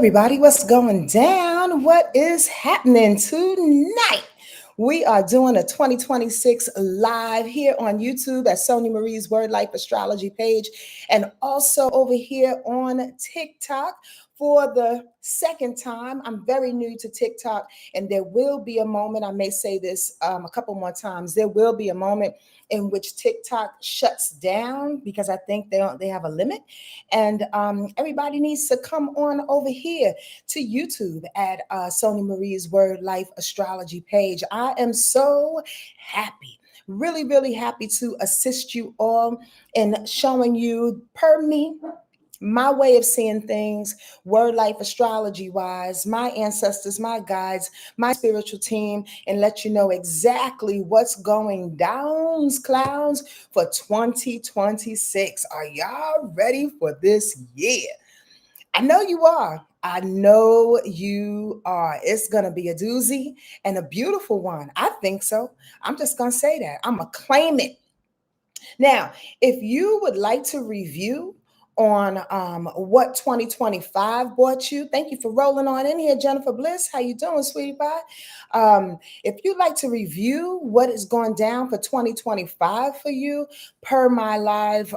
everybody, what's going down? What is happening tonight? We are doing a 2026 live here on YouTube at Sonia Marie's Wordlife Astrology page, and also over here on TikTok for the second time. I'm very new to TikTok, and there will be a moment, I may say this a couple more times, there will be a moment in which TikTok shuts down because I think they have a limit, and everybody needs to come on over here to YouTube at Sonia Marie's Word Life Astrology page. I am so happy, really, really happy to assist you all in showing you, per me, my way of seeing things, word life astrology wise, my ancestors, my guides, my spiritual team, and let you know exactly what's going down, clowns, for 2026. Are y'all ready for this year? I know you are. I know you are. It's going to be a doozy and a beautiful one. I think so. I'm just going to say that. I'm going to claim it. Now, if you would like to review on what 2025 brought you, thank you for rolling on in here, Jennifer Bliss. How you doing, sweetie pie? If you'd like to review what is going down for 2025 for you per my live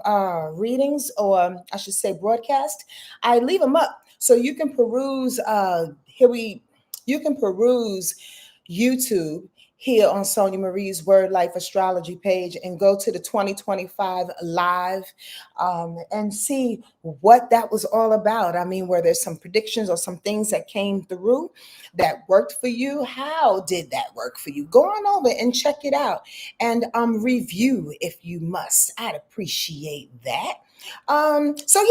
readings, or I should say broadcast, I leave them up so you can peruse. You can peruse YouTube here on Sonia Marie's Word Life Astrology page and go to the 2025 live and see what that was all about. I mean, were there some predictions or some things that came through that worked for you? How did that work for you? Go on over and check it out and review if you must. I'd appreciate that. So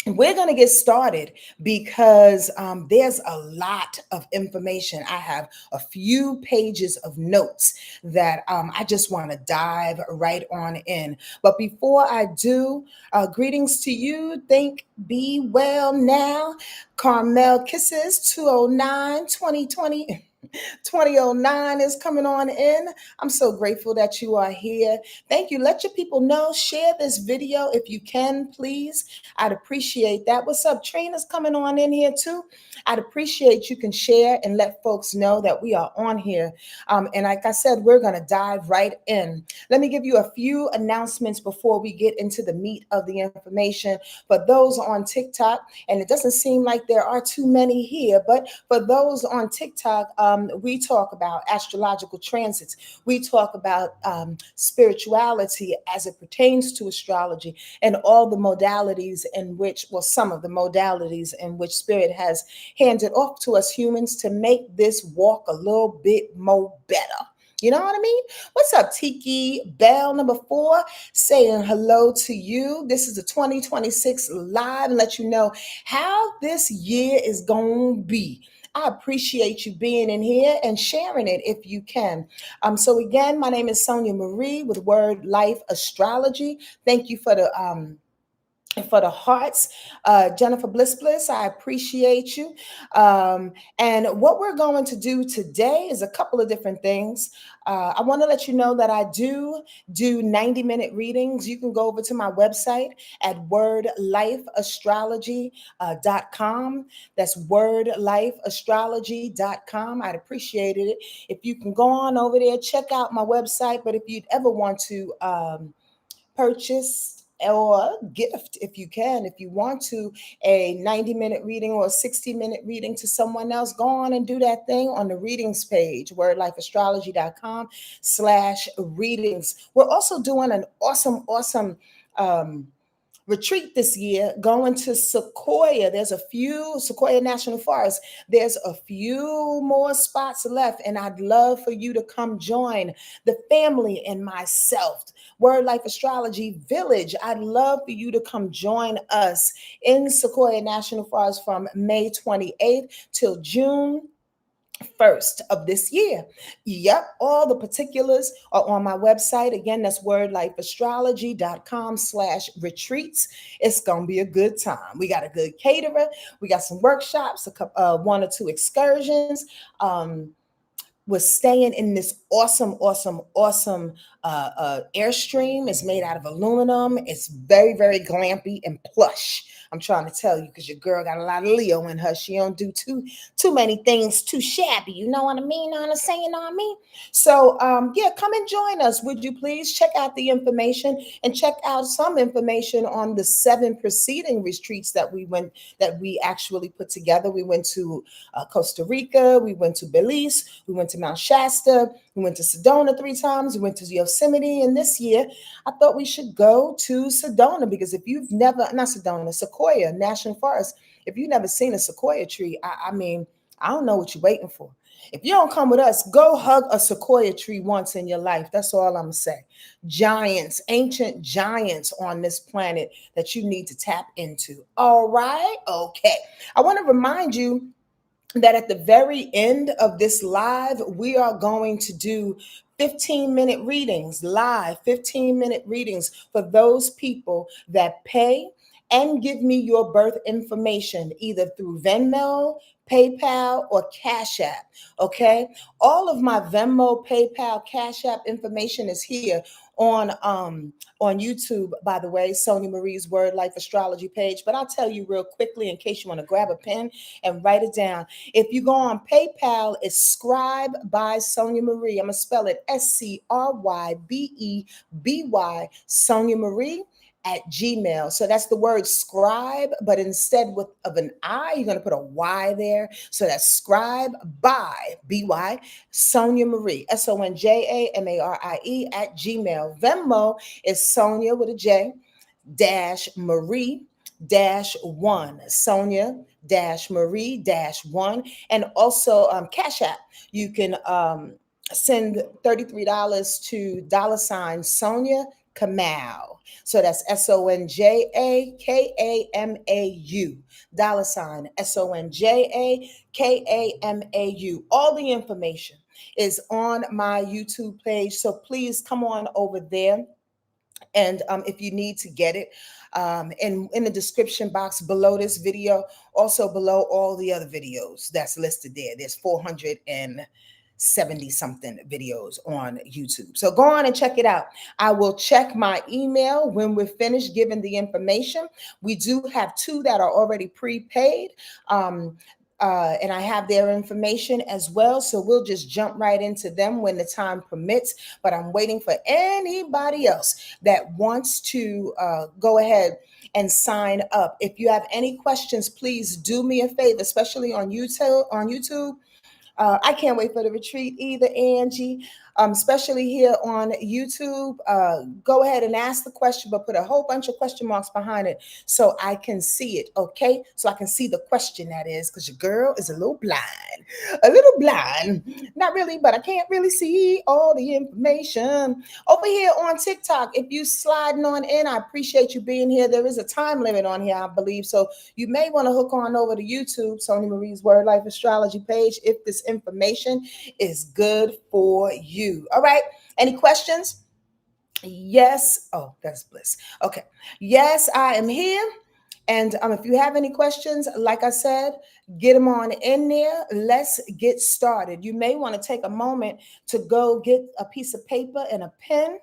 we're going to get started because there's a lot of information. I have a few pages of notes that I just want to dive right on in. But before I do, greetings to you. Think, be well now. Carmel Kisses 209 2020. 2009 is coming on in. I'm so grateful that you are here. Thank you. Let your people know. Share this video if you can, please. I'd appreciate that. What's up? Trina's coming on in here too. I'd appreciate you can share and let folks know that we are on here. And like I said, we're going to dive right in. Let me give you a few announcements before we get into the meat of the information. For those on TikTok, and it doesn't seem like there are too many here, but for those on TikTok, we talk about astrological transits. We talk about spirituality as it pertains to astrology and all the modalities in which, well, some of the modalities in which Spirit has handed off to us humans to make this walk a little bit more better. You know what I mean? What's up, Tiki Bell number 4? Saying hello to you. This is the 2026 live and let you know how this year is going to be. I appreciate you being in here and sharing it if you can. So again, my name is Sonia Marie with Word Life Astrology. Thank you for the hearts. Jennifer Bliss, I appreciate you. And what we're going to do today is a couple of different things. I want to let you know that I do 90-minute readings. You can go over to my website at wordlifeastrology.com. That's wordlifeastrology.com. I'd appreciate it if you can go on over there, check out my website. But if you'd ever want to purchase or gift, if you want to, a 90-minute reading or a 60-minute reading to someone else, go on and do that thing on the readings page, wordlifeastrology.com/readings. We're also doing an awesome retreat this year, going to SEQUOIA. There's a few, SEQUOIA National Forest. There's a few more spots left, and I'd love for you to come join the family and myself. Word Life Astrology Village. I'd love for you to come join us in SEQUOIA National Forest from May 28th till June 1st of this year. Yep, all the particulars are on my website. Again, that's wordlifeastrology.com/retreats. It's gonna be a good time. We got a good caterer. We got some workshops, one or two excursions. We're staying in this awesome Airstream. It's made out of aluminum. It's very, very glampy and plush. I'm trying to tell you because your girl got a lot of Leo in her. She don't do too many things too shabby. You know what I mean? Know what I'm saying? You know what I mean? So yeah, come and join us. Would you please check out the information and check out some information on the 7 preceding retreats that we actually put together. We went to Costa Rica, we went to Belize, we went to Mount Shasta, we went to Sedona 3 times, we went to Yosemite, and this year I thought we should go to Sedona because if you've never, not Sedona, Sequoia National Forest, if you've never seen a sequoia tree, I mean, I don't know what you're waiting for. If you don't come with us, go hug a sequoia tree once in your life. That's all I'm going to say. Giants, ancient giants on this planet that you need to tap into. All right? Okay. I want to remind you that at the very end of this live, we are going to do 15-minute readings, live 15-minute readings for those people that pay and give me your birth information either through Venmo, PayPal, or Cash App. Okay. All of my Venmo, PayPal, Cash App information is here on YouTube, by the way, Sonia Marie's Word Life Astrology page. But I'll tell you real quickly in case you want to grab a pen and write it down. If you go on PayPal, it's Scribe by Sonia Marie. I'm going to spell it SCRYBEBY, Sonia Marie at Gmail. So that's the word scribe, but instead of an I, you're going to put a Y there. So that's scribe by BY, Sonia Marie, Sonjamarie at Gmail. Venmo is Sonia with a J dash Marie dash one, Sonia dash Marie dash one. And also Cash App. You can send $33 to $SonjaKamau. So that's SonjaKamau, $SonjaKamau. All the information is on my YouTube page. So please come on over there. And if you need to get it, and in the description box below this video, also below all the other videos that's listed there. There's 470 something videos on YouTube. So go on and check it out. I will check my email when we're finished giving the information. We do have 2 that are already prepaid. And I have their information as well. So we'll just jump right into them when the time permits. But I'm waiting for anybody else that wants to go ahead and sign up. If you have any questions, please do me a favor, especially on YouTube. I can't wait for the retreat either, Angie. Especially here on YouTube. Go ahead and ask the question, but put a whole bunch of question marks behind it so I can see it, okay? So I can see the question, that is, because your girl is a little blind. A little blind. Not really, but I can't really see all the information. Over here on TikTok, if you sliding on in, I appreciate you being here. There is a time limit on here, I believe. So you may want to hook on over to YouTube, Sonia Marie's Word Life Astrology page, if this information is good for you. All right. Any questions? Yes. Oh, that's bliss. Okay. Yes, I am here. And if you have any questions, like I said, get them on in there. Let's get started. You may want to take a moment to go get a piece of paper and a pen,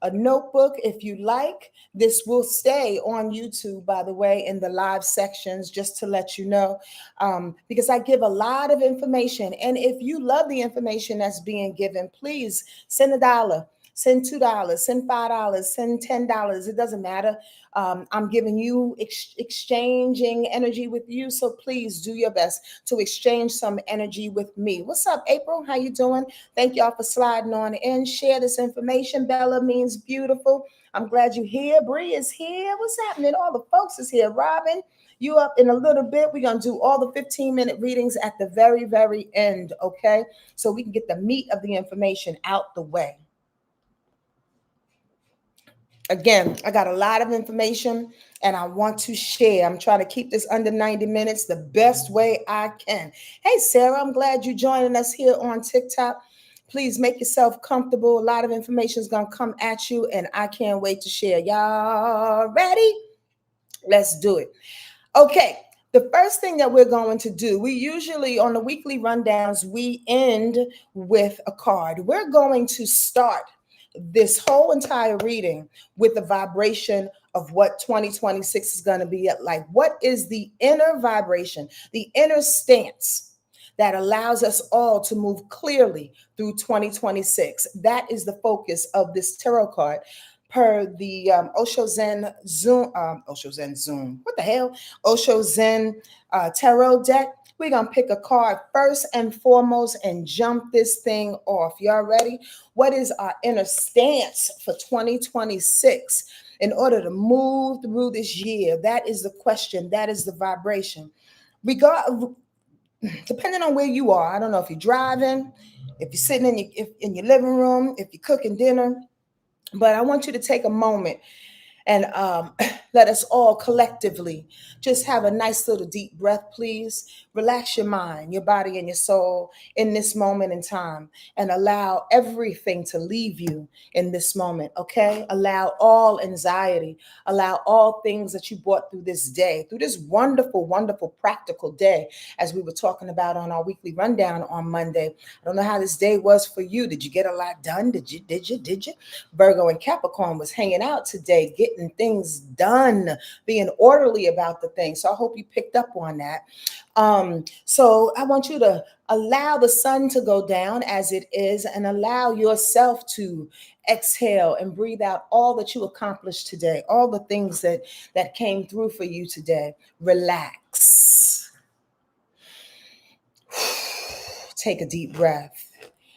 a notebook if you like. This will stay on YouTube, by the way, in the live sections, just to let you know, because I give a lot of information. And if you love the information that's being given, please send $1, send $2, send $5, send $10. It doesn't matter. I'm giving you exchanging energy with you. So please do your best to exchange some energy with me. What's up, April? How you doing? Thank y'all for sliding on in. Share this information. Bella means beautiful. I'm glad you're here. Bree is here. What's happening? All the folks is here. Robin, you up in a little bit. We're going to do all the 15-minute readings at the very, very end, okay? So we can get the meat of the information out the way. Again, I got a lot of information and I want to share. I'm trying to keep this under 90 minutes the best way I can. Hey, Sarah, I'm glad you're joining us here on TikTok. Please make yourself comfortable. A lot of information is going to come at you and I can't wait to share. Y'all ready? Let's do it. Okay. The first thing that we're going to do, we usually on the weekly rundowns, we end with a card. We're going to start this whole entire reading with the vibration of what 2026 is going to be like. What is the inner vibration, the inner stance that allows us all to move clearly through 2026? That is the focus of this tarot card per the Osho Zen Zoom, what the hell? Osho Zen tarot deck. We're going to pick a card first and foremost and jump this thing off. Y'all ready? What is our inner stance for 2026 in order to move through this year? That is the question. That is the vibration. Depending on where you are, I don't know if you're driving, if you're sitting in your living room, if you're cooking dinner, but I want you to take a moment and let us all collectively just have a nice little deep breath, please. Relax your mind, your body, and your soul in this moment in time, and allow everything to leave you in this moment, okay? Allow all anxiety, allow all things that you brought through this day, through this wonderful, wonderful, practical day, as we were talking about on our weekly rundown on Monday. I don't know how this day was for you. Did you get a lot done? Did you? Virgo and Capricorn was hanging out today, getting things done, being orderly about the thing. So I hope you picked up on that. So I want you to allow the sun to go down as it is and allow yourself to exhale and breathe out all that you accomplished today, all the things that came through for you today. Relax. Take a deep breath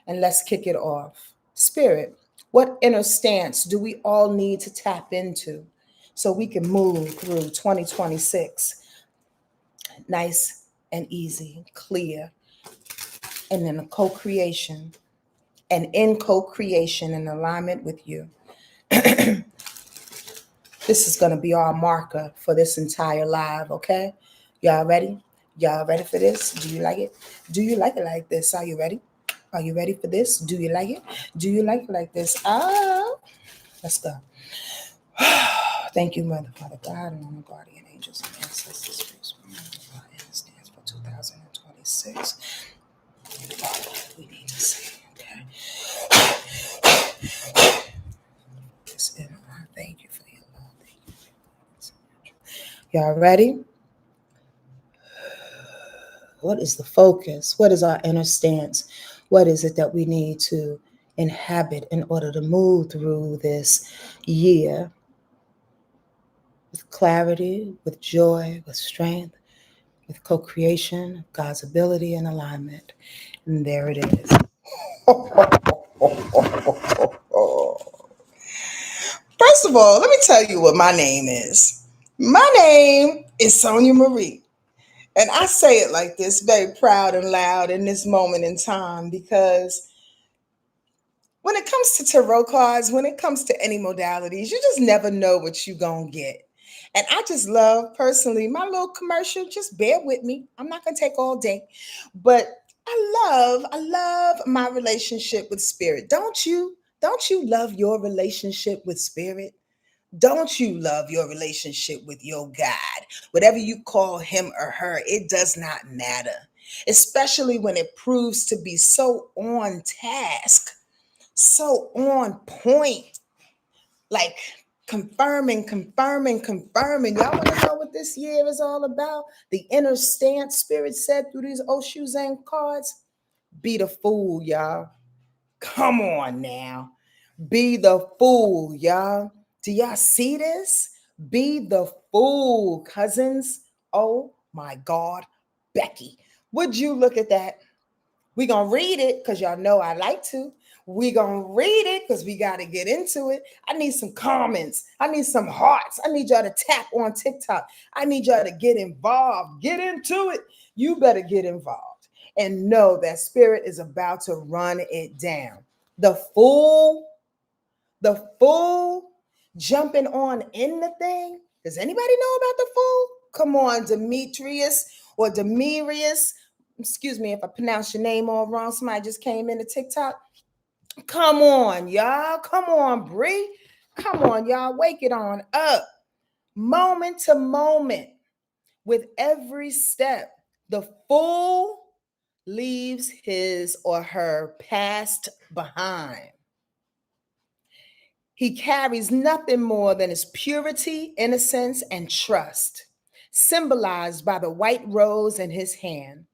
and let's kick it off. Spirit, what inner stance do we all need to tap into so we can move through 2026 nice and easy, clear, and in a co-creation and in co-creation in alignment with you? This is going to be our marker for this entire live, okay? Y'all ready? Y'all ready for this? Do you like it? Do you like it like this? Are you ready? Are you ready for this? Do you like it? Do you like it like this? Let's go. Thank you, Mother, Father God, and all my guardian angels and ancestors. Please remember our inner stance for 2026. We need to say, okay? This inner, thank you for your love. Thank you for your love. Y'all ready? What is the focus? What is our inner stance? What is it that we need to inhabit in order to move through this year with clarity, with joy, with strength, with co-creation, God's ability and alignment? And there it is. First of all, let me tell you what my name is. My name is Sonja Marie. And I say it like this, very proud and loud in this moment in time, because when it comes to tarot cards, when it comes to any modalities, you just never know what you're going to get. And I just love, personally, my little commercial. Just bear with me. I'm not going to take all day. But I love my relationship with spirit. Don't you? Don't you love your relationship with spirit? Don't you love your relationship with your God? Whatever you call him or her, it does not matter. Especially when it proves to be so on task, so on point, like confirming. Y'all want to know what this year is all about? The inner stance, spirit said through these Osho Zen cards. Be the fool, y'all. Come on now. Be the fool, y'all. Do y'all see this? Be the fool, cousins. Oh my God, Becky. Would you look at that? We're going to read it because y'all know I like to. We're going to read it because we got to get into it. I need some comments. I need some hearts. I need y'all to tap on TikTok. I need y'all to get involved. Get into it. You better get involved and know that spirit is about to run it down. The fool jumping on in the thing. Does anybody know about the fool? Come on, Demetrius or Demirius. Excuse me if I pronounce your name all wrong. Somebody just came into TikTok. Come on, y'all. Come on, Bree. Come on, y'all. Wake it on up. Moment to moment, with every step, the fool leaves his or her past behind. He carries nothing more than his purity, innocence, and trust, symbolized by the white rose in his hand.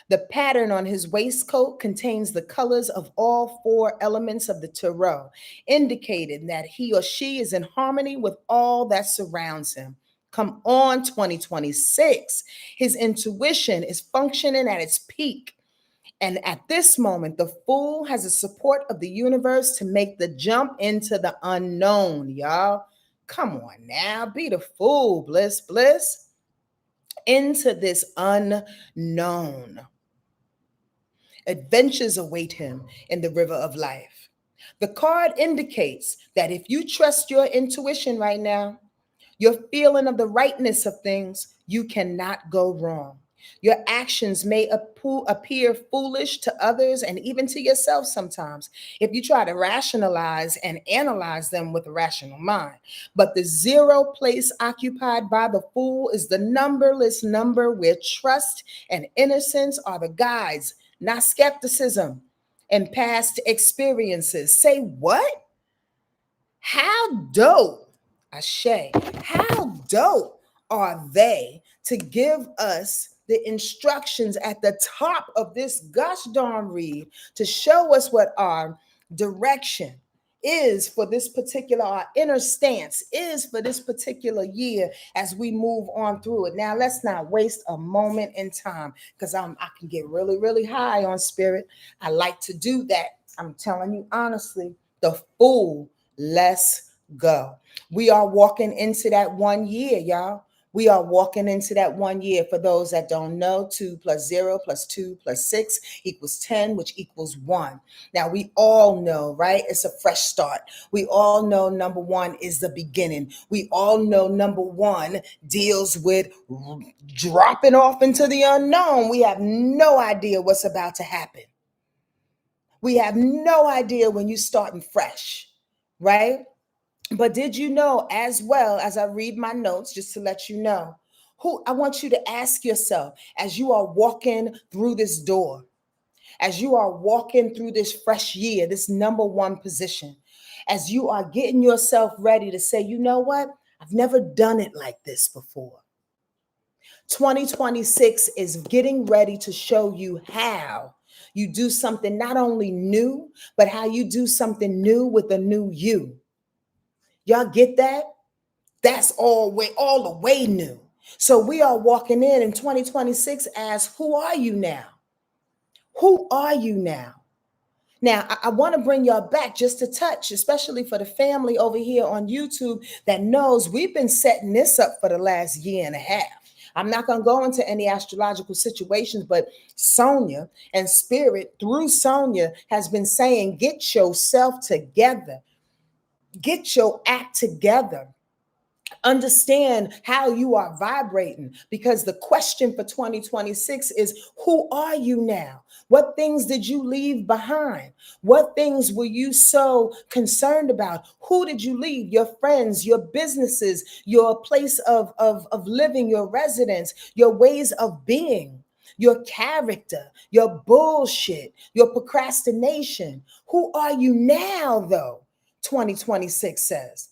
The pattern on his waistcoat contains the colors of all four elements of the tarot, indicating that he or she is in harmony with all that surrounds him. Come on, 2026. His intuition is functioning at its peak. And at this moment, the fool has the support of the universe to make the jump into the unknown, y'all. Come on now, be the fool, bliss, bliss, into this unknown. Adventures await him in the river of life. The card indicates that if you trust your intuition right now, your feeling of the rightness of things, you cannot go wrong. Your actions may appear foolish to others and even to yourself sometimes if you try to rationalize and analyze them with a rational mind. But the zero place occupied by the fool is the numberless number where trust and innocence are the guides, not skepticism and past experiences. Say what? How dope, Ashe, how dope are they to give us the instructions at the top of this gosh darn read to show us what our direction is for this particular, our inner stance is for this particular year as we move on through it. Now, let's not waste a moment in time because I can get really, really high on spirit. I like to do that. I'm telling you honestly, the fool. Let's go. We are walking into that 1 year, y'all. We are walking into that 1 year. For those that don't know, 2 plus 0 plus 2 plus 6 equals 10, which equals 1. Now, we all know, right? It's a fresh start. We all know number 1 is the beginning. We all know number 1 deals with dropping off into the unknown. We have no idea what's about to happen. We have no idea when you're starting fresh, right? But did you know, as well as I read my notes, just to let you know, who I want you to ask yourself as you are walking through this door, as you are walking through this fresh year, this number 1 position, as you are getting yourself ready to say, you know what? I've never done it like this before. 2026 is getting ready to show you how you do something not only new, but how you do something new with a new you. Y'all get that? That's all the way new. So we are walking in 2026 as who are you now? Who are you now? Now, I want to bring y'all back just a touch, especially for the family over here on YouTube that knows we've been setting this up for the last year and a half. I'm not going to go into any astrological situations, but Sonja and Spirit through Sonja has been saying, get yourself together. Get your act together. Understand how you are vibrating, because the question for 2026 is, who are you now? What things did you leave behind? What things were you so concerned about? Who did you leave? Your friends, your businesses, your place of living, your residence, your ways of being, your character, your bullshit, your procrastination. Who are you now, though? 2026 says.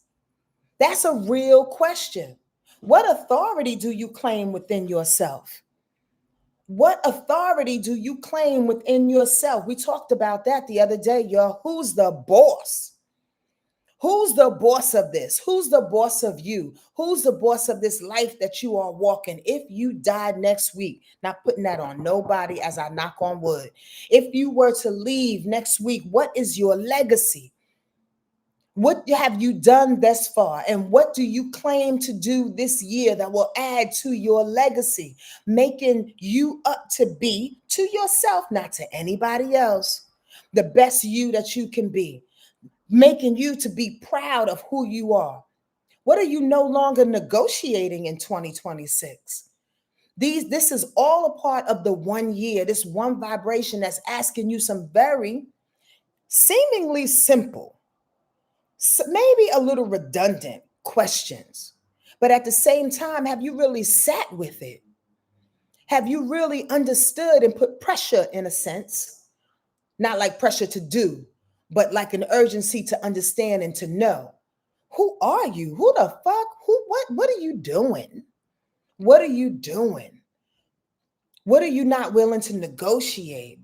That's a real question. What authority do you claim within yourself? What authority do you claim within yourself? We talked about that the other day, y'all. Who's the boss? Who's the boss of this? Who's the boss of you? Who's the boss of this life that you are walking? If you died next week, not putting that on nobody as I knock on wood. If you were to leave next week, what is your legacy? What have you done thus far? And what do you claim to do this year that will add to your legacy, making you up to be to yourself, not to anybody else, the best you that you can be, making you to be proud of who you are? What are you no longer negotiating in 2026? This is all a part of the 1 year, this one vibration that's asking you some very seemingly simple, maybe a little redundant questions. But at the same time, have you really sat with it? Have you really understood and put pressure, in a sense? Not like pressure to do, but like an urgency to understand and to know. Who are you? Who the fuck? What are you doing? What are you doing? What are you not willing to negotiate?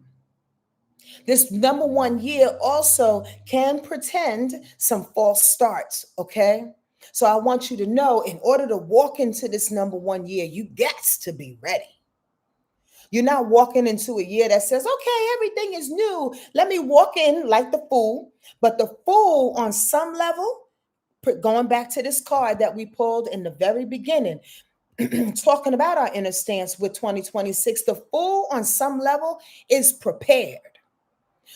This number one year also can pretend some false starts, okay? So I want you to know, in order to walk into this number one year, you got to be ready. You're not walking into a year that says, okay, everything is new. Let me walk in like the fool. But the fool, on some level, going back to this card that we pulled in the very beginning, talking about our inner stance with 2026, the fool on some level is prepared.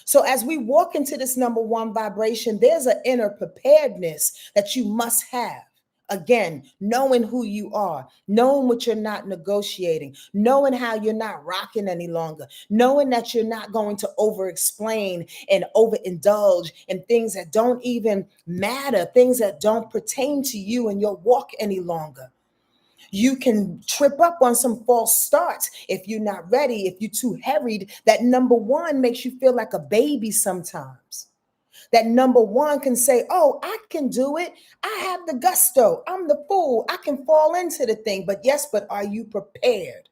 So as we walk into this number one vibration, there's an inner preparedness that you must have. Again, knowing who you are, knowing what you're not negotiating, knowing how you're not rocking any longer, knowing that you're not going to over-explain and overindulge in things that don't even matter, things that don't pertain to you and your walk any longer. You can trip up on some false starts if you're not ready, if you're too harried. That number one makes you feel like a baby sometimes. That number one can say, oh, I can do it. I have the gusto. I'm the fool. I can fall into the thing. But yes, but are you prepared?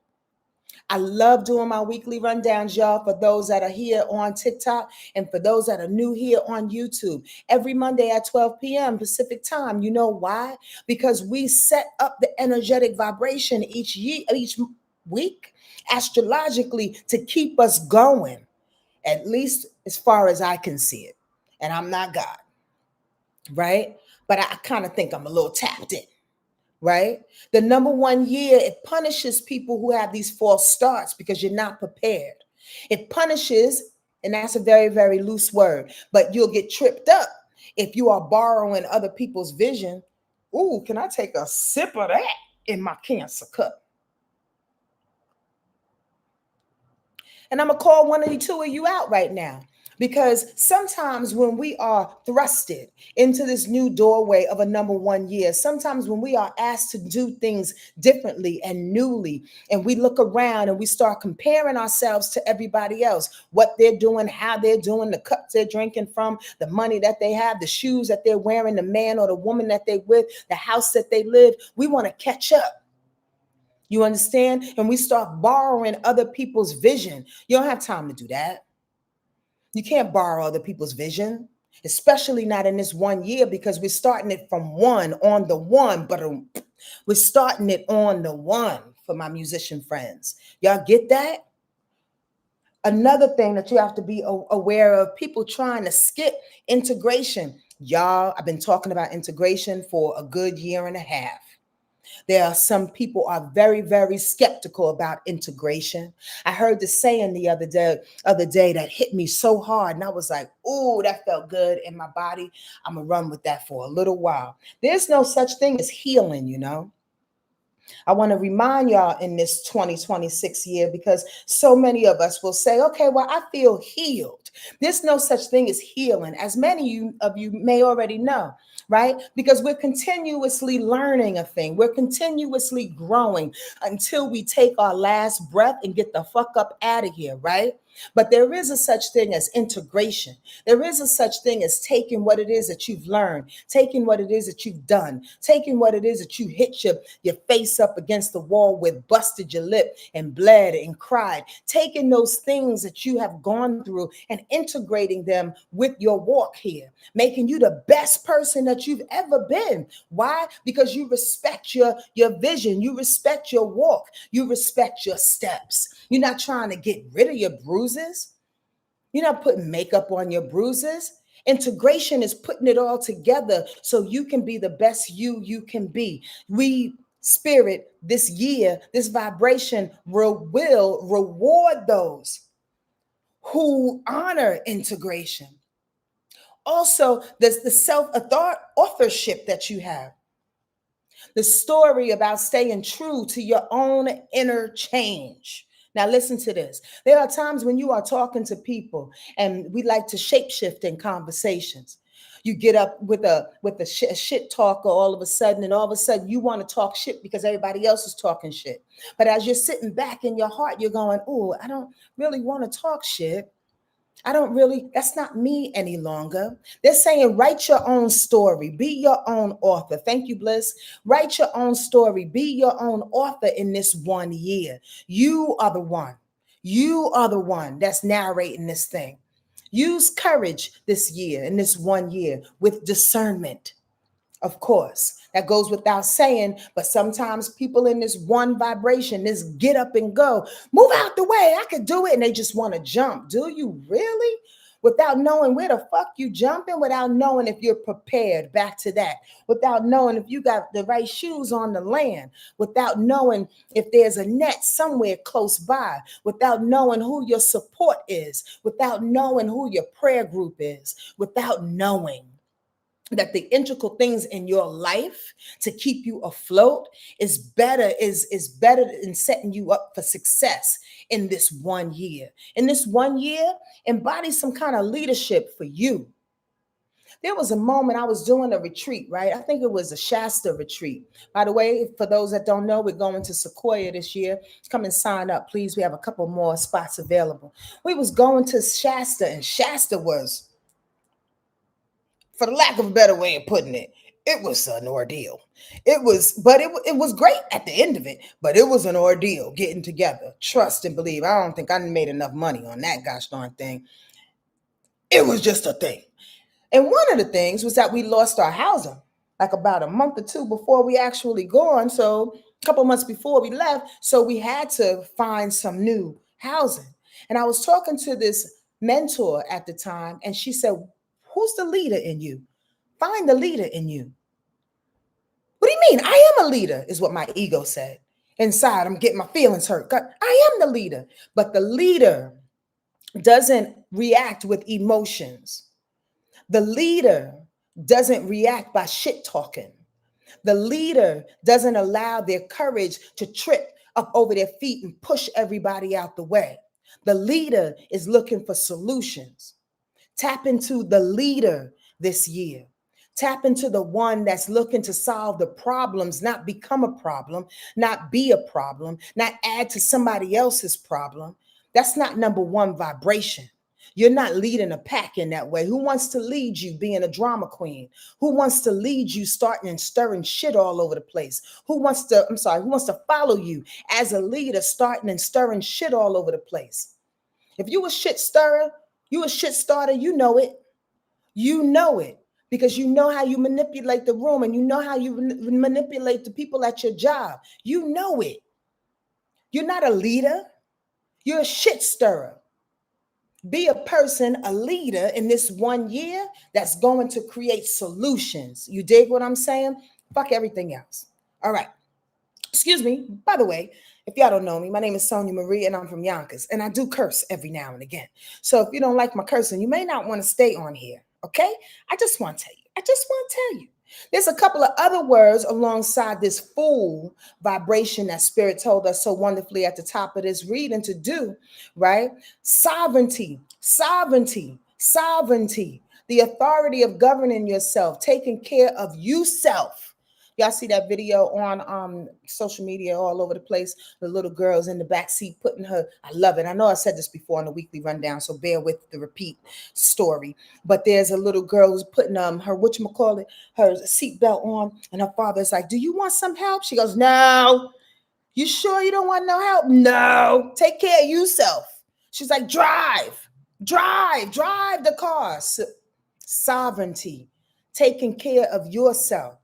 I love doing my weekly rundowns, y'all, for those that are here on TikTok and for those that are new here on YouTube. Every Monday at 12 p.m. Pacific time. You know why? Because we set up the energetic vibration each week, astrologically, to keep us going, at least as far as I can see it. And I'm not God, right? But I kind of think I'm a little tapped in. Right? The number one year, it punishes people who have these false starts because you're not prepared. It punishes, and that's a very, very loose word, but you'll get tripped up if you are borrowing other people's vision. Ooh, can I take a sip of that in my Cancer cup? And I'm going to call one of the two of you out right now. Because sometimes when we are thrusted into this new doorway of a number one year, sometimes when we are asked to do things differently and newly, and we look around and we start comparing ourselves to everybody else, what they're doing, how they're doing, the cups they're drinking from, the money that they have, the shoes that they're wearing, the man or the woman that they're with, the house that they live, we want to catch up. You understand? And we start borrowing other people's vision. You don't have time to do that. You can't borrow other people's vision, especially not in this one year, because we're starting it from one on the one, but we're starting it on the one for my musician friends. Y'all get that? Another thing that you have to be aware of, people trying to skip integration. Y'all, I've been talking about integration for a good year and a half. There are some people are very, very skeptical about integration. I heard the saying the other day that hit me so hard, and I was like, "Ooh, that felt good in my body. I'm gonna run with that for a little while." There's no such thing as healing, you know. I want to remind y'all in this 2026 year, because so many of us will say, okay, well, I feel healed. There's no such thing as healing, as many of you may already know, right? Because we're continuously learning a thing. We're continuously growing until we take our last breath and get the fuck up out of here, right? But there is a such thing as integration. There is a such thing as taking what it is that you've learned, taking what it is that you've done, taking what it is that you hit your face up against the wall with, busted your lip and bled and cried, taking those things that you have gone through and integrating them with your walk here, making you the best person that you've ever been. Why? Because you respect your vision, you respect your walk, you respect your steps. You're not trying to get rid of your bruises. You're not putting makeup on your bruises. Integration is putting it all together so you can be the best you can be. We spirit this year, this vibration will reward those who honor integration. Also, there's the self-authorship that you have. The story about staying true to your own inner change. Now, listen to this. There are times when you are talking to people, and we like to shapeshift in conversations. You get up with a shit talker all of a sudden, and all of a sudden you want to talk shit because everybody else is talking shit. But as you're sitting back in your heart, you're going, "Oh, I don't really want to talk shit." That's not me any longer. They're saying, write your own story, be your own author. Thank you, Bliss. Write your own story, be your own author in this 1 year. You are the one. You are the one that's narrating this thing. Use courage this year, in this 1 year, with discernment. Of course, that goes without saying, but sometimes people in this one vibration, this get up and go, move out the way, I could do it, and they just want to jump. Do you really? Without knowing where the fuck you jumping, without knowing if you're prepared, back to that, without knowing if you got the right shoes on the land, without knowing if there's a net somewhere close by, without knowing who your support is, without knowing who your prayer group is, without knowing that the integral things in your life to keep you afloat is better than setting you up for success in this 1 year. In this 1 year, embody some kind of leadership for you. There was a moment I was doing a retreat, right? I think it was a Shasta retreat. By the way, for those that don't know, we're going to SEQUOIA this year. Come and sign up, please. We have a couple more spots available. We was going to Shasta, and Shasta was, for the lack of a better way of putting it, it was an ordeal. It was great at the end of it, but it was an ordeal getting together. Trust and believe. I don't think I made enough money on that gosh darn thing. It was just a thing. And one of the things was that we lost our housing like about a month or two before we actually gone. So a couple months before we left. So we had to find some new housing. And I was talking to this mentor at the time, and she said, who's the leader in you? Find the leader in you. What do you mean? I am a leader, is what my ego said. Inside, I'm getting my feelings hurt. God, I am the leader. But the leader doesn't react with emotions. The leader doesn't react by shit talking. The leader doesn't allow their courage to trip up over their feet and push everybody out the way. The leader is looking for solutions. Tap into the leader this year. Tap into the one that's looking to solve the problems, not become a problem, not be a problem, not add to somebody else's problem. That's not number one vibration. You're not leading a pack in that way. Who wants to lead you being a drama queen? Who wants to lead you starting and stirring shit all over the place? Who wants to follow you as a leader starting and stirring shit all over the place? If you a shit stirrer, you a shit starter, you know it. You know it because you know how you manipulate the room and you know how you manipulate the people at your job. You know it. You're not a leader. You're a shit stirrer. Be a person, a leader in this 1 year that's going to create solutions. You dig what I'm saying? Fuck everything else. All right. Excuse me. By the way, if y'all don't know me, my name is SonjaMarie and I'm from Yonkers, and I do curse every now and again. So if you don't like my cursing, you may not want to stay on here. Okay? I just want to tell you. There's a couple of other words alongside this full vibration that Spirit told us so wonderfully at the top of this reading to do, right? Sovereignty, sovereignty, sovereignty, the authority of governing yourself, taking care of yourself. Y'all see that video on social media all over the place? The little girl's in the back seat putting her, I love it. I know I said this before on the weekly rundown, so bear with the repeat story. But there's a little girl who's putting her her seatbelt on, and her father's like, do you want some help? She goes, no. You sure you don't want no help? No. Take care of yourself. She's like, drive the car. Sovereignty, taking care of yourself.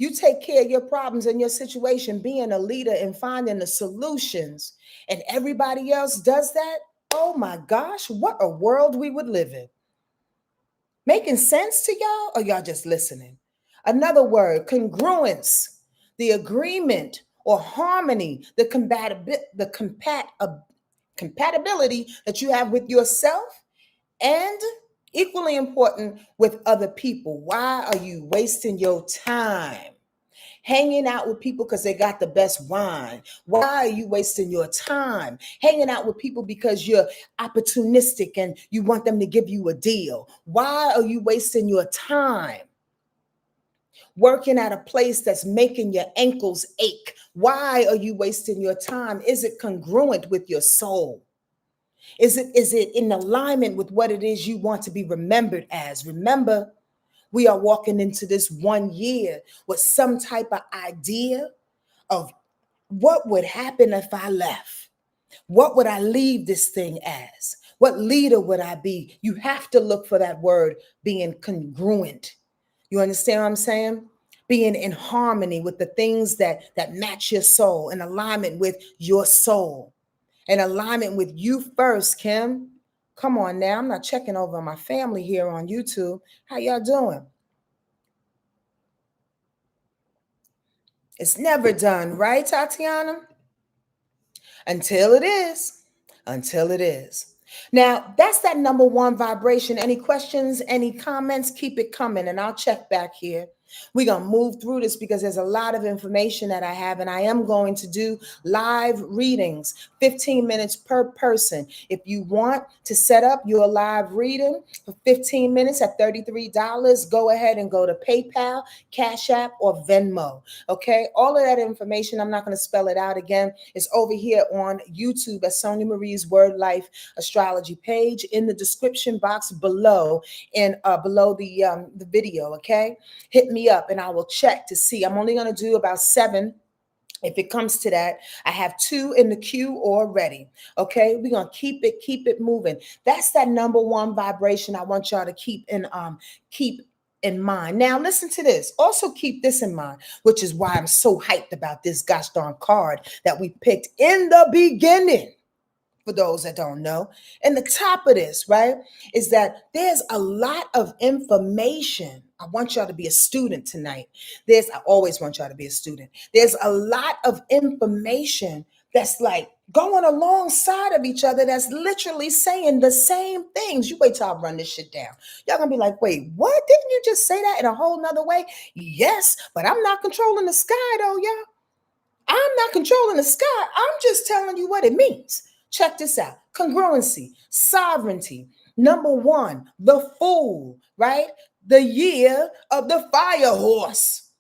You take care of your problems and your situation, being a leader and finding the solutions, and everybody else does that. Oh my gosh, what a world we would live in. Making sense to y'all, or y'all just listening? Another word, congruence, the agreement or harmony, the compatibility that you have with yourself, and equally important, with other people. Why are you wasting your time hanging out with people because they got the best wine? Why are you wasting your time hanging out with people because you're opportunistic and you want them to give you a deal? Why are you wasting your time working at a place that's making your ankles ache? Why are you wasting your time? Is it congruent with your soul? Is it in alignment with what it is you want to be remembered as? Remember, we are walking into this 1 year with some type of idea of what would happen if I left? What would I leave this thing as? What leader would I be? You have to look for that word being congruent. You understand what I'm saying? Being in harmony with the things that match your soul, in alignment with your soul, in alignment with you first, Kim. Come on now. I'm not checking over my family here on YouTube. How y'all doing? It's never done, right, Tatiana? Until it is. Until it is. Now, that's that number one vibration. Any questions, any comments, keep it coming, and I'll check back here. We're going to move through this because there's a lot of information that I have, and I am going to do live readings, 15 minutes per person. If you want to set up your live reading for 15 minutes at $33, go ahead and go to PayPal, Cash App, or Venmo. Okay, all of that information, I'm not going to spell it out again, is over here on YouTube at Sonja Marie's Wordlife Astrology page in the description box below, and below the video. Okay, hit me up and I will check to see. I'm only going to do about 7. If it comes to that, I have 2 in the queue already. Okay, we're gonna keep it moving. That's that number one vibration I want y'all to keep in mind. Now, listen to this. Also keep this in mind, which is why I'm so hyped about this gosh darn card that we picked in the beginning. For those that don't know, and the top of this, right, is that there's a lot of information. I want y'all to be a student tonight. I always want y'all to be a student. There's a lot of information that's like going alongside of each other, that's literally saying the same things. You wait till I run this shit down. Y'all gonna be like, wait, what? Didn't you just say that in a whole nother way? Yes, but I'm not controlling the sky though, y'all. I'm not controlling the sky. I'm just telling you what it means. Check this out. Congruency, sovereignty. Number 1, the Fool, right? The year of the fire horse.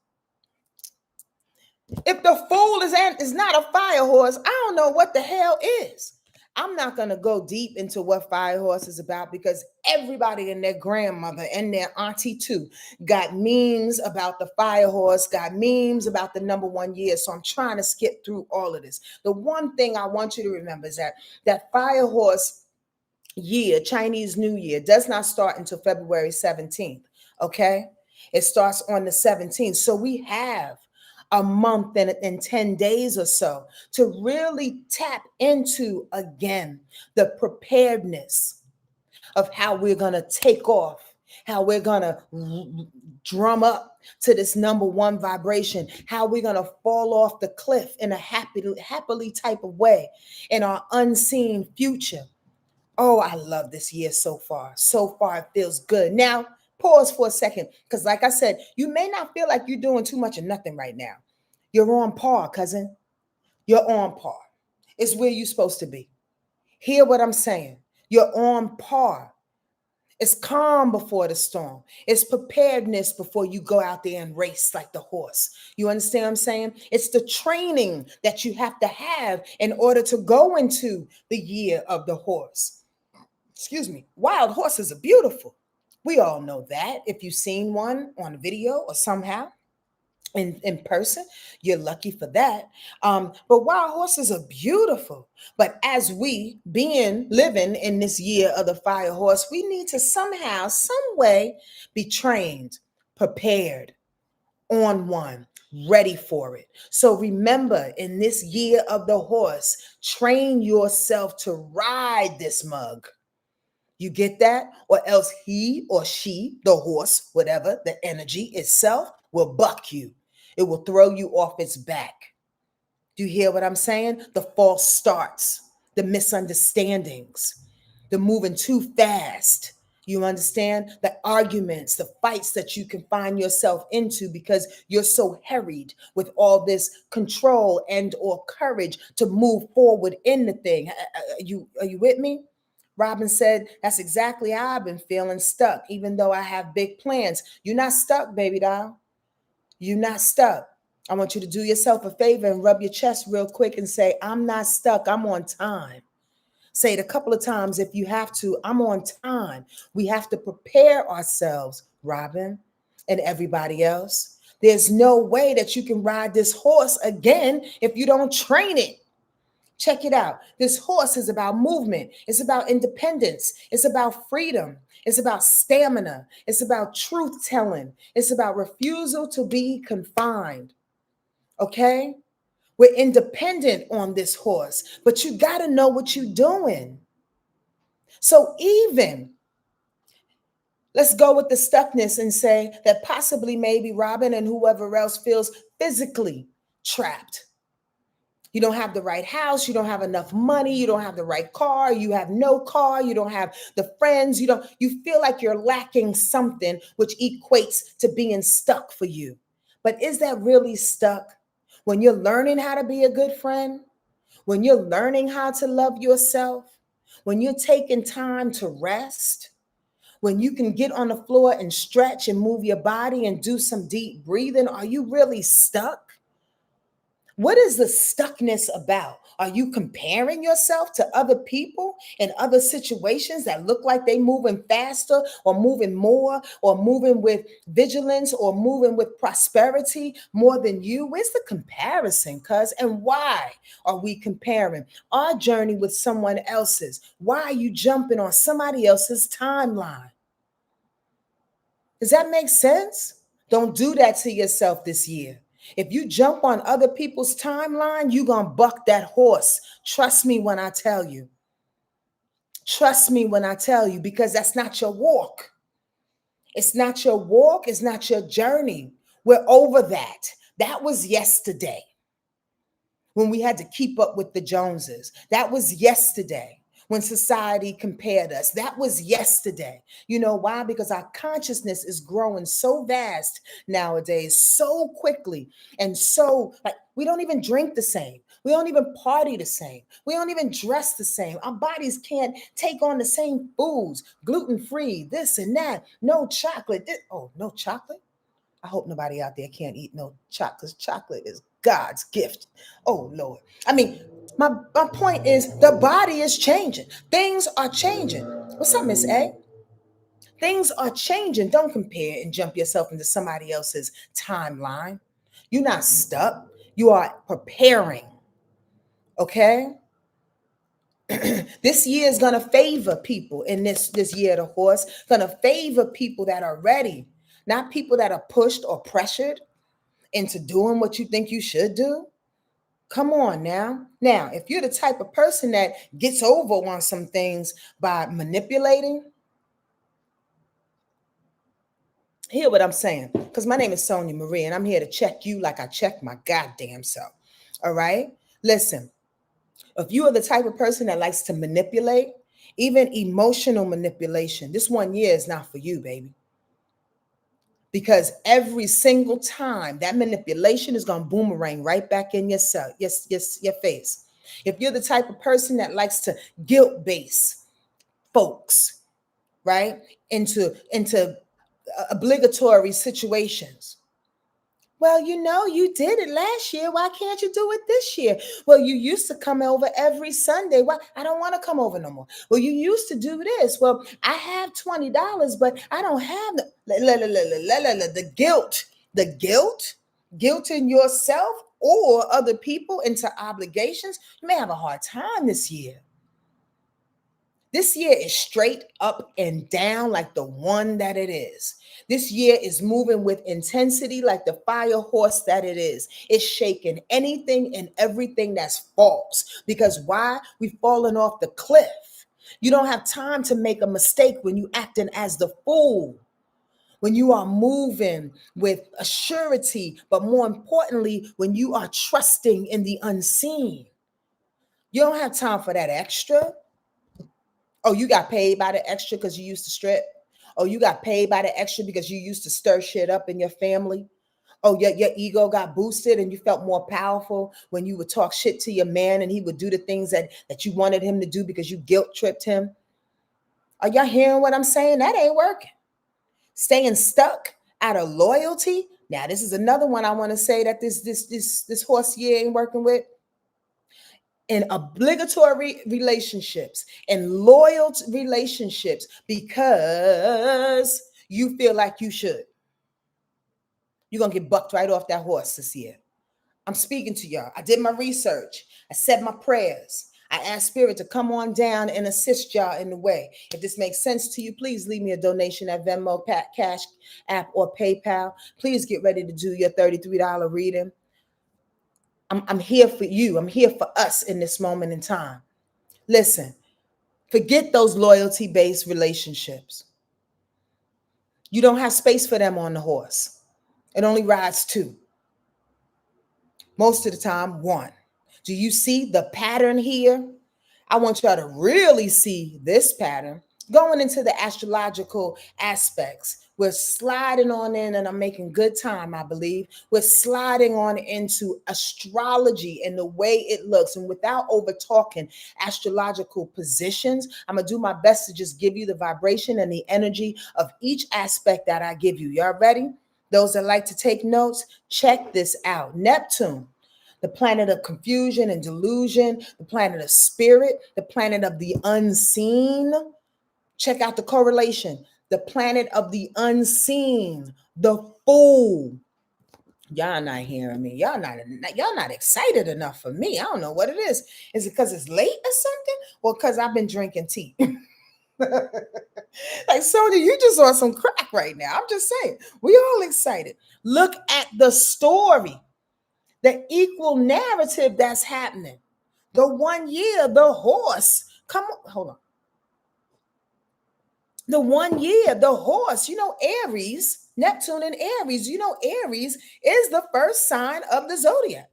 If the Fool is not a fire horse, I don't know what the hell is. I'm not going to go deep into what fire horse is about, because everybody and their grandmother and their auntie too got memes about the fire horse, got memes about the number 1 year. So I'm trying to skip through all of this. The one thing I want you to remember is that fire horse year, Chinese New Year, does not start until February 17th. Okay. It starts on the 17th. So we have a month and 10 days or so to really tap into, again, the preparedness of how we're going to take off, how we're going to drum up to this number 1 vibration, how we're going to fall off the cliff in a happily type of way in our unseen future. Oh, I love this year so far. So far, it feels good. Now, pause for a second, because like I said, you may not feel like you're doing too much of nothing right now. You're on par, cousin. You're on par. It's where you're supposed to be. Hear what I'm saying. You're on par. It's calm before the storm. It's preparedness before you go out there and race like the horse. You understand what I'm saying? It's the training that you have to have in order to go into the year of the horse. Excuse me. Wild horses are beautiful. We all know that. If you've seen one on video or somehow in person, you're lucky for that. But wild horses are beautiful. But as we living in this year of the fire horse, we need to somehow, some way be trained, prepared, on one, ready for it. So remember, in this year of the horse, train yourself to ride this mug. You get that? Or else he or she, the horse, whatever, the energy itself will buck you. It will throw you off its back. Do you hear what I'm saying? The false starts, the misunderstandings, the moving too fast. You understand? The arguments, the fights that you can find yourself into because you're so harried with all this control and or courage to move forward in the thing. Are you with me? Robin said, that's exactly how I've been feeling, stuck, even though I have big plans. You're not stuck, baby doll. You're not stuck. I want you to do yourself a favor and rub your chest real quick and say, I'm not stuck. I'm on time. Say it a couple of times if you have to. I'm on time. We have to prepare ourselves, Robin, and everybody else. There's no way that you can ride this horse again if you don't train it. Check it out. This horse is about movement. It's about independence. It's about freedom. It's about stamina. It's about truth telling. It's about refusal to be confined. Okay? We're independent on this horse, but you got to know what you're doing. So even let's go with the stuckness and say that possibly maybe Robin and whoever else feels physically trapped. You don't have the right house, you don't have enough money, you don't have the right car, you have no car, you don't have the friends, you feel like you're lacking something, which equates to being stuck for you. But is that really stuck? When you're learning how to be a good friend, when you're learning how to love yourself, when you're taking time to rest, when you can get on the floor and stretch and move your body and do some deep breathing, are you really stuck? What is the stuckness about? Are you comparing yourself to other people in other situations that look like they moving faster or moving more or moving with vigilance or moving with prosperity more than you? Where's the comparison, cuz? And why are we comparing our journey with someone else's? Why are you jumping on somebody else's timeline? Does that make sense? Don't do that to yourself this year. If you jump on other people's timeline, you're going to buck that horse. Trust me when I tell you. Trust me when I tell you, because that's not your walk. It's not your walk. It's not your journey. We're over that. That was yesterday when we had to keep up with the Joneses. That was yesterday when society compared us. That was yesterday. You know why? Because our consciousness is growing so vast nowadays, so quickly, and so like we don't even drink the same. We don't even party the same. We don't even dress the same. Our bodies can't take on the same foods, gluten-free, this and that. No chocolate. Oh, no chocolate? I hope nobody out there can't eat no chocolate. Chocolate is God's gift. Oh, Lord. I mean, my point is the body is changing. Things are changing. What's up, Miss A? Things are changing. Don't compare and jump yourself into somebody else's timeline. You're not stuck. You are preparing. Okay? This year is gonna favor people in this year of the horse, gonna favor people that are ready, not people that are pushed or pressured into doing what you think you should do. Come on now. Now, if you're the type of person that gets over on some things by manipulating, hear what I'm saying. Because my name is SonjaMarie, and I'm here to check you like I check my goddamn self. All right? Listen, if you are the type of person that likes to manipulate, even emotional manipulation, this 1 year is not for you, baby. Because every single time that manipulation is going to boomerang right back in yourself, yes, your face. If you're the type of person that likes to guilt base folks, right, into obligatory situations. Well, you did it last year. Why can't you do it this year? Well, you used to come over every Sunday. Why? I don't want to come over no more. Well, you used to do this. Well, I have $20, but I don't have the guilting yourself or other people into obligations. You may have a hard time this year. This year is straight up and down like the one that it is. This year is moving with intensity like the fire horse that it is. It's shaking anything and everything that's false. Because why? We've fallen off the cliff. You don't have time to make a mistake when you acting as the fool. When you are moving with a surety, but more importantly, when you are trusting in the unseen. You don't have time for that extra. Oh, you got paid by the extra because you used to strip. Oh, you got paid by the extra because you used to stir shit up in your family. Oh, your ego got boosted and you felt more powerful when you would talk shit to your man and he would do the things that you wanted him to do because you guilt tripped him. Are y'all hearing what I'm saying? That ain't working. Staying stuck out of loyalty. Now, this is another one I want to say that this horse year ain't working with. in obligatory relationships and loyal relationships because you feel like you should. You're going to get bucked right off that horse this year. I'm speaking to y'all. I did my research. I said my prayers. I asked Spirit to come on down and assist y'all in the way. If this makes sense to you, please leave me a donation at Venmo, Cash App, or PayPal. Please get ready to do your $33 reading. I'm here for you. I'm here for us in this moment in time. Listen, forget those loyalty-based relationships. You don't have space for them on the horse. It only rides two. Most of the time, one. Do you see the pattern here? I want y'all to really see this pattern. Going into the astrological aspects, we're sliding on in, and I'm making good time, I believe. We're sliding on into astrology and the way it looks. And without over talking astrological positions, I'm going to do my best to just give you the vibration and the energy of each aspect that I give you. Y'all ready? Those that like to take notes, check this out. Neptune, the planet of confusion and delusion, the planet of spirit, the planet of the unseen. Check out the correlation. The planet of the unseen, the fool. Y'all not hearing me. Y'all not excited enough for me. I don't know what it is. Is it because it's late or something? Or because I've been drinking tea? Like, Sonja, you just on some crack right now. I'm just saying. We all excited. Look at the story. The equal narrative that's happening. The 1 year, the horse. Come on, hold on. The 1 year, the horse, Aries, Neptune and Aries, Aries is the first sign of the zodiac.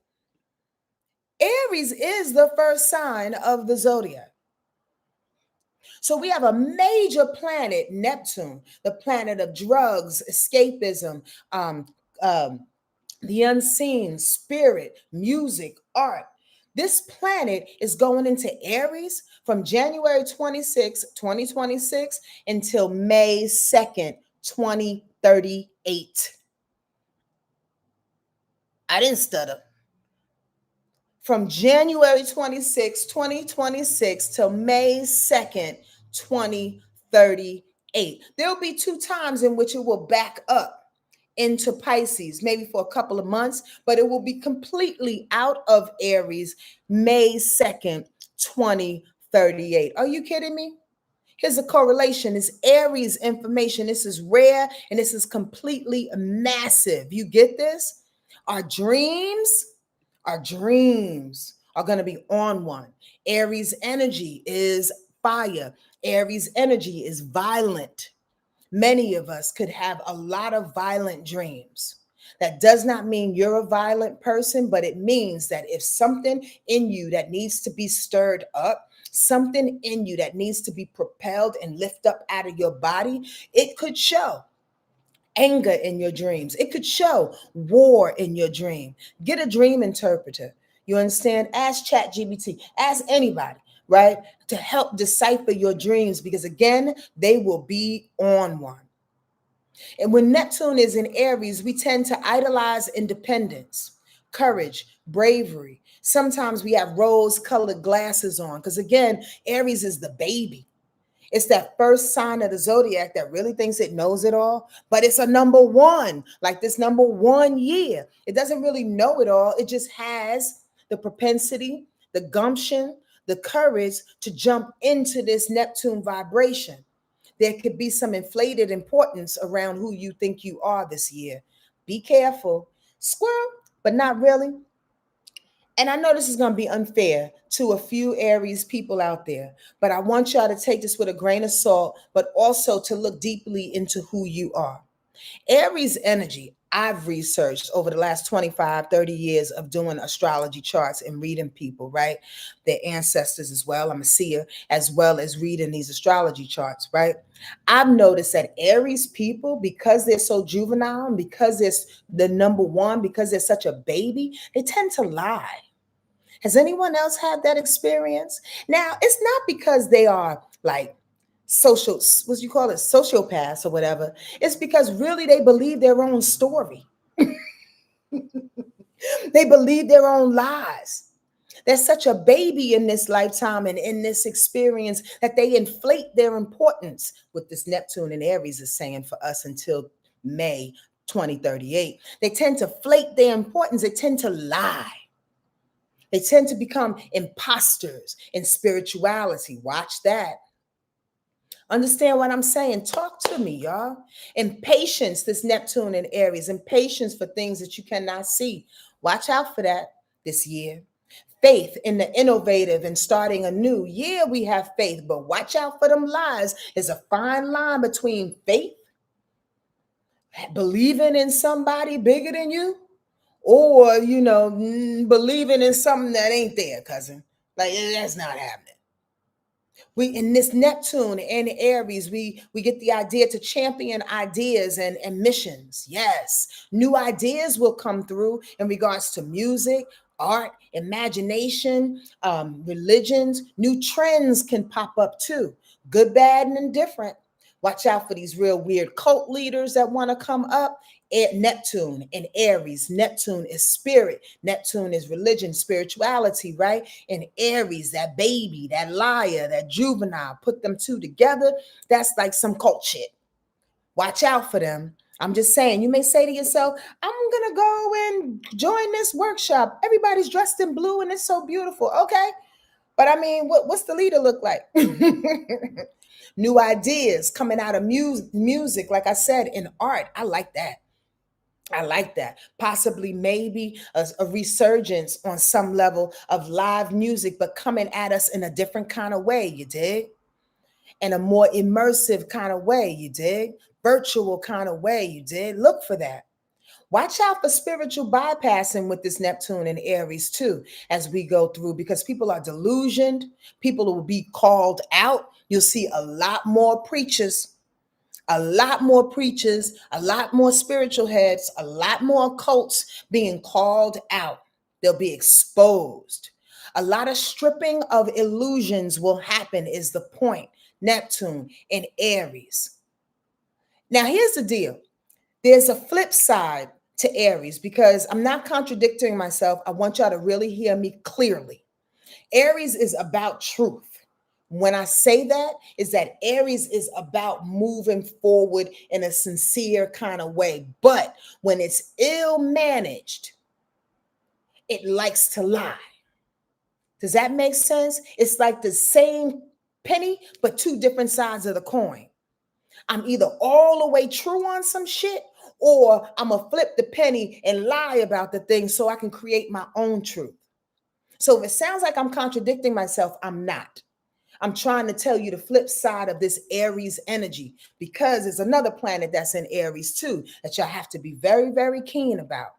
Aries is the first sign of the zodiac. So we have a major planet, Neptune, the planet of drugs, escapism, the unseen, spirit, music, art. This planet is going into Aries from January 26, 2026 until May 2nd, 2038. I didn't stutter. From January 26, 2026 till May 2nd, 2038. There'll be 2 times in which it will back up into Pisces, maybe for a couple of months, but it will be completely out of Aries May 2nd, 2038. Are you kidding me? Here's a correlation. It's Aries information. This is rare and this is completely massive. You get this? Our dreams are going to be on one. Aries energy is fire. Aries energy is violent. Many of us could have a lot of violent dreams. That does not mean you're a violent person, but it means that if something in you that needs to be stirred up, something in you that needs to be propelled and lift up out of your body, it could show anger in your dreams. It could show war in your dream. Get a dream interpreter. You understand? Ask ChatGPT. Ask anybody, right? To help decipher your dreams, because again, they will be on one. And when Neptune is in Aries, we tend to idolize independence, courage, bravery. Sometimes we have rose-colored glasses on because again, Aries is the baby. It's that first sign of the zodiac that really thinks it knows it all, but it's a number one, like this number 1 year. It doesn't really know it all. It just has the propensity, the gumption, the courage to jump into this Neptune vibration. There could be some inflated importance around who you think you are this year. Be careful. Squirrel, but not really. And I know this is going to be unfair to a few Aries people out there, but I want y'all to take this with a grain of salt, but also to look deeply into who you are. Aries energy, I've researched over the last 25, 30 years of doing astrology charts and reading people, right? Their ancestors as well. I'm a seer, as well as reading these astrology charts, right? I've noticed that Aries people, because they're so juvenile, and because they're the number one, because they're such a baby, they tend to lie. Has anyone else had that experience? Now, it's not because they are like social, what you call it, sociopaths or whatever. It's because really they believe their own story. They believe their own lies. They're such a baby in this lifetime and in this experience that they inflate their importance. What this Neptune in Aries is saying for us until May 2038. They tend to inflate their importance. They tend to lie. They tend to become imposters in spirituality. Watch that. Understand what I'm saying? Talk to me, y'all. Impatience, this Neptune in Aries, impatience for things that you cannot see. Watch out for that this year. Faith in the innovative and starting anew. Yeah, we have faith, but watch out for them lies. There's a fine line between faith, believing in somebody bigger than you, or, believing in something that ain't there, cousin. Like, that's not happening. We in this Neptune and Aries, we get the idea to champion ideas and missions. Yes, new ideas will come through in regards to music, art, imagination, religions. New trends can pop up too, good, bad, and indifferent. Watch out for these real weird cult leaders that want to come up. Neptune and Aries. Neptune is spirit. Neptune is religion, spirituality, right? And Aries, that baby, that liar, that juvenile, put them two together. That's like some cult shit. Watch out for them. I'm just saying, you may say to yourself, I'm going to go and join this workshop. Everybody's dressed in blue and it's so beautiful. Okay. But I mean, what's the leader look like? New ideas coming out of music, like I said, in art. I like that. I like that. Possibly maybe a resurgence on some level of live music, but coming at us in a different kind of way, you dig? In a more immersive kind of way, you dig? Virtual kind of way, you dig? Look for that. Watch out for spiritual bypassing with this Neptune and Aries too, as we go through, because people are delusioned. People will be called out. You'll see a lot more preachers, a lot more spiritual heads, a lot more cults being called out. They'll be exposed. A lot of stripping of illusions will happen, is the point. Neptune and Aries. Now, here's the deal. There's a flip side to Aries, because I'm not contradicting myself. I want y'all to really hear me clearly. Aries is about truth. When I say that, is that Aries is about moving forward in a sincere kind of way. But when it's ill managed, it likes to lie. Does that make sense? It's like the same penny, but two different sides of the coin. I'm either all the way true on some shit, or I'm going to flip the penny and lie about the thing so I can create my own truth. So if it sounds like I'm contradicting myself, I'm not. I'm trying to tell you the flip side of this Aries energy, because there's another planet that's in Aries too that y'all have to be very, very keen about.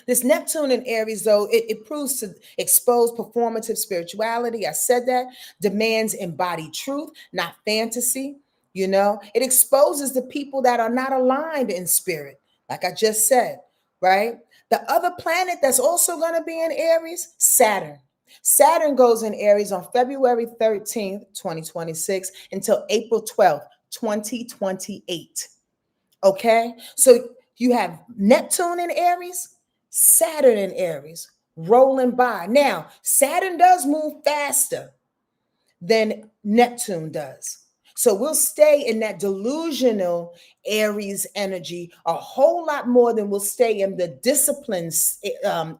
This Neptune in Aries, though, it proves to expose performative spirituality. I said that. Demands embodied truth, not fantasy. It exposes the people that are not aligned in spirit, like I just said, right? The other planet that's also going to be in Aries, Saturn. Saturn goes in Aries on February 13th, 2026 until April 12th, 2028. Okay? So you have Neptune in Aries, Saturn in Aries rolling by. Now, Saturn does move faster than Neptune does. So we'll stay in that delusional Aries energy a whole lot more than we'll stay in the disciplined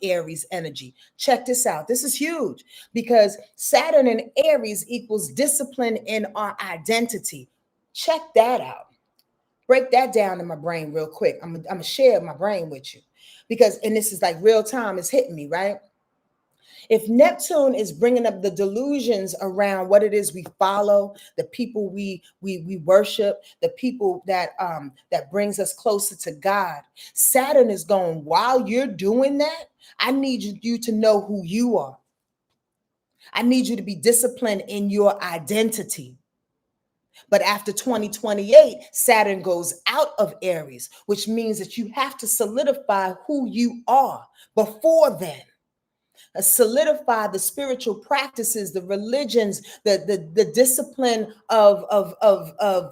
Aries energy. Check this out. This is huge, because Saturn in Aries equals discipline in our identity. Check that out. Break that down in my brain real quick. I'm going to share my brain with you, because, and this is like real time, it's hitting me, right? If Neptune is bringing up the delusions around what it is we follow, the people we worship, the people that brings us closer to God, Saturn is going, while you're doing that, I need you to know who you are. I need you to be disciplined in your identity. But after 2028, Saturn goes out of Aries, which means that you have to solidify who you are before then. Solidify the spiritual practices, the religions, the discipline of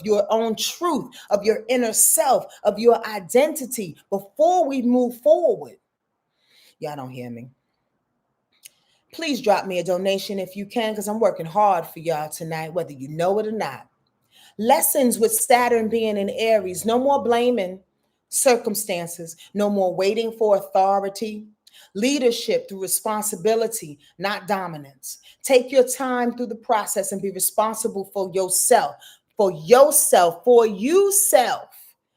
your own truth, of your inner self, of your identity before we move forward. Y'all don't hear me. Please drop me a donation if you can, because I'm working hard for y'all tonight, whether you know it or not. Lessons with Saturn being in Aries. No more blaming circumstances. No more waiting for authority. Leadership through responsibility, not dominance. Take your time through the process and be responsible for yourself. For yourself. For you self.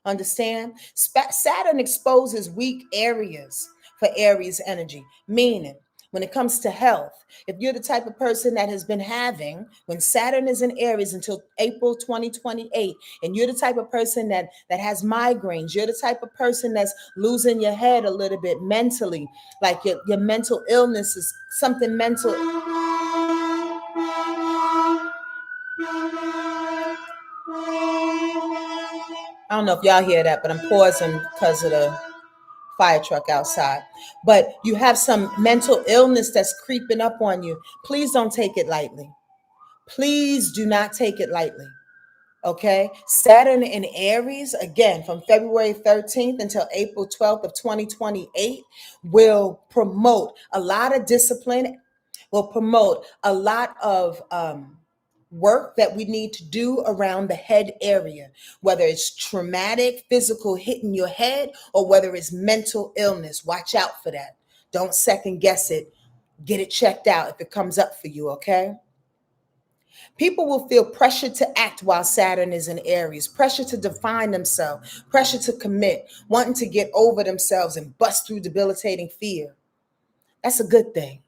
Understand? Saturn exposes weak areas for Aries energy, meaning when it comes to health, if you're the type of person that has been having, when Saturn is in Aries until April 2028, and you're the type of person that has migraines, you're the type of person that's losing your head a little bit mentally, like your mental illness is something mental. I don't know if y'all hear that, but I'm pausing because of the fire truck outside. But you have some mental illness that's creeping up on you. Please don't take it lightly. Please do not take it lightly. Okay. Saturn in Aries, again, from February 13th until April 12th of 2028, will promote a lot of discipline, will promote a lot of work that we need to do around the head area, whether it's traumatic, physical hitting your head, or whether it's mental illness. Watch out for that. Don't second guess it. Get it checked out if it comes up for you, okay? People will feel pressure to act while Saturn is in Aries, pressure to define themselves, pressure to commit, wanting to get over themselves and bust through debilitating fear. That's a good thing.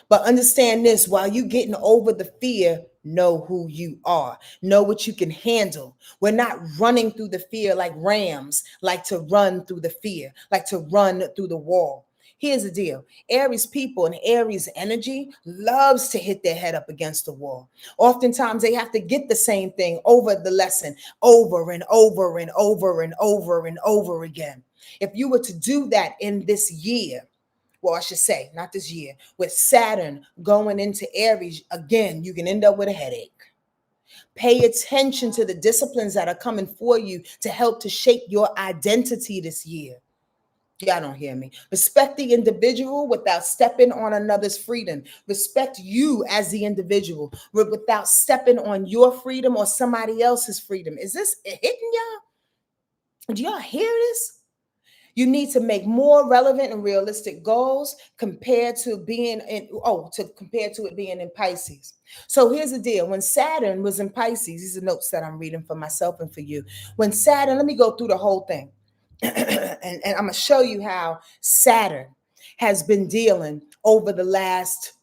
But understand this, while you getting over the fear, know who you are. Know what you can handle. We're not running through the fear like rams like to run through the fear, like to run through the wall. Here's the deal. Aries people and Aries energy loves to hit their head up against the wall. Oftentimes they have to get the same thing over the lesson over and over and over and over and over again. If you were to do that in this year, well, I should say, not this year, with Saturn going into Aries, again, you can end up with a headache. Pay attention to the disciplines that are coming for you to help to shape your identity this year. Y'all don't hear me. Respect the individual without stepping on another's freedom. Respect you as the individual without stepping on your freedom or somebody else's freedom. Is this hitting y'all? Do y'all hear this? You need to make more relevant and realistic goals compared to being compared to it being in Pisces. So here's the deal. When Saturn was in Pisces, these are notes that I'm reading for myself and for you. When Saturn, let me go through the whole thing. and I'm going to show you how Saturn has been dealing over the last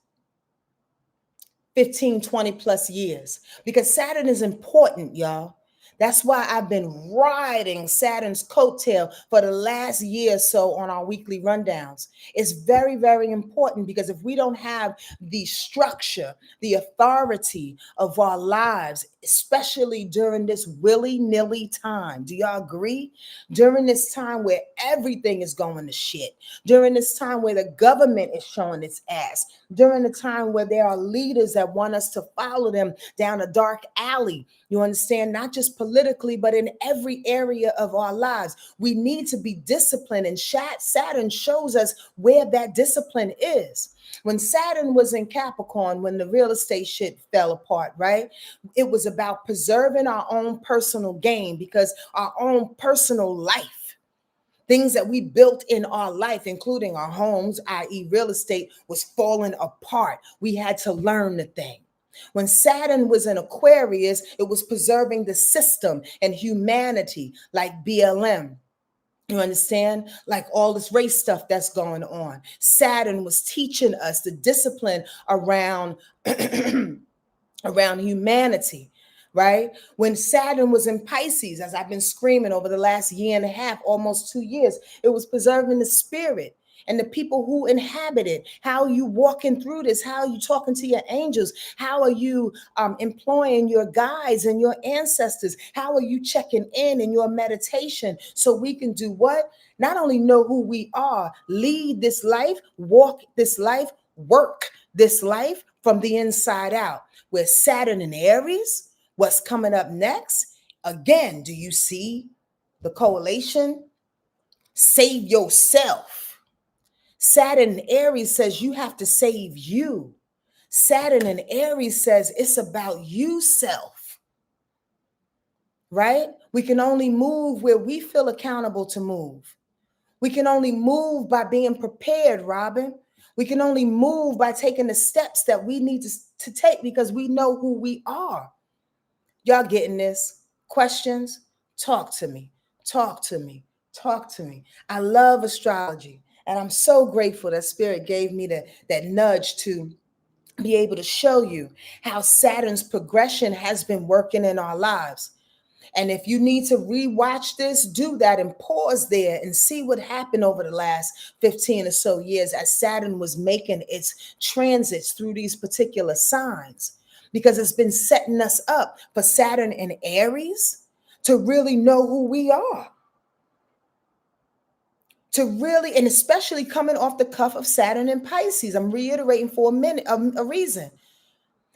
15, 20 plus years, because Saturn is important, y'all. That's why I've been riding Saturn's coattail for the last year or so on our weekly rundowns. It's very, very important, because if we don't have the structure, the authority of our lives, especially during this willy-nilly time, do y'all agree? During this time where everything is going to shit, during this time where the government is showing its ass, during the time where there are leaders that want us to follow them down a dark alley, you understand, not just politically, but in every area of our lives. We need to be disciplined, and Saturn shows us where that discipline is. When Saturn was in Capricorn, when the real estate shit fell apart, right? It was about preserving our own personal gain, because our own personal life, things that we built in our life, including our homes, i.e. real estate, was falling apart. We had to learn the thing. When Saturn was in Aquarius, it was preserving the system and humanity, like BLM. You understand? Like all this race stuff that's going on. Saturn was teaching us the discipline around, around humanity, right? When Saturn was in Pisces, as I've been screaming over the last year and a half, almost 2 years, it was preserving the spirit and the people who inhabit it. How are you walking through this? How are you talking to your angels? How are you employing your guides and your ancestors? How are you checking in your meditation, so we can do what? Not only know who we are, lead this life, walk this life, work this life from the inside out. Where Saturn in Aries, what's coming up next? Again, do you see the correlation? Save yourself. Saturn in Aries says you have to save you. Saturn in Aries says it's about you self, right? We can only move where we feel accountable to move. We can only move by being prepared, Robin. We can only move by taking the steps that we need to take because we know who we are. Y'all getting this? Questions? Talk to me. Talk to me. Talk to me. I love astrology. And I'm so grateful that Spirit gave me that nudge to be able to show you how Saturn's progression has been working in our lives. And if you need to rewatch this, do that and pause there and see what happened over the last 15 or so years as Saturn was making its transits through these particular signs. Because it's been setting us up for Saturn and Aries to really know who we are. To really, and especially coming off the cuff of Saturn and Pisces. I'm reiterating for a minute, a reason.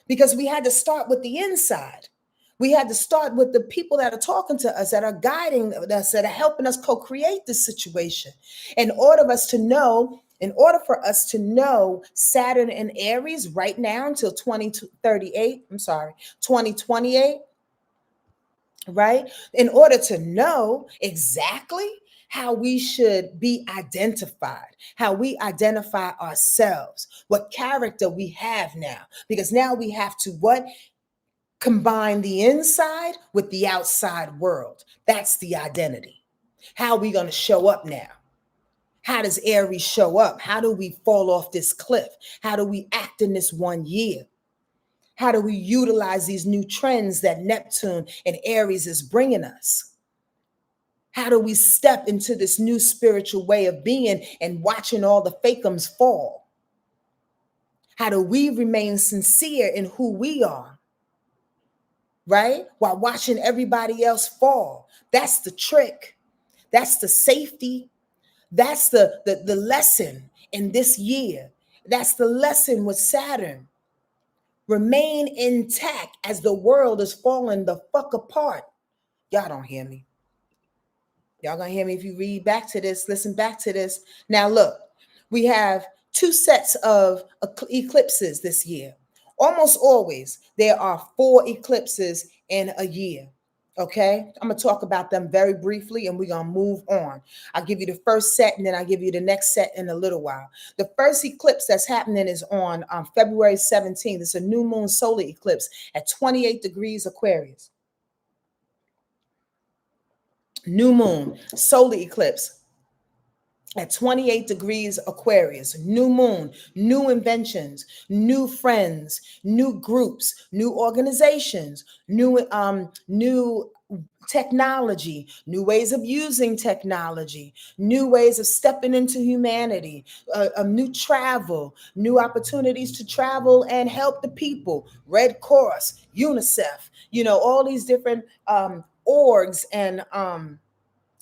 Because we had to start with the inside. We had to start with the people that are talking to us, that are guiding us, that are helping us co-create this situation. In order for us to know Saturn and Aries right now until 2028, right? In order to know exactly how we should be identified, how we identify ourselves, what character we have now, because now we have to what? Combine the inside with the outside world. That's the identity. How are we going to show up now? How does Aries show up? How do we fall off this cliff? How do we act in this 1 year? How do we utilize these new trends that Neptune and Aries is bringing us? How do we step into this new spiritual way of being and watching all the fakeums fall? How do we remain sincere in who we are? Right? While watching everybody else fall. That's the trick. That's the safety. That's the lesson in this year. That's the lesson with Saturn. Remain intact as the world is falling the fuck apart. Y'all don't hear me. Y'all gonna hear me if you read back to this, listen back to this. Now look, we have 2 sets of eclipses this year. Almost always there are 4 eclipses in a year. Okay, I'm gonna talk about them very briefly and we're gonna move on. I'll give you the first set and then I'll give you the next set in a little while. The first eclipse that's happening is on February 17th. It's a new moon solar eclipse at 28 degrees Aquarius. New moon solar eclipse at 28 degrees Aquarius. New moon, new inventions, new friends, new groups, new organizations, new technology, new ways of using technology, new ways of stepping into humanity, new travel, new opportunities to travel and help the people. Red Cross, UNICEF, all these different orgs and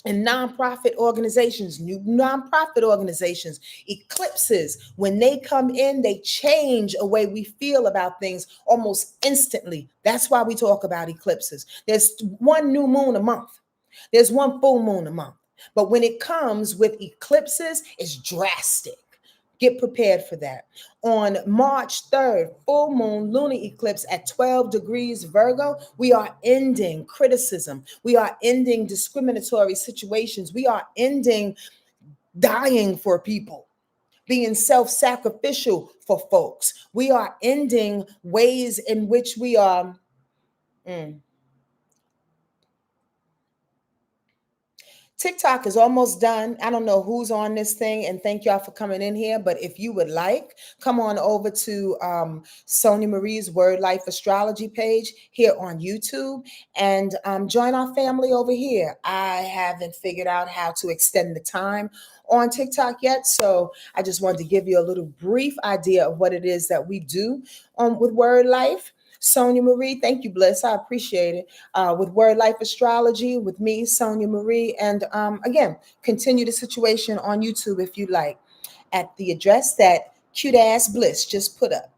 nonprofit organizations, new nonprofit organizations. Eclipses, when they come in, they change a way we feel about things almost instantly. That's why we talk about eclipses. There's 1 new moon a month. There's 1 full moon a month. But when it comes with eclipses, it's drastic. Get prepared for that. On March 3rd, full moon lunar eclipse at 12 degrees Virgo, we are ending criticism. We are ending discriminatory situations. We are ending dying for people, being self-sacrificial for folks. We are ending ways in which we are TikTok is almost done. I don't know who's on this thing, and thank y'all for coming in here. But if you would like, come on over to Sonja Marie's Wordlife Astrology page here on YouTube and join our family over here. I haven't figured out how to extend the time on TikTok yet, so I just wanted to give you a little brief idea of what it is that we do with Wordlife. Sonja Marie, thank you, Bliss. I appreciate it. With Wordlife Astrology, with me, Sonja Marie. And again, continue the situation on YouTube if you like, at the address that cute ass Bliss just put up.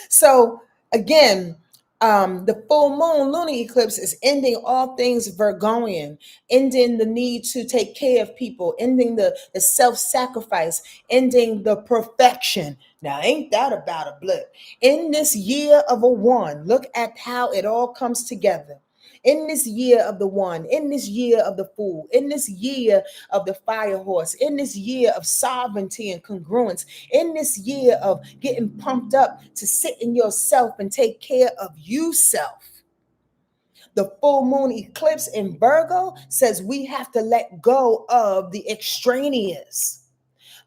So again, The full moon lunar eclipse is ending all things Virgoian, ending the need to take care of people, ending the self-sacrifice, ending the perfection. Now, ain't that about a blip? In this year of a one, look at how it all comes together. In this year of the one, in this year of the fool, in this year of the fire horse, in this year of sovereignty and congruence, in this year of getting pumped up to sit in yourself and take care of you self. The full moon eclipse in Virgo says we have to let go of the extraneous.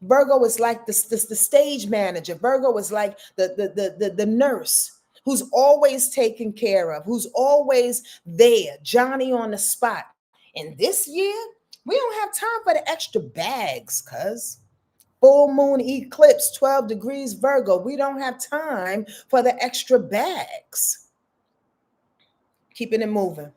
Virgo is like the stage manager. Virgo is like the nurse who's always taken care of, who's always there, Johnny on the spot. And this year, we don't have time for the extra bags, cuz. Full moon eclipse, 12 degrees Virgo. We don't have time for the extra bags. Keeping it moving.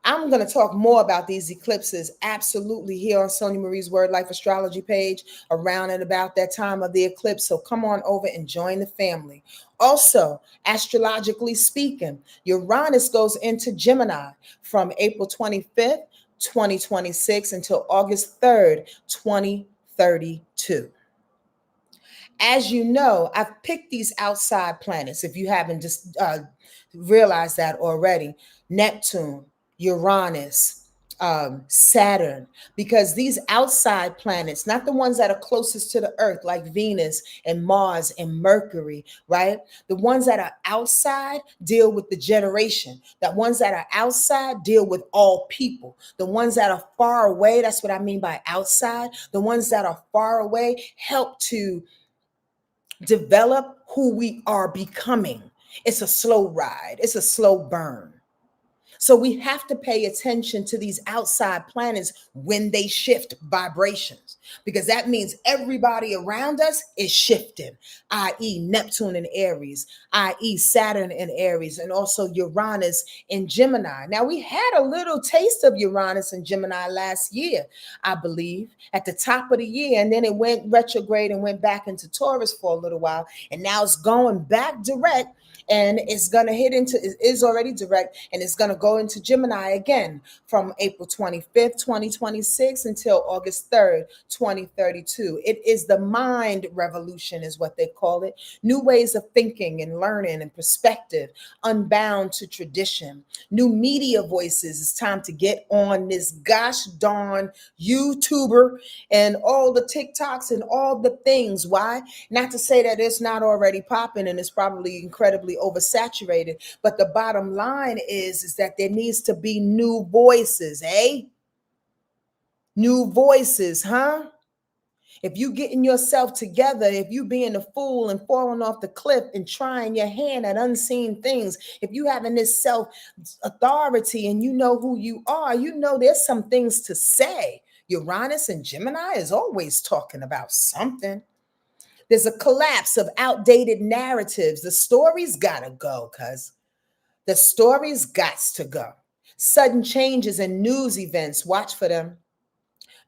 I'm going to talk more about these eclipses absolutely here on Sonja Marie's Word Life Astrology page around and about that time of the eclipse. So come on over and join the family. Also, astrologically speaking, Uranus goes into Gemini from April 25th, 2026 until August 3rd, 2032. As you know, I've picked these outside planets, if you haven't just realized that already. Neptune, Uranus, Saturn, because these outside planets, not the ones that are closest to the earth like Venus and Mars and Mercury, right? The ones that are outside deal with the generation. The ones that are outside deal with all people. The ones that are far away, that's what I mean by outside. The ones that are far away help to develop who we are becoming. It's a slow ride. It's a slow burn. So we have to pay attention to these outside planets when they shift vibrations, because that means everybody around us is shifting, i.e. Neptune in Aries, i.e. Saturn in Aries, and also Uranus in Gemini. Now, we had a little taste of Uranus in Gemini last year, I believe, at the top of the year, and then it went retrograde and went back into Taurus for a little while, and now it's going back direct. And it's going to it is already direct, and it's going to go into Gemini again from April 25th, 2026 until August 3rd, 2032. It is the mind revolution is what they call it. New ways of thinking and learning and perspective, unbound to tradition. New media voices. It's time to get on this gosh darn YouTuber and all the TikToks and all the things. Why? Not to say that it's not already popping and it's probably incredibly oversaturated, but the bottom line is that there needs to be new voices, New voices, huh? If you getting yourself together, if you being a fool and falling off the cliff and trying your hand at unseen things, if you having this self authority and you know who you are, you know there's some things to say. Uranus and Gemini is always talking about something. There's a collapse of outdated narratives. The stories gotta go, cuz. The stories gots to go. Sudden changes in news events. Watch for them.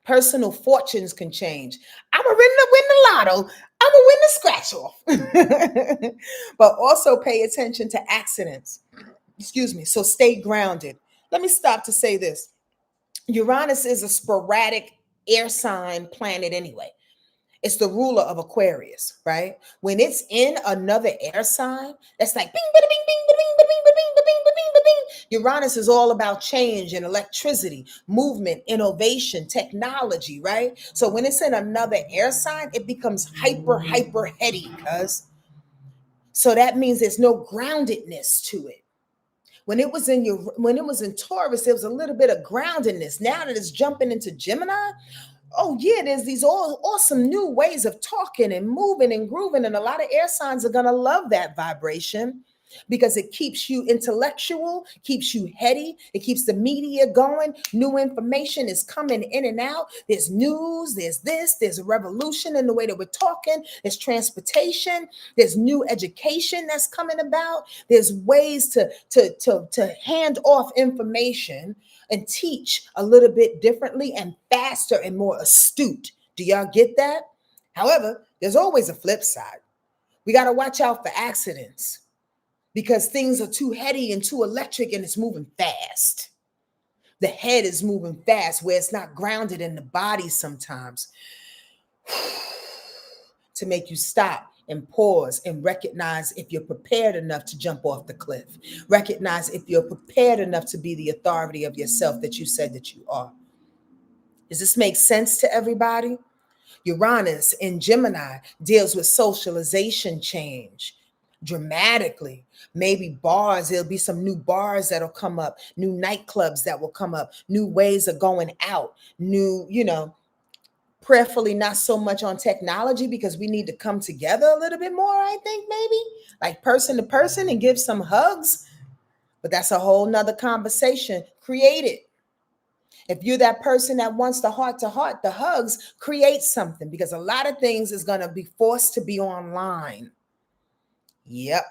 Personal fortunes can change. I'm gonna win the lotto. I'm gonna win the scratch off. But also pay attention to accidents. Excuse me. So stay grounded. Let me stop to say this. Uranus is a sporadic air sign planet anyway. It's the ruler of Aquarius, right? When it's in another air sign, that's like bing, bing, bing, bing, bing, bing, bing, bing, bing, bing, bing. Uranus is all about change and electricity, movement, innovation, technology, right? So when it's in another air sign, it becomes hyper heady, cuz. So that means there's no groundedness to it. When it was in Taurus, there was a little bit of groundedness. Now that it's jumping into Gemini, oh yeah, there's these all awesome new ways of talking and moving and grooving, and a lot of air signs are gonna love that vibration because it keeps you intellectual, keeps you heady, it keeps the media going. New information is coming in and out. There's news, there's a revolution in the way that we're talking, there's transportation, there's new education that's coming about, there's ways to hand off information and teach a little bit differently and faster and more astute. Do y'all get that? However, there's always a flip side. We got to watch out for accidents. because things are too heady and too electric and it's moving fast. The head is moving fast where it's not grounded in the body sometimes. To make you stop and pause and recognize if you're prepared enough to jump off the cliff. Recognize if you're prepared enough to be the authority of yourself that you said that you are. Does this make sense to everybody? Uranus in Gemini deals with socialization change dramatically. Maybe bars, there'll be some new bars that'll come up, new nightclubs that will come up, new ways of going out, new, prayerfully not so much on technology because we need to come together a little bit more, I think, maybe like person to person and give some hugs. But that's a whole nother conversation. Create it. If you're that person that wants the heart to heart, the hugs, create something, because a lot of things is going to be forced to be online. Yep.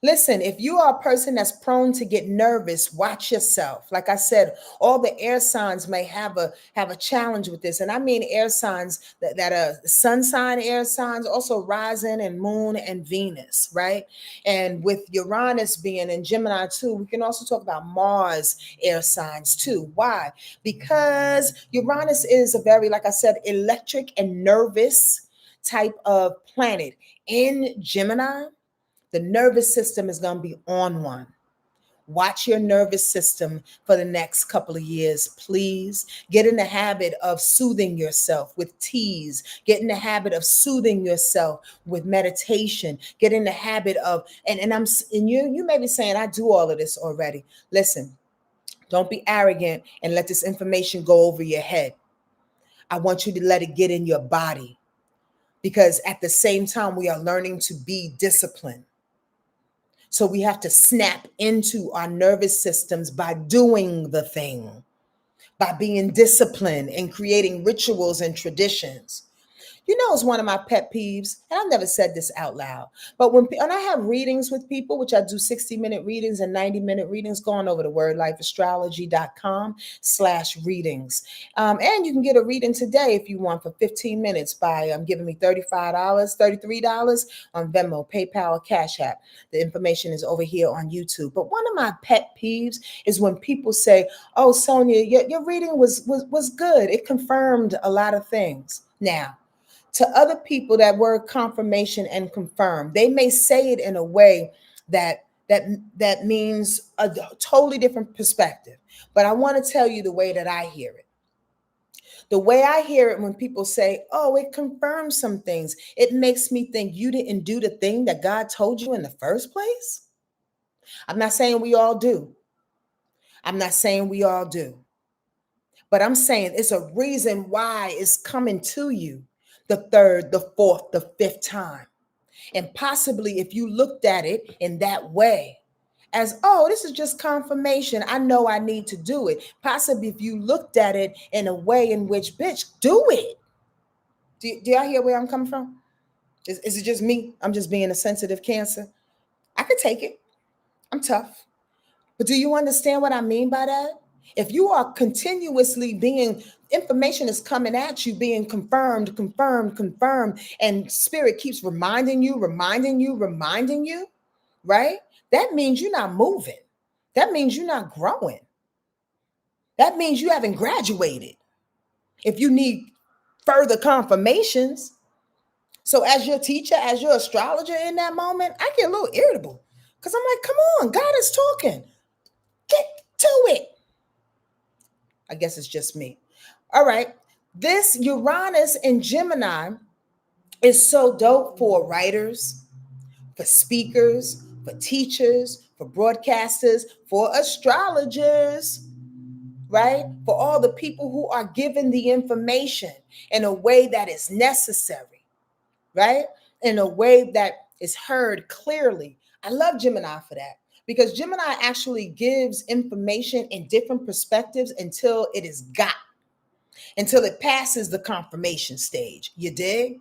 Listen, if you are a person that's prone to get nervous, watch yourself. Like I said, all the air signs may have a challenge with this. And I mean air signs that are sun sign air signs, also rising and moon and Venus, right? And with Uranus being in Gemini too, we can also talk about Mars air signs too. Why? Because Uranus is a very, like I said, electric and nervous type of planet. In Gemini, the nervous system is going to be on one. Watch your nervous system for the next couple of years, please. Get in the habit of soothing yourself with teas. Get in the habit of soothing yourself with meditation. Get in the habit of, and you may be saying, I do all of this already. Listen, don't be arrogant and let this information go over your head. I want you to let it get in your body, because at the same time, we are learning to be disciplined. So we have to snap into our nervous systems by doing the thing, by being disciplined and creating rituals and traditions. It's one of my pet peeves, and I've never said this out loud, but when I have readings with people, which I do 60-minute readings and 90-minute readings, going over to wordlifeastrology.com/readings. And you can get a reading today if you want for 15 minutes by giving me $35, $33 on Venmo, PayPal, or Cash App. The information is over here on YouTube. But one of my pet peeves is when people say, oh, Sonja, your reading was good. It confirmed a lot of things. Now, to other people, that word confirmation and confirm, they may say it in a way that means a totally different perspective. But I want to tell you the way that I hear it. The way I hear it when people say, oh, it confirms some things, it makes me think you didn't do the thing that God told you in the first place. I'm not saying we all do. But I'm saying it's a reason why it's coming to you the third, the fourth, the fifth time. And possibly if you looked at it in that way, as, oh, this is just confirmation, I know I need to do it. Possibly if you looked at it in a way in which, bitch, do it. Do y'all hear where I'm coming from? Is it just me? I'm just being a sensitive Cancer. I could take it. I'm tough. But do you understand what I mean by that? If you are continuously information is coming at you, being confirmed, and spirit keeps reminding you, right? That means you're not moving. That means you're not growing. That means you haven't graduated. If you need further confirmations. So as your teacher, as your astrologer in that moment, I get a little irritable because I'm like, come on, God is talking. Get to it. I guess it's just me. All right. This Uranus in Gemini is so dope for writers, for speakers, for teachers, for broadcasters, for astrologers, right? For all the people who are given the information in a way that is necessary, right? In a way that is heard clearly. I love Gemini for that, because Gemini actually gives information in different perspectives until it is got, until it passes the confirmation stage. You dig?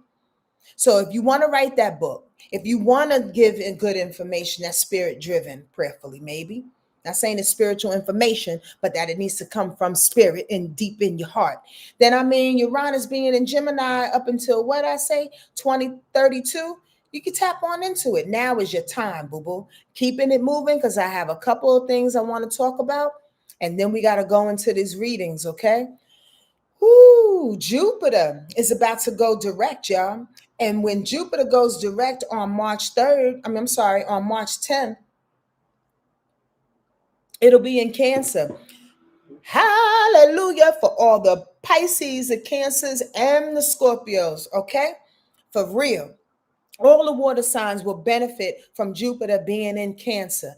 So if you want to write that book, if you want to give good information that's spirit driven, prayerfully, maybe, not saying it's spiritual information, but that it needs to come from spirit and deep in your heart. Then, Uranus being in Gemini up until what I say, 2032, You can tap on into it. Now is your time, boo-boo. Keeping it moving because I have a couple of things I want to talk about. And then we got to go into these readings, okay? Whoo, Jupiter is about to go direct, y'all. And when Jupiter goes direct on March 3rd, I'm sorry, on March 10th, it'll be in Cancer. Hallelujah for all the Pisces, the Cancers, and the Scorpios, okay? For real. All the water signs will benefit from Jupiter being in Cancer.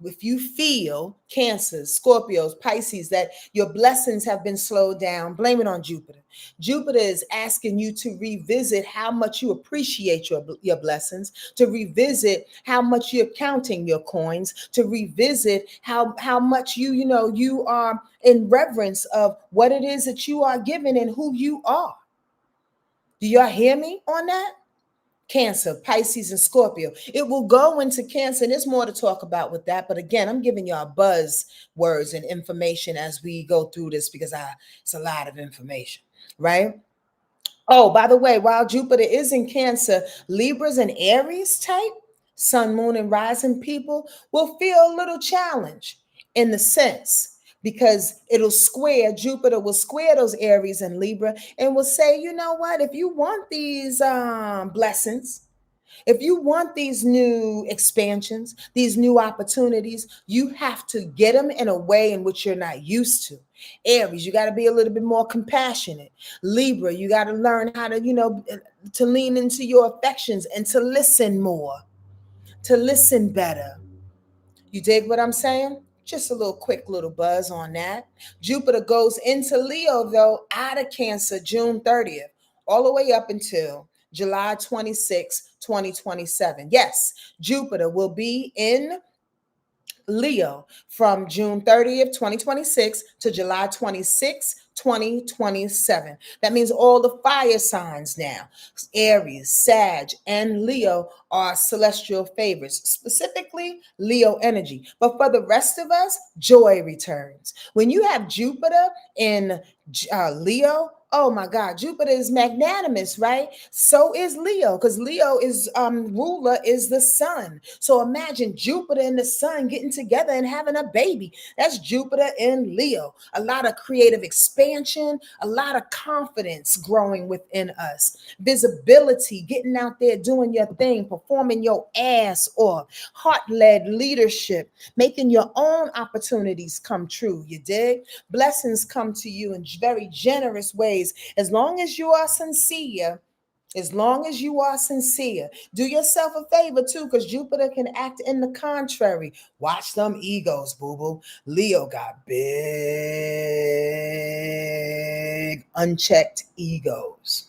If you feel Cancers, Scorpios, Pisces, that your blessings have been slowed down, blame it on Jupiter. Jupiter is asking you to revisit how much you appreciate your blessings, to revisit how much you're counting your coins, to revisit how much you are in reverence of what it is that you are given and who you are. Do y'all hear me on that? Cancer, Pisces, and Scorpio. It will go into Cancer, and there's more to talk about with that. But again, I'm giving y'all buzz words and information as we go through this because it's a lot of information, right? Oh, by the way, while Jupiter is in Cancer, Libras and Aries type, Sun, Moon, and Rising people will feel a little challenge in the sense because Jupiter will square those Aries and Libra and will say, you know what, if you want these blessings, if you want these new expansions, these new opportunities, you have to get them in a way in which you're not used to. Aries, you got to be a little bit more compassionate. Libra, you got to learn how to lean into your affections and to listen more, to listen better. You dig what I'm saying? Just a quick little buzz on that. Jupiter goes into Leo, though, out of Cancer June 30th, all the way up until July 26, 2027. Yes, Jupiter will be in Leo from June 30th, 2026 to July 26th, 2027. That means all the fire signs now, Aries, Sag, and Leo are celestial favorites, specifically Leo energy. But for the rest of us, joy returns. When you have Jupiter in Leo, oh my God, Jupiter is magnanimous, right? So is Leo, because Leo is ruler is the sun. So imagine Jupiter and the sun getting together and having a baby. That's Jupiter in Leo. A lot of creative expansion, a lot of confidence growing within us. Visibility, getting out there, doing your thing, performing your ass off, heart-led leadership, making your own opportunities come true. You dig? Blessings come to you in very generous ways. As long as you are sincere, do yourself a favor too, because Jupiter can act in the contrary. Watch them egos, boo-boo. Leo got big, unchecked egos.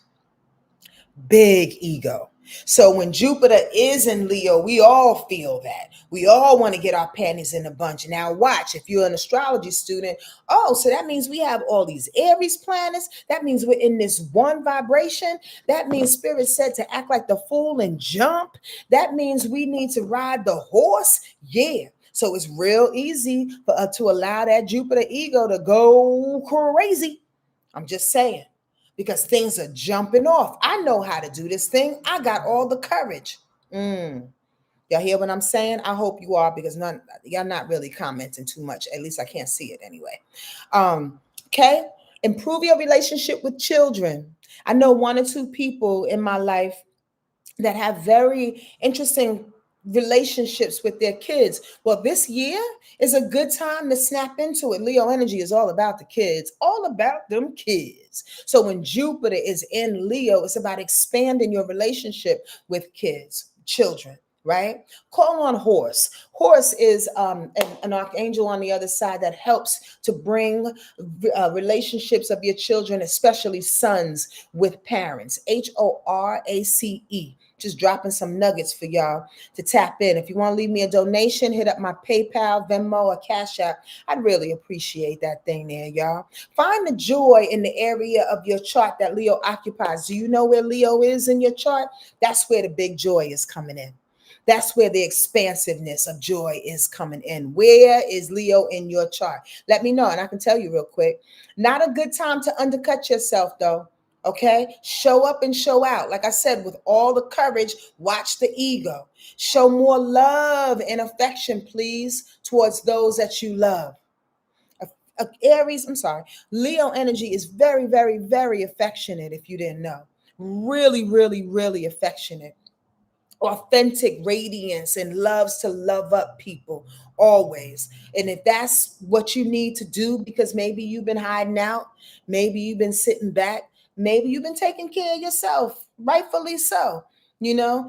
Big ego. So when Jupiter is in Leo, we all feel that. We all want to get our panties in a bunch. Now watch, if you're an astrology student, oh, so that means we have all these Aries planets. That means we're in this one vibration. That means Spirit said to act like the fool and jump. That means we need to ride the horse. Yeah. So it's real easy to allow that Jupiter ego to go crazy. I'm just saying. Because things are jumping off. I know how to do this thing. I got all the courage. Y'all hear what I'm saying? I hope you are, because y'all not really commenting too much. At least I can't see it anyway. Okay. Improve your relationship with children. I know one or two people in my life that have very interesting relationships with their kids. Well, this year is a good time to snap into it. Leo energy is all about the kids, all about them kids. So when Jupiter is in Leo, it's about expanding your relationship with children, right? Call on Horse. Horse is an archangel on the other side that helps to bring relationships of your children, especially sons, with parents. HORACE. Just dropping some nuggets for y'all to tap in. If you want to leave me a donation, hit up my PayPal, Venmo, or Cash App. I'd really appreciate that thing there, y'all. Find the joy in the area of your chart that Leo occupies. Do you know where Leo is in your chart? That's where the big joy is coming in. That's where the expansiveness of joy is coming in. Where is Leo in your chart? Let me know, and I can tell you real quick. Not a good time to undercut yourself, though. Okay, show up and show out. Like I said, with all the courage, watch the ego. Show more love and affection, please, towards those that you love. Aries, I'm sorry, Leo energy is very, very, very affectionate, if you didn't know. Really, really, really affectionate. Authentic radiance and loves to love up people always. And if that's what you need to do, because maybe you've been hiding out, maybe you've been sitting back, maybe you've been taking care of yourself, rightfully so.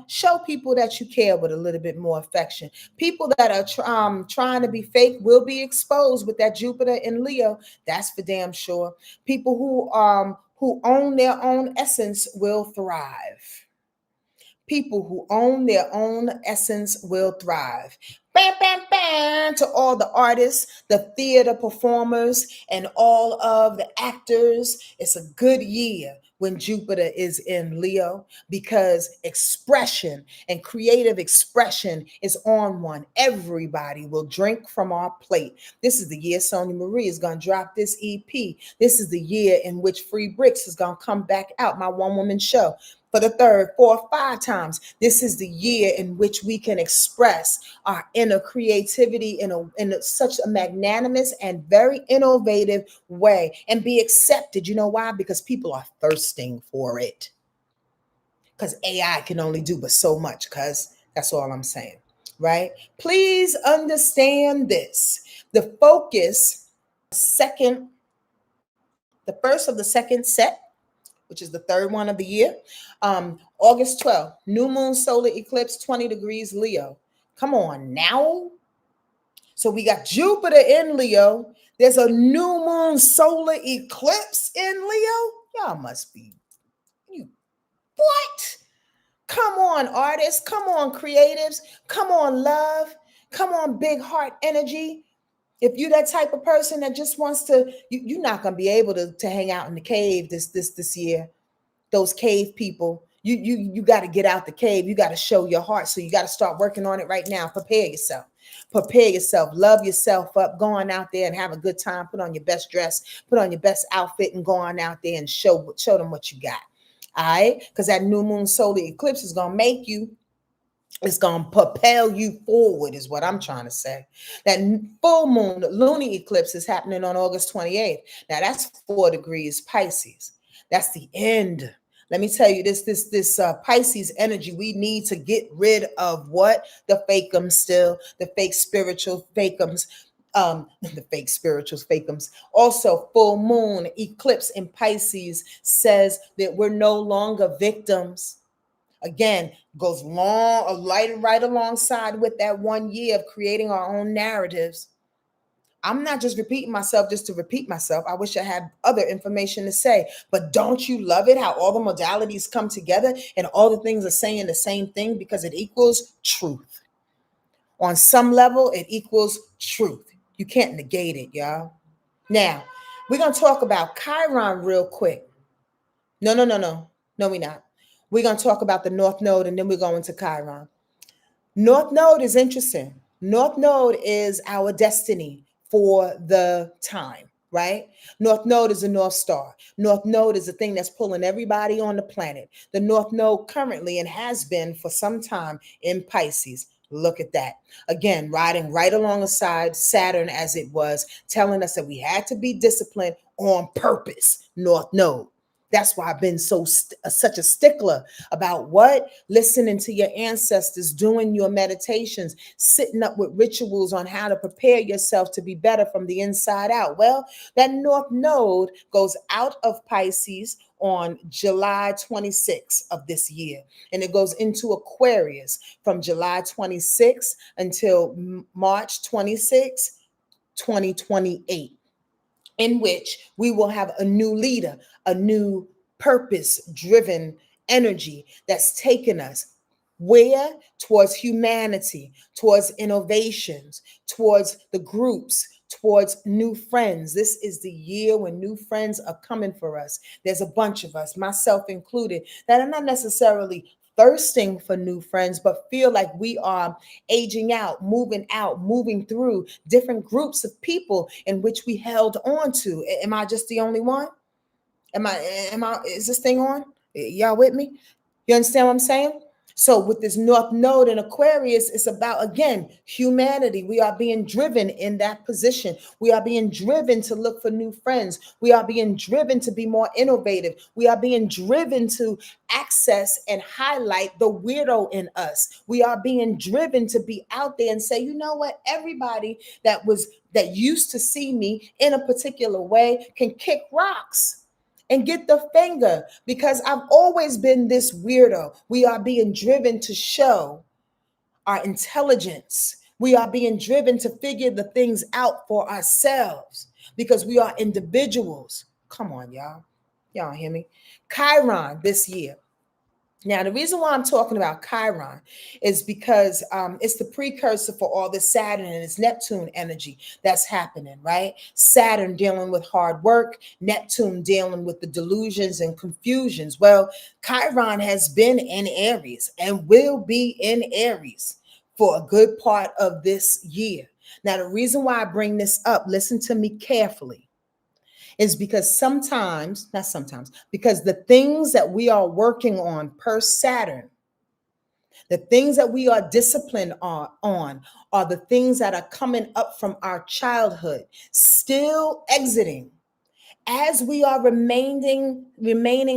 Show people that you care with a little bit more affection. People that are trying to be fake will be exposed with that Jupiter in Leo. That's for damn sure. People who own their own essence will thrive. People who own their own essence will thrive. Bam, bam, bam to all the artists, the theater performers, and all of the actors. It's a good year when Jupiter is in Leo because expression and creative expression is on one. Everybody will drink from our plate. This is the year Sonja Marie is going to drop this EP. This is the year in which Free Bricks is going to come back out, my one-woman show, for the third, fourth, 5 times. This is the year in which we can express our inner creativity in such a magnanimous and very innovative way and be accepted. You know why? Because people are thirsting for it. Because AI can only do but so much, because that's all I'm saying, right? Please understand this. The focus, the first of the second set, which is the third one of the year. August 12th, new moon solar eclipse, 20 degrees Leo. Come on now. So we got Jupiter in Leo. There's a new moon solar eclipse in Leo. Y'all must be, what? Come on, artists. Come on, creatives. Come on, love. Come on, big heart energy. If you're that type of person that just wants to, you're not going to be able to hang out in the cave this year. Those cave people, you got to get out the cave. You got to show your heart. So you got to start working on it right now. Prepare yourself. Love yourself up. Go on out there and have a good time. Put on your best dress. Put on your best outfit and go on out there and show them what you got. All right, because that new moon solar eclipse is going to make you, it's going to propel you forward, is what I'm trying to say. That full moon, lunar eclipse, is happening on August 28th. Now, that's 4 degrees Pisces. That's the end. Let me tell you, this Pisces energy, we need to get rid of what? The fakeums still, the fake spiritual fakeums. The fake spirituals, fakeums. Also, full moon eclipse in Pisces says that we're no longer victims. Again, goes right alongside with that 1 year of creating our own narratives. I'm not just repeating myself just to repeat myself. I wish I had other information to say, but don't you love it how all the modalities come together and all the things are saying the same thing because it equals truth. On some level, it equals truth. You can't negate it, y'all. Now, we're going to talk about Chiron real quick. No, we're not. We're going to talk about the North Node and then we're going to Chiron. North Node is interesting. North Node is our destiny for the time, right? North Node is a North Star. North Node is the thing that's pulling everybody on the planet. The North Node currently and has been for some time in Pisces. Look at that. Again, riding right alongside Saturn as it was, telling us that we had to be disciplined on purpose. North Node. That's why I've been such a stickler about what? Listening to your ancestors, doing your meditations, sitting up with rituals on how to prepare yourself to be better from the inside out. Well, that North Node goes out of Pisces on July 26th of this year. And it goes into Aquarius from July 26th until March 26th, 2028. In which we will have a new leader, a new purpose-driven energy that's taken us where? Towards humanity, towards innovations, towards the groups, towards new friends. This is the year when new friends are coming for us. There's a bunch of us, myself included, that are not necessarily thirsting for new friends, but feel like we are aging out, moving through different groups of people in which we held on to. Am I just the only one? Is this thing on? Y'all with me? You understand what I'm saying? So with this North Node in Aquarius, it's about, again, humanity. We are being driven in that position. We are being driven to look for new friends. We are being driven to be more innovative. We are being driven to access and highlight the weirdo in us. We are being driven to be out there and say, you know what? Everybody that used to see me in a particular way can kick rocks and get the finger, because I've always been this weirdo. We are being driven to show our intelligence. We are being driven to figure the things out for ourselves because we are individuals. Come on, y'all. Y'all hear me? Chiron this year. Now, the reason why I'm talking about Chiron is because it's the precursor for all this Saturn and its Neptune energy that's happening, right? Saturn dealing with hard work, Neptune dealing with the delusions and confusions. Well, Chiron has been in Aries and will be in Aries for a good part of this year. Now, the reason why I bring this up, listen to me carefully, is because because the things that we are working on per Saturn, the things that we are disciplined on are the things that are coming up from our childhood, still exiting. As we are remaining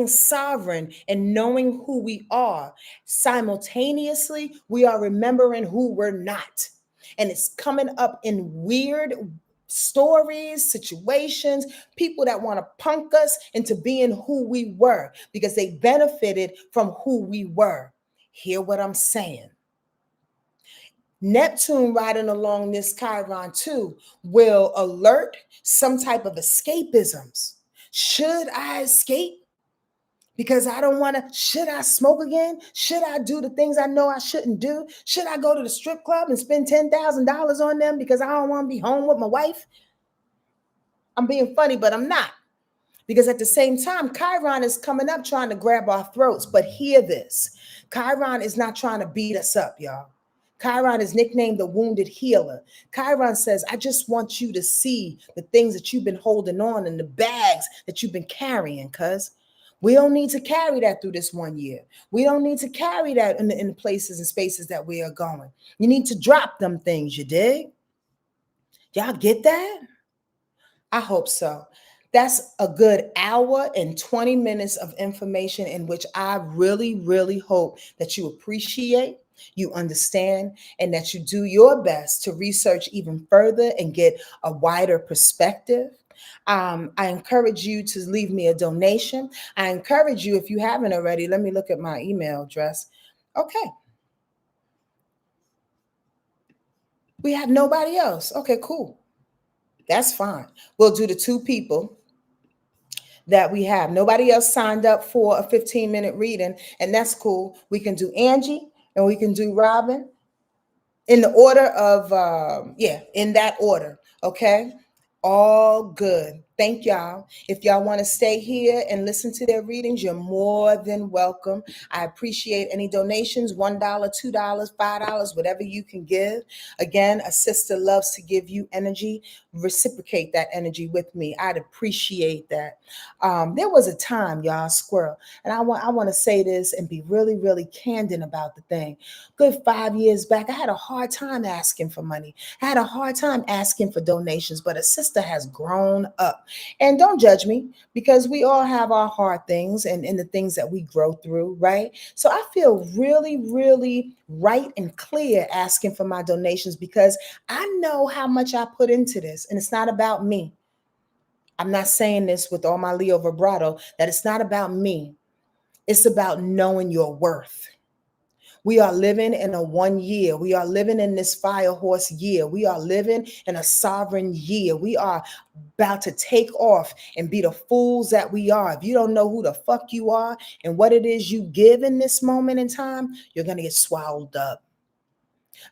sovereign and knowing who we are, simultaneously, we are remembering who we're not. And it's coming up in weird stories, situations, people that want to punk us into being who we were because they benefited from who we were. Hear what I'm saying? Neptune riding along this Chiron too will alert some type of escapisms. Should I escape? Because I don't want to. Should I smoke again? Should I do the things I know I shouldn't do? Should I go to the strip club and spend $10,000 on them because I don't want to be home with my wife? I'm being funny, but I'm not. Because at the same time, Chiron is coming up trying to grab our throats. But hear this. Chiron is not trying to beat us up, y'all. Chiron is nicknamed the wounded healer. Chiron says, I just want you to see the things that you've been holding on and the bags that you've been carrying, cuz we don't need to carry that through this 1 year. We don't need to carry that in the places and spaces that we are going. You need to drop them things, you dig? Y'all get that? I hope so. That's a good hour and 20 minutes of information in which I really, really hope that you appreciate, you understand, and that you do your best to research even further and get a wider perspective. I encourage you to leave me a donation. I encourage you, if you haven't already, let me look at my email address. Okay. We have nobody else. Okay, cool. That's fine. We'll do the 2 people that we have. Nobody else signed up for a 15-minute reading, and that's cool. We can do Angie and we can do Robin in the order of, in that order. Okay. All good. Thank y'all. If y'all want to stay here and listen to their readings, you're more than welcome. I appreciate any donations, $1, $2, $5, whatever you can give. Again, a sister loves to give you energy. Reciprocate that energy with me. I'd appreciate that. There was a time, y'all, squirrel, and I want to say this and be really, really candid about the thing. Good 5 years back, I had a hard time asking for money. I had a hard time asking for donations, but a sister has grown up. And don't judge me, because we all have our hard things and the things that we grow through, right? So I feel really, really right and clear asking for my donations because I know how much I put into this, and it's not about me. I'm not saying this with all my Leo vibrato, that it's not about me. It's about knowing your worth. We are living in a 1 year. We are living in this fire horse year. We are living in a sovereign year. We are about to take off and be the fools that we are. If you don't know who the fuck you are and what it is you give in this moment in time, you're going to get swallowed up.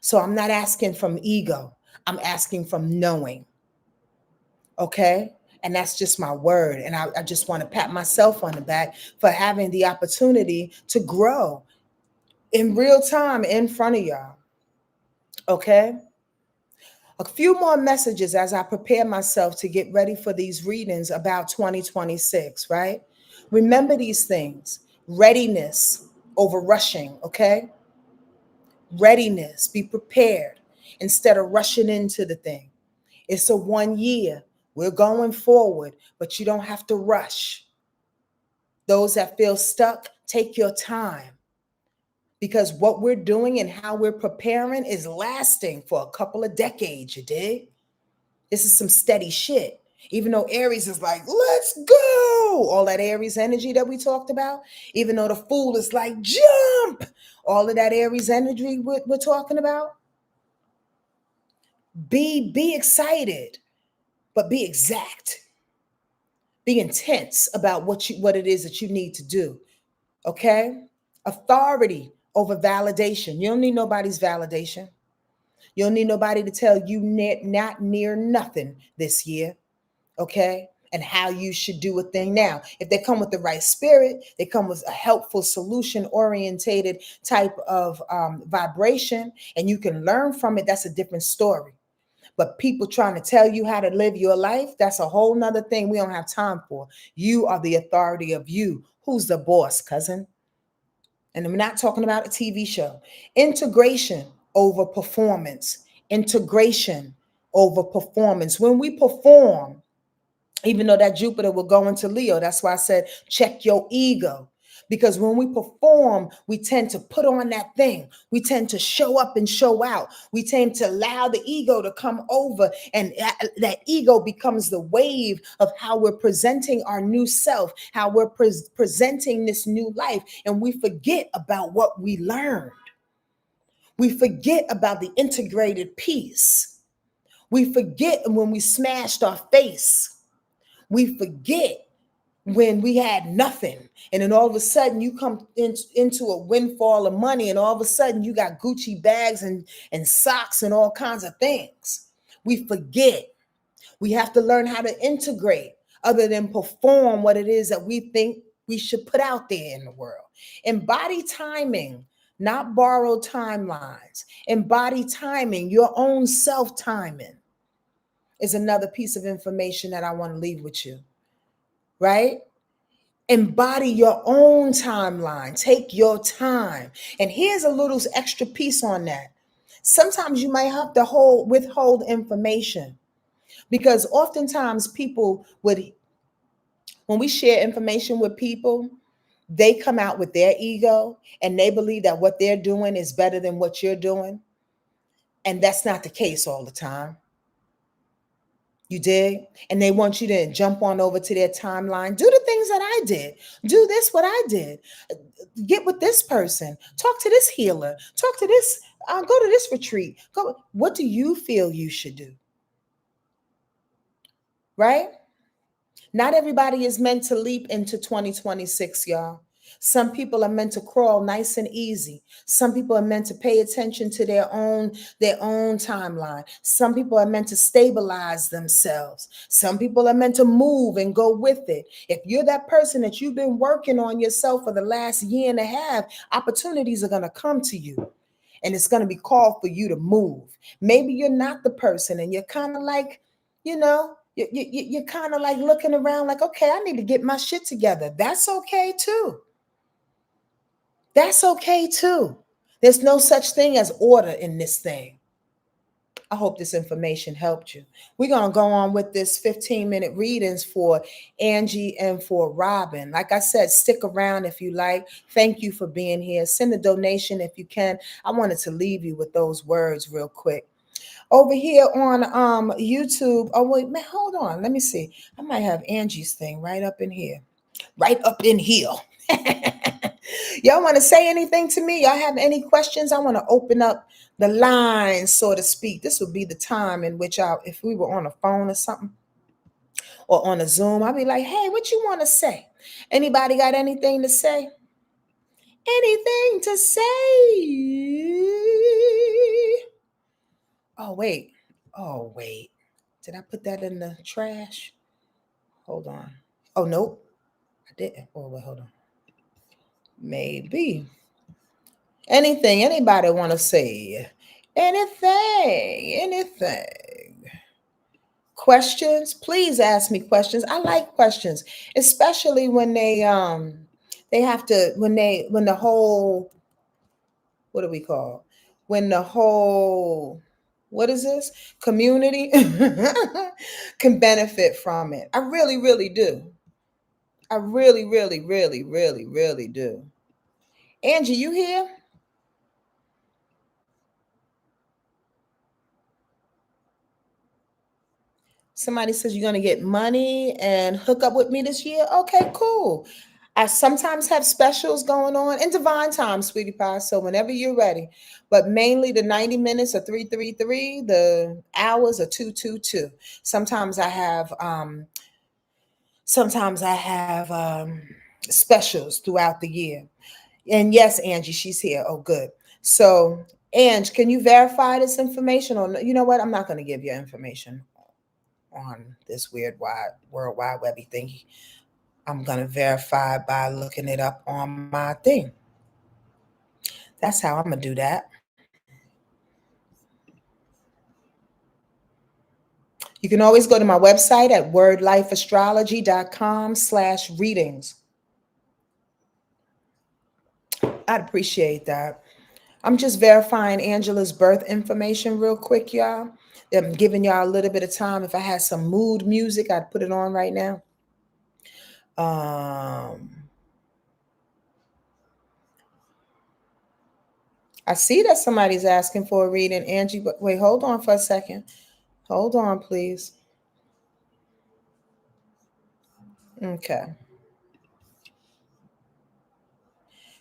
So I'm not asking from ego. I'm asking from knowing. Okay? And that's just my word. And I just want to pat myself on the back for having the opportunity to grow in real time in front of y'all. Okay. A few more messages as I prepare myself to get ready for these readings about 2026, right? Remember these things. Readiness over rushing, okay? Readiness, be prepared instead of rushing into the thing. It's a 1 year. We're going forward, but you don't have to rush. Those that feel stuck, take your time, because what we're doing and how we're preparing is lasting for a couple of decades, you dig? This is some steady shit. Even though Aries is like, let's go, all that Aries energy that we talked about, even though the Fool is like, jump, all of that Aries energy we're talking about, be excited, but be exact. Be intense about what it is that you need to do. Okay? Authority over validation. You don't need nobody's validation. You don't need nobody to tell you not near nothing this year. Okay? And how you should do a thing. Now, if they come with the right spirit, they come with a helpful, solution orientated type of vibration, and you can learn from it, that's a different story. But people trying to tell you how to live your life, that's a whole nother thing we don't have time for. You are the authority of you. Who's the boss, cousin? And I'm not talking about a TV show. Integration over performance. Integration over performance. When we perform, even though that Jupiter will go into Leo, that's why I said check your ego. Because when we perform, we tend to put on that thing. We tend to show up and show out. We tend to allow the ego to come over, and that ego becomes the wave of how we're presenting our new self, how we're presenting this new life. And we forget about what we learned. We forget about the integrated piece. We forget when we smashed our face. We forget when we had nothing, and then all of a sudden you come into a windfall of money, and all of a sudden you got Gucci bags and socks and all kinds of things. We forget. We have to learn how to integrate other than perform what it is that we think we should put out there in the world. Embody timing, not borrowed timelines. Embody timing, your own self-timing is another piece of information that I want to leave with you. Right? Embody your own timeline. Take your time. And here's a little extra piece on that. Sometimes you might have to withhold information, because oftentimes people would, when we share information with people, they come out with their ego and they believe that what they're doing is better than what you're doing. And that's not the case all the time. You dig? And they want you to jump on over to their timeline. Do the things that I did. Do this, what I did. Get with this person. Talk to this healer. Talk to this. Go to this retreat. Go. What do you feel you should do? Right? Not everybody is meant to leap into 2026, y'all. Some people are meant to crawl nice and easy. Some people are meant to pay attention to their own timeline. Some people are meant to stabilize themselves. Some people are meant to move and go with it. If you're that person that you've been working on yourself for the last year and a half, opportunities are going to come to you. And it's going to be called for you to move. Maybe you're not the person and you're kind of like, you're kind of like looking around like, okay, I need to get my shit together. That's okay too. That's okay too. There's no such thing as order in this thing. I hope this information helped you. We're going to go on with this 15-minute readings for Angie and for Robin. Like I said, stick around if you like. Thank you for being here. Send a donation if you can. I wanted to leave you with those words real quick. Over here on YouTube. Oh, wait, man, hold on. Let me see. I might have Angie's thing right up in here. Right up in here. Y'all want to say anything to me? Y'all have any questions? I want to open up the lines, so to speak. This would be the time in which if we were on a phone or something, or on a Zoom, I'd be like, hey, what you want to say? Anybody got anything to say? Anything to say? Oh, wait. Did I put that in the trash? Hold on. Oh, nope. I didn't. Oh, wait, hold on. Maybe. Anything, anybody want to say? Anything. Questions, please ask me questions. I like questions, especially when they have to when the whole, what do we call, when the whole, what is this, community can benefit from it. I really, really do. I really, really, really, really, really do. Angie, you here? Somebody says you're going to get money and hook up with me this year. Okay, cool. I sometimes have specials going on in divine time, sweetie pie. So whenever you're ready, but mainly the 90 minutes are 333, the hours are 222. Sometimes I have specials throughout the year. And yes, Angie, she's here. Oh, good. So, Ange, can you verify this information? Or you know what? I'm not going to give you information on this weird wide world wide webby thing. I'm gonna verify by looking it up on my thing. That's how I'm gonna do that. You can always go to my website at wordlifeastrology.com/readings. I'd appreciate that. I'm just verifying Angela's birth information real quick, y'all. I'm giving y'all a little bit of time. If I had some mood music, I'd put it on right now. I see that somebody's asking for a reading, Angie, but wait, hold on for a second. Hold on, please. Okay.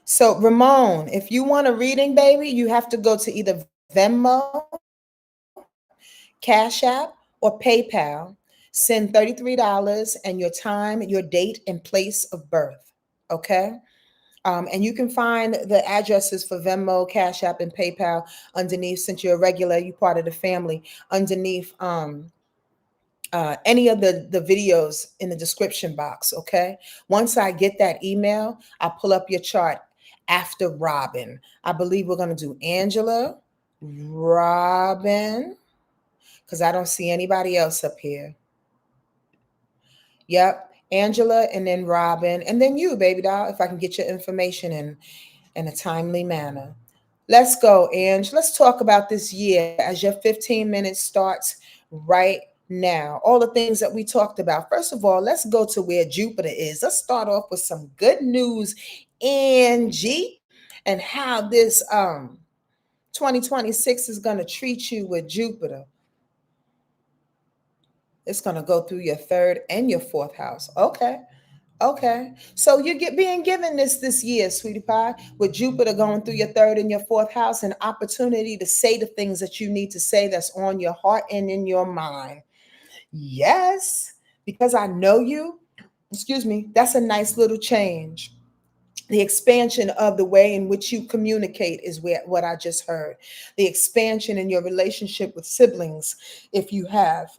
So, Ramon, if you want a reading, baby, you have to go to either Venmo, Cash App, or PayPal. Send $33 and your time, your date, and place of birth. Okay. And you can find the addresses for Venmo, Cash App, and PayPal underneath. Since you're a regular, you part of the family. Underneath any of the videos in the description box. Okay. Once I get that email, I'll pull up your chart after Robin. I believe we're going to do Angela, Robin, because I don't see anybody else up here. Yep. Angela and then Robin and then you, baby doll, if I can get your information in a timely manner. Let's go, Ange. Let's talk about this year as your 15 minutes starts right now. All the things that we talked about. First of all, let's go to where Jupiter is. Let's start off with some good news, Angie, and how this 2026 is going to treat you with Jupiter. It's going to go through your third and your fourth house. Okay. Okay. So you get being given this year, sweetie pie, with Jupiter going through your third and your fourth house, an opportunity to say the things that you need to say that's on your heart and in your mind. Yes, because I know you. Excuse me. That's a nice little change. The expansion of the way in which you communicate is what I just heard. The expansion in your relationship with siblings, if you have.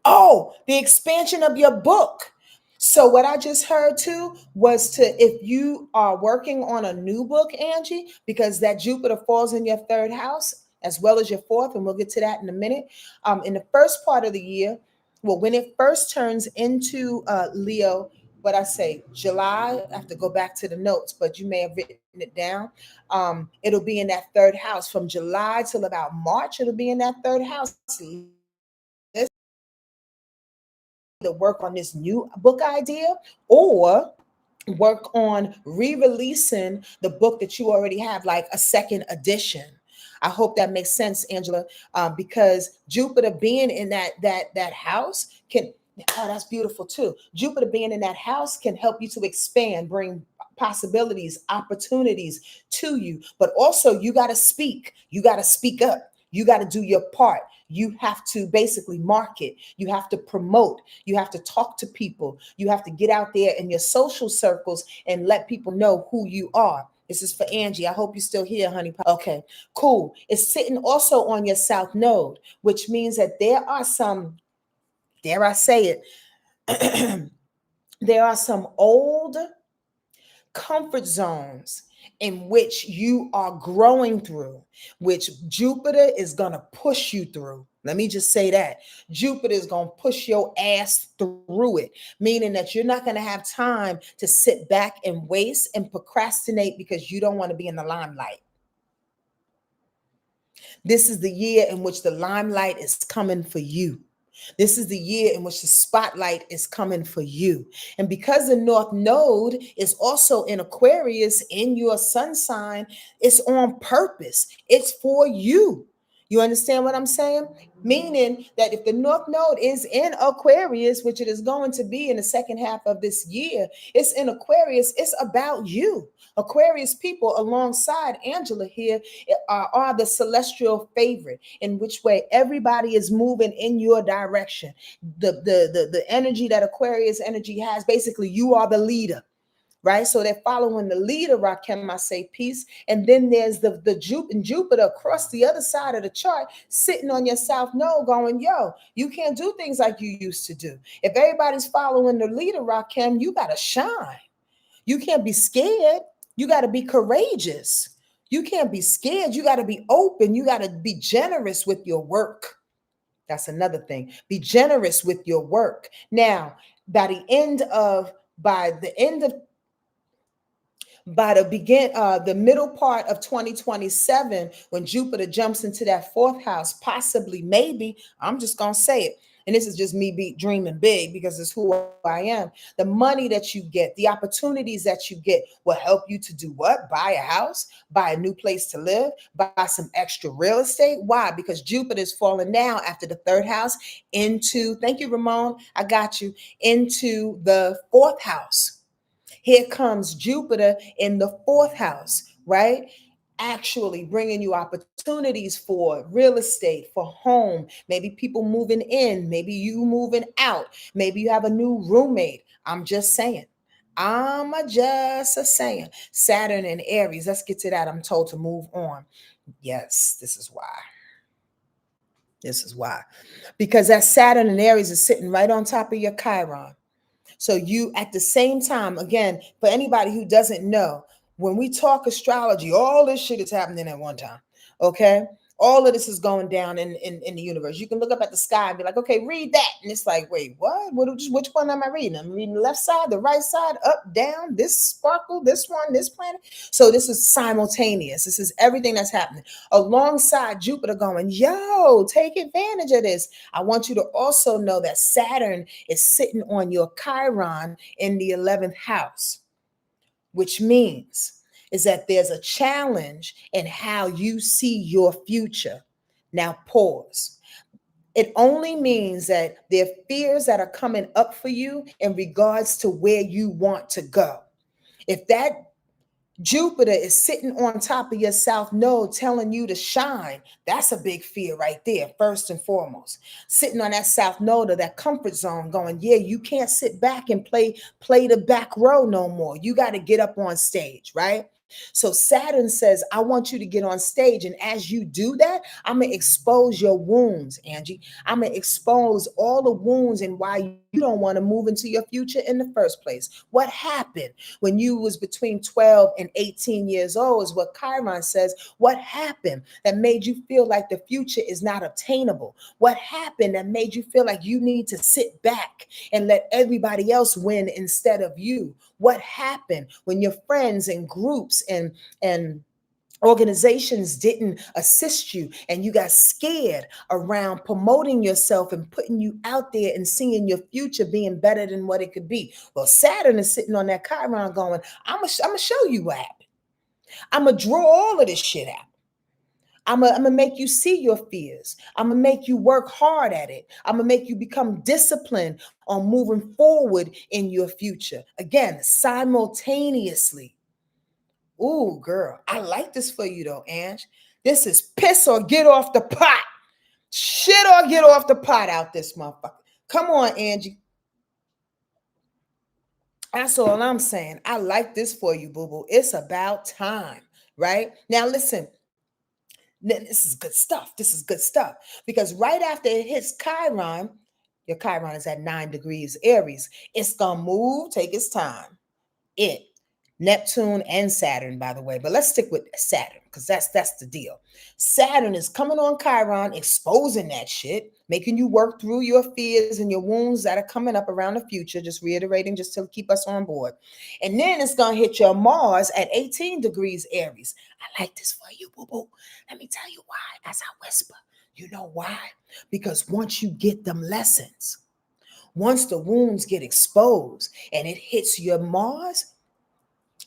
Oh, the expansion of your book. So what I just heard too was to, if you are working on a new book, Angie, because that Jupiter falls in your third house as well as your fourth, and we'll get to that in a minute. In the first part of the year, well, when it first turns into Leo, what I say, July, I have to go back to the notes, but you may have written it down. It'll be in that third house from July till about March. It'll be in that third house. To work on this new book idea or work on re-releasing the book that you already have, like a second edition. I hope that makes sense, Angela, because Jupiter being in that house can, oh, that's beautiful too. Jupiter being in that house can help you to expand, bring possibilities, opportunities to you. But also you got to speak. You got to speak up. You got to do your part. You have to basically market. You have to promote. You have to talk to people. You have to get out there in your social circles and let people know who you are. This is for Angie. I hope you're still here, honey. Okay, cool. It's sitting also on your south node, which means that there are some, dare I say it, there are some old comfort zones in which you are growing through, which Jupiter is going to push you through. Let me just say that. Jupiter is going to push your ass through it, meaning that you're not going to have time to sit back and waste and procrastinate because you don't want to be in the limelight. This is the year in which the limelight is coming for you. This is the year in which the spotlight is coming for you. And because the North Node is also in Aquarius in your sun sign, it's on purpose. It's for you. You understand what I'm saying? Meaning that if the North Node is in Aquarius, which it is going to be in the second half of this year, it's in Aquarius, it's about you. Aquarius people alongside Angela here are the celestial favorite, in which way everybody is moving in your direction. The energy that Aquarius energy has, basically you are the leader. Right, so they're following the leader, Rakim, I say peace, and then there's the Jupiter across the other side of the chart, sitting on your south node, going, "Yo, you can't do things like you used to do. If everybody's following the leader, Rakim, you gotta shine. You can't be scared. You got to be courageous. You can't be scared. You got to be open. You got to be generous with your work." That's another thing. Be generous with your work. Now, by the end of the middle part of 2027, when Jupiter jumps into that fourth house, possibly, maybe, I'm just gonna say it, and this is just me dreaming big because it's who I am. The money that you get, the opportunities that you get will help you to do what? Buy a house, buy a new place to live, buy some extra real estate. Why? Because Jupiter is falling now after the third house into, thank you, Ramon, I got you, into the fourth house. Here comes Jupiter in the fourth house, right? Actually bringing you opportunities for real estate, for home, maybe people moving in, maybe you moving out, maybe you have a new roommate. I'm just saying. Saturn and Aries. Let's get to that. I'm told to move on. Yes, this is why. This is why. Because that Saturn and Aries is sitting right on top of your Chiron. So you, at the same time, again, for anybody who doesn't know, when we talk astrology, all this shit is happening at one time. Okay. All of this is going down in the universe. You can look up at the sky and be like, okay, read that. And it's like, wait, what? Which one am I reading? I'm reading the left side, the right side, up, down, this sparkle, this one, this planet. So this is simultaneous. This is everything that's happening alongside Jupiter going, yo, take advantage of this. I want you to also know that Saturn is sitting on your Chiron in the 11th house, which means is that there's a challenge in how you see your future. Now pause. It only means that there are fears that are coming up for you in regards to where you want to go. If that Jupiter is sitting on top of your south node telling you to shine, that's a big fear right there, first and foremost. Sitting on that south node of that comfort zone going, yeah, you can't sit back and play the back row no more. You got to get up on stage, right? So Saturn says, I want you to get on stage. And as you do that, I'm going to expose your wounds, Angie. I'm going to expose all the wounds and why you don't want to move into your future in the first place. What happened when you was between 12 and 18 years old is what Chiron says. What happened that made you feel like the future is not obtainable? What happened that made you feel like you need to sit back and let everybody else win instead of you? What happened when your friends and groups and organizations didn't assist you and you got scared around promoting yourself and putting you out there and seeing your future being better than what it could be? Well, Saturn is sitting on that Chiron going, I'm gonna show you what happened. I'm gonna draw all of this shit out. I'm gonna make you see your fears. I'm gonna make you work hard at it. I'm gonna make you become disciplined on moving forward in your future. Again, simultaneously. Ooh, girl, I like this for you though, Ange. This is piss or get off the pot. Shit or get off the pot out this motherfucker. Come on, Angie. That's all I'm saying. I like this for you, boo-boo. It's about time, right? Now listen, this is good stuff. This is good stuff. Because right after it hits Chiron, your Chiron is at 9 degrees Aries. It's going to move, take its time. Neptune and Saturn, by the way, but let's stick with Saturn because that's the deal. Saturn is coming on Chiron, exposing that shit, making you work through your fears and your wounds that are coming up around the future. Just reiterating, just to keep us on board. And then it's gonna hit your Mars at 18 degrees Aries. I like this for you, boo boo. Let me tell you why. As I whisper, you know why? Because once you get them lessons, once the wounds get exposed and it hits your Mars.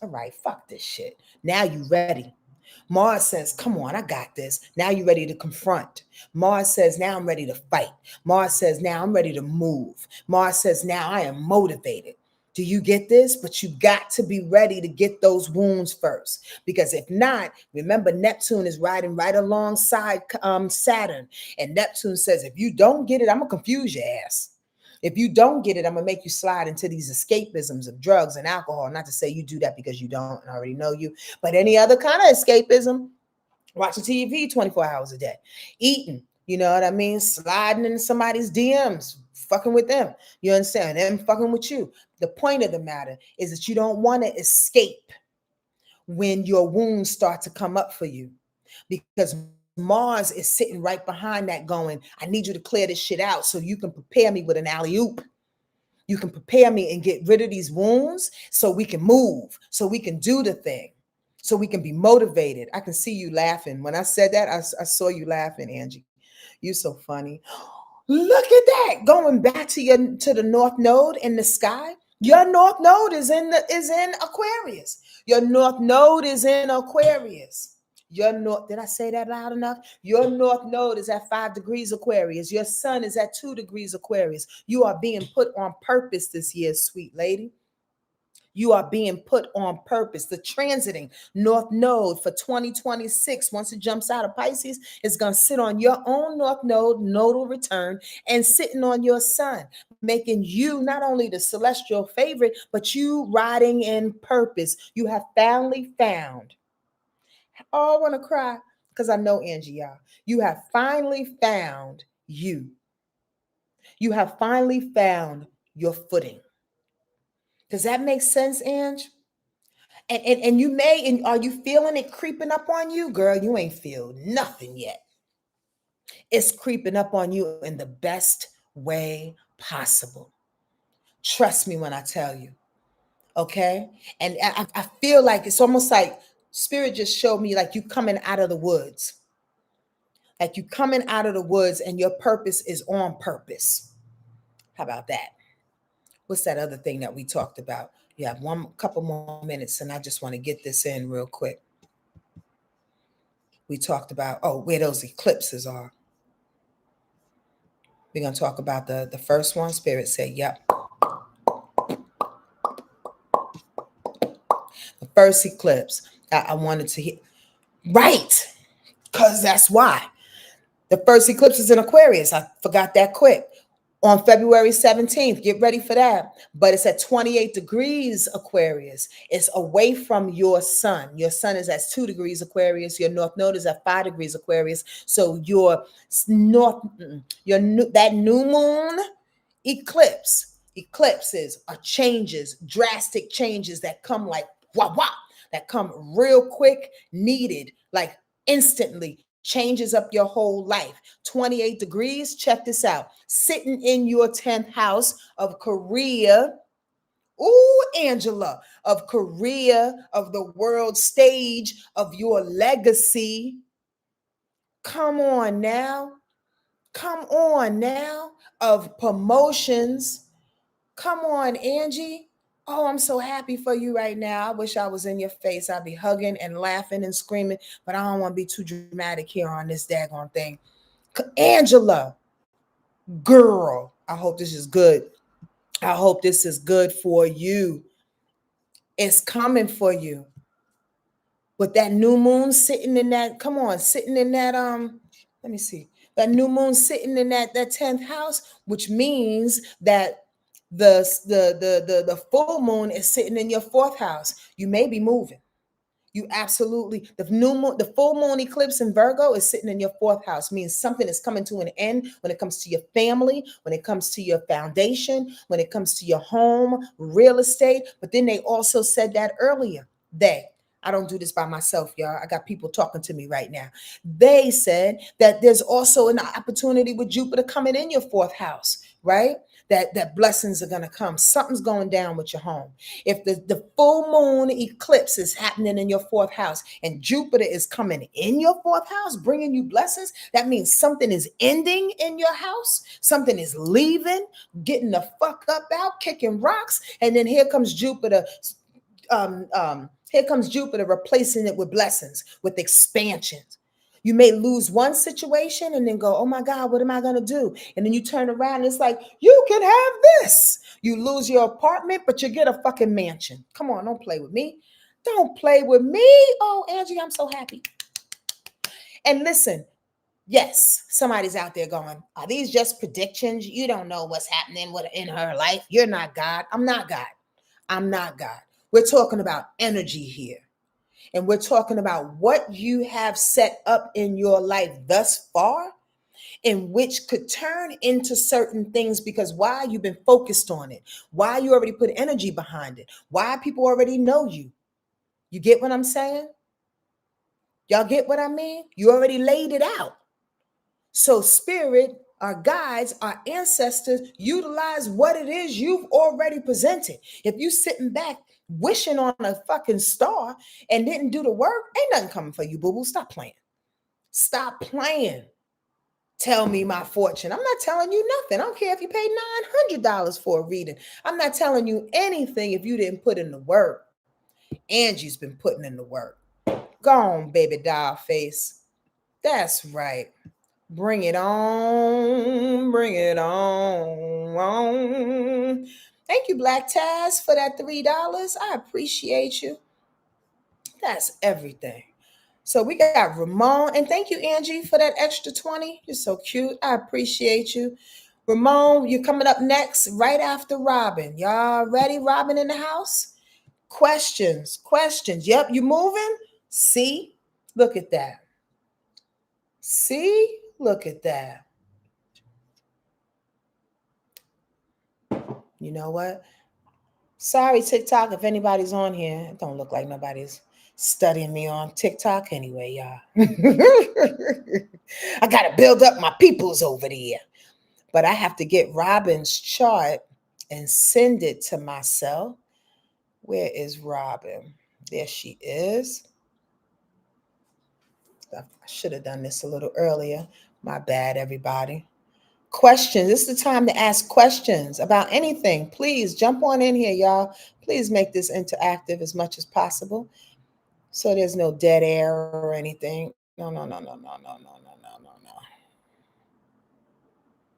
All right, fuck this shit. Now you ready. Mars says, come on, I got this. Now you're ready to confront. Mars says, now I'm ready to fight. Mars says, now I'm ready to move. Mars says, now I am motivated. Do you get this? But you got to be ready to get those wounds first. Because if not, remember, Neptune is riding right alongside Saturn. And Neptune says, if you don't get it, I'm going to confuse your ass. If you don't get it, I'm going to make you slide into these escapisms of drugs and alcohol. Not to say you do that because you don't, and I already know you, but any other kind of escapism, watching TV 24 hours a day, eating, you know what I mean? Sliding into somebody's DMs, fucking with them. You understand? Them fucking with you. The point of the matter is that you don't want to escape when your wounds start to come up for you, because Mars is sitting right behind that going, I need you to clear this shit out so you can prepare me with an alley-oop. You can prepare me and get rid of these wounds so we can move, so we can do the thing, so we can be motivated. I can see you laughing. When I said that, I saw you laughing, Angie. You're so funny. Look at that. Going back to the North Node in the sky. Your North Node is in Aquarius. Your North Node is in Aquarius. Your North, did I say that loud enough? Your North Node is at 5 degrees Aquarius. Your Sun is at 2 degrees Aquarius. You are being put on purpose this year, sweet lady. You are being put on purpose. The transiting North Node for 2026, once it jumps out of Pisces, is going to sit on your own North Node, nodal return, and sitting on your Sun, making you not only the celestial favorite, but you riding in purpose. You have finally found. Oh, I want to cry because I know, Angie, y'all. You have finally found you. You have finally found your footing. Does that make sense, Ange? And you may, and are you feeling it creeping up on you? Girl, you ain't feel nothing yet. It's creeping up on you in the best way possible. Trust me when I tell you. Okay? And I feel like it's almost like Spirit just showed me like you coming out of the woods. Like you coming out of the woods and your purpose is on purpose. How about that? What's that other thing that we talked about? You have one couple more minutes and I just want to get this in real quick. We talked about, where those eclipses are. We're going to talk about the first one. Spirit said, yep. The first eclipse. I wanted to hit. Right. Because that's why. The first eclipse is in Aquarius. I forgot that quick. On February 17th, get ready for that. But it's at 28 degrees Aquarius. It's away from your Sun. Your Sun is at 2 degrees Aquarius. Your North Node is at 5 degrees Aquarius. So that new moon eclipses are changes, drastic changes that come like wah wah, that come real quick, needed, like instantly. Changes up your whole life. 28 degrees, check this out. Sitting in your 10th house of career. Ooh, Angela, of career, of the world stage, of your legacy. Come on now. Come on now. Of promotions. Come on, Angie. Oh, I'm so happy for you right now. I wish I was in your face. I'd be hugging and laughing and screaming, but I don't want to be too dramatic here on this daggone thing. Angela, girl, I hope this is good. I hope this is good for you. It's coming for you. With that new moon sitting in that, come on, sitting in that, let me see. That new moon sitting in that 10th house, which means that the full moon is sitting in your 4th house. You may be moving. You absolutely, the new moon, the full moon eclipse in Virgo is sitting in your fourth house, means something is coming to an end when it comes to your family, when it comes to your foundation, when it comes to your home, real estate. But then they also said that earlier. I don't do this by myself, y'all. I got people talking to me right now. They said that there's also an opportunity with Jupiter coming in your fourth house, right? That blessings are going to come. Something's going down with your home. If the full moon eclipse is happening in your fourth house and Jupiter is coming in your fourth house, bringing you blessings, that means something is ending in your house. Something is leaving, getting the fuck up out, kicking rocks. And then here comes Jupiter replacing it with blessings, with expansions. You may lose one situation and then go, oh my God, what am I going to do? And then you turn around and it's like, you can have this. You lose your apartment, but you get a fucking mansion. Come on, don't play with me. Don't play with me. Oh, Angie, I'm so happy. And listen, yes, somebody's out there going, are these just predictions? You don't know what's happening in her life. You're not God. I'm not God. I'm not God. We're talking about energy here. And we're talking about what you have set up in your life thus far, in which could turn into certain things because why you've been focused on it, why you already put energy behind it, why people already know you. You get what I'm saying? Y'all get what I mean? You already laid it out. So spirit, our guides, our ancestors utilize what it is you've already presented. If you sitting back wishing on a fucking star and didn't do the work, ain't nothing coming for you, boo-boo. Stop playing. Stop playing. Tell me my fortune. I'm not telling you nothing. I don't care if you paid $900 for a reading. I'm not telling you anything if you didn't put in the work. Angie's been putting in the work. Go on, baby doll face. That's right. Bring it on. Bring it on. Thank you, Black Taz, for that $3. I appreciate you. That's everything. So we got Ramon, and thank you, Angie, for that extra 20. You're so cute. I appreciate you. Ramon, you're coming up next right after Robin. Y'all ready? Robin in the house? Questions. Yep, you moving? See? Look at that. See? Look at that. You know what? Sorry, TikTok, if anybody's on here. It don't look like nobody's studying me on TikTok anyway, y'all. I got to build up my peoples over there. But I have to get Robin's chart and send it to myself. Where is Robin? There she is. I should have done this a little earlier. My bad, everybody. Questions. This is the time to ask questions about anything. Please jump on in here, y'all. Please make this interactive as much as possible. So there's no dead air or anything. No.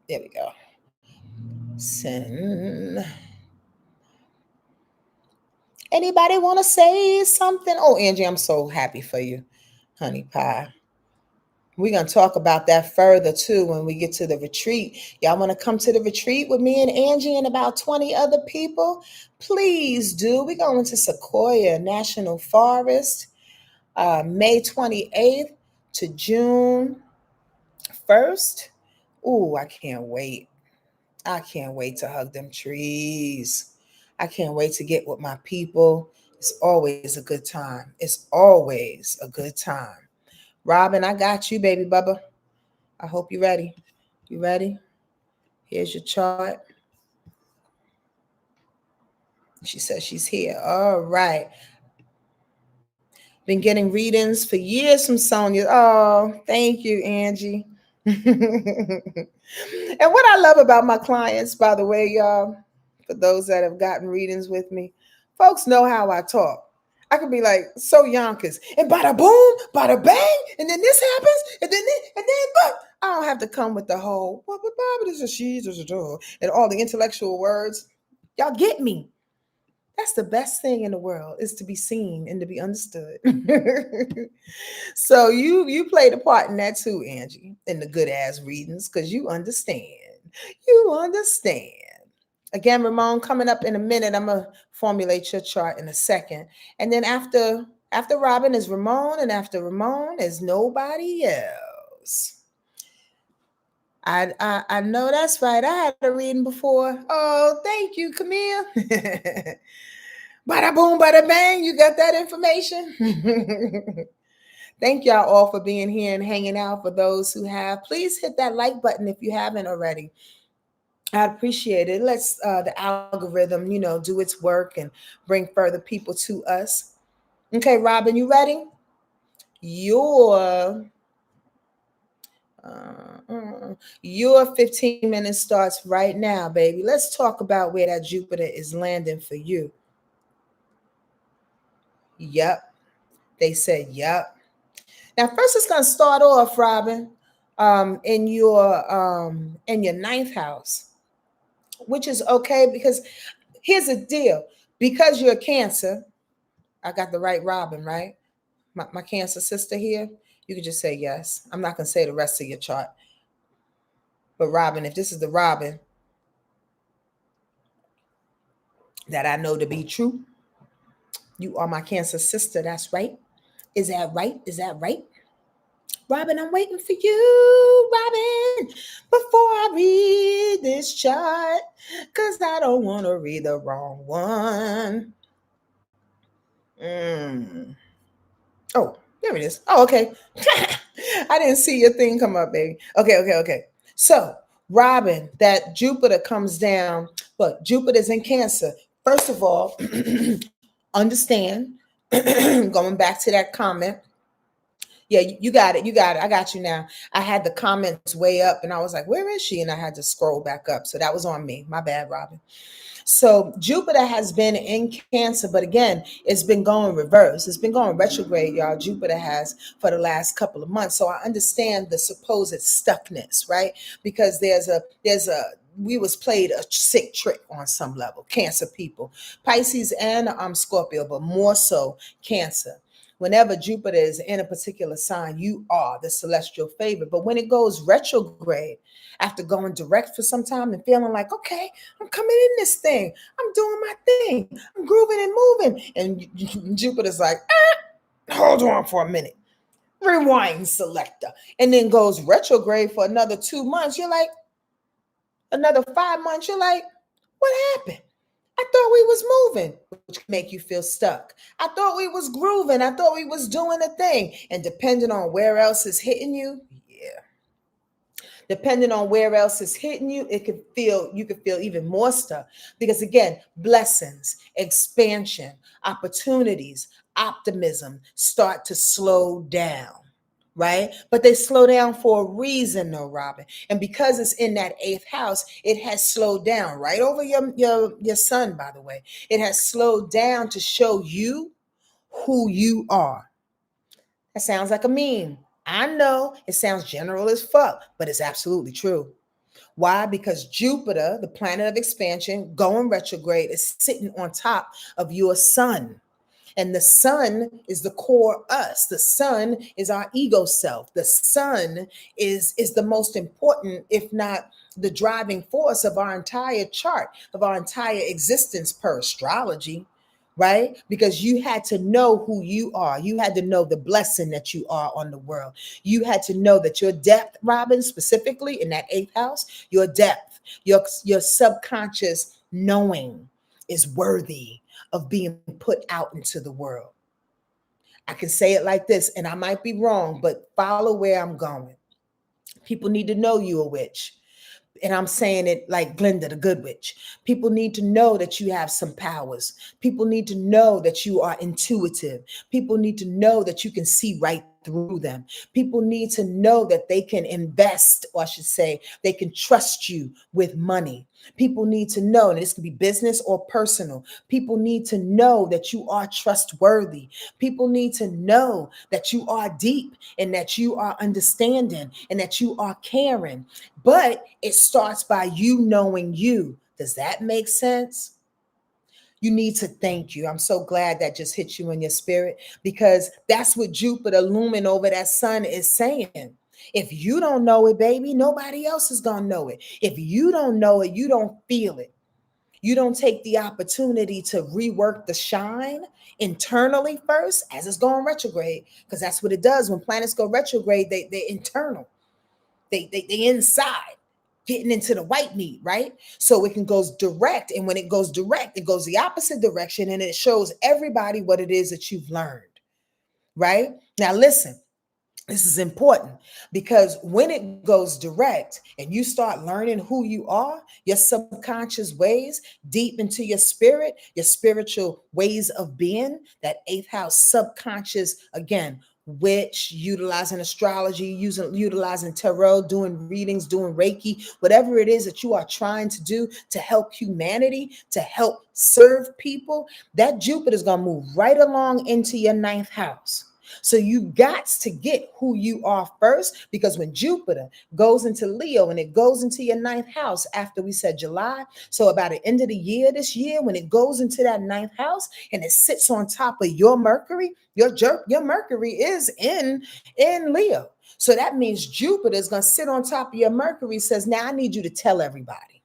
There we go. Send. Anybody want to say something? Oh, Angie, I'm so happy for you, honey pie. We're going to talk about that further too when we get to the retreat. Y'all want to come to the retreat with me and Angie and about 20 other people? Please do. We're going to SEQUOIA National Forest, May 28th to June 1st. Ooh, I can't wait. I can't wait to hug them trees. I can't wait to get with my people. It's always a good time. It's always a good time. Robin, I got you, baby bubba. I hope you're ready. You ready? Here's your chart. She says she's here. All right. Been getting readings for years from Sonja. Oh, thank you, Angie. And what I love about my clients, by the way, y'all, for those that have gotten readings with me, folks know how I talk. I could be like, so Yonkers, and bada boom, bada bang, and then this happens, and then but I don't have to come with the whole this is she, and all the intellectual words. Y'all get me. That's the best thing in the world, is to be seen and to be understood. So you played a part in that too, Angie, in the good ass readings, because you understand. You understand. Again, Ramon, coming up in a minute. I'm going to formulate your chart in a second. And then after After Robin is Ramon, and after Ramon is nobody else. I know that's right. I had a reading before. Oh, thank you, Camille. Bada boom, bada bang. You got that information? Thank y'all all for being here and hanging out. For those who have, please hit that like button if you haven't already. I'd appreciate it. Let's the algorithm, do its work and bring further people to us. Okay, Robin, you ready? Your your 15 minutes starts right now, baby. Let's talk about where that Jupiter is landing for you. Yep. They said yep. Now, first it's gonna start off, Robin, in your ninth house, which is okay because here's the deal. Because you're a Cancer, I got the right Robin, right? My Cancer sister here, you can just say yes. I'm not gonna say the rest of your chart. But Robin, if this is the Robin that I know to be true, you are my Cancer sister. That's right. Is that right? Is that right? Robin, I'm waiting for you, Robin, before I read this chart, because I don't want to read the wrong one. Oh, there it is. Oh, okay. I didn't see your thing come up, baby. Okay. So, Robin, that Jupiter comes down. Look, Jupiter's in Cancer. First of all, understand, going back to that comment. Yeah, you got it. You got it. I got you now. I had the comments way up and I was like, where is she? And I had to scroll back up. So that was on me. My bad, Robin. So Jupiter has been in Cancer, but again, it's been going reverse. It's been going retrograde, y'all. Jupiter has for the last couple of months. So I understand the supposed stuckness, right? Because we was played a sick trick on some level. Cancer people, Pisces and Scorpio, but more so Cancer. Whenever Jupiter is in a particular sign, you are the celestial favorite. But when it goes retrograde, after going direct for some time and feeling like, okay, I'm coming in this thing, I'm doing my thing, I'm grooving and moving. And Jupiter's like, hold on for a minute, rewind selector. And then goes retrograde for another 2 months. You're like, another 5 months, you're like, what happened? I thought we was moving, which can make you feel stuck. I thought we was grooving. I thought we was doing a thing. And depending on where else is hitting you, depending on where else is hitting you, you could feel even more stuck. Because again, blessings, expansion, opportunities, optimism start to slow down. Right? But they slow down for a reason, though, Robin. And because it's in that eighth house, it has slowed down right over your sun, by the way. It has slowed down to show you who you are. That sounds like a meme. I know it sounds general as fuck, but it's absolutely true. Why? Because Jupiter, the planet of expansion, going retrograde, is sitting on top of your sun. And the sun is the core us. The sun is our ego self. The sun is the most important, if not the driving force of our entire chart, of our entire existence per astrology, right? Because you had to know who you are. You had to know the blessing that you are on the world. You had to know that your depth, Robin, specifically in that eighth house, your depth, your subconscious knowing is worthy of being put out into the world. I can say it like this, and I might be wrong, but follow where I'm going. People need to know you're a witch. And I'm saying it like Glinda, the good witch. People need to know that you have some powers. People need to know that you are intuitive. People need to know that you can see right through them. People need to know that they can invest, or I should say, they can trust you with money. People need to know, and this can be business or personal. People need to know that you are trustworthy. People need to know that you are deep and that you are understanding and that you are caring. But it starts by you knowing you. Does that make sense? You need to thank you. I'm so glad that just hit you in your spirit, because that's what Jupiter looming over that sun is saying. If you don't know it, baby, nobody else is going to know it. If you don't know it, you don't feel it. You don't take the opportunity to rework the shine internally first as it's going retrograde, because that's what it does. When planets go retrograde, they're internal. They inside, getting into the white meat, right? So it can goes direct. And when it goes direct, it goes the opposite direction and it shows everybody what it is that you've learned, right? Now, listen. This is important because when it goes direct and you start learning who you are, your subconscious ways, deep into your spirit, your spiritual ways of being, that eighth house subconscious, again, which utilizing astrology, utilizing tarot, doing readings, doing Reiki, whatever it is that you are trying to do to help humanity, to help serve people, that Jupiter is going to move right along into your ninth house. So you got to get who you are first, because when Jupiter goes into Leo and it goes into your ninth house after we said July, so about the end of the year this year, when it goes into that ninth house and it sits on top of your Mercury, your Mercury is in Leo. So that means Jupiter is going to sit on top of your Mercury, says, now I need you to tell everybody.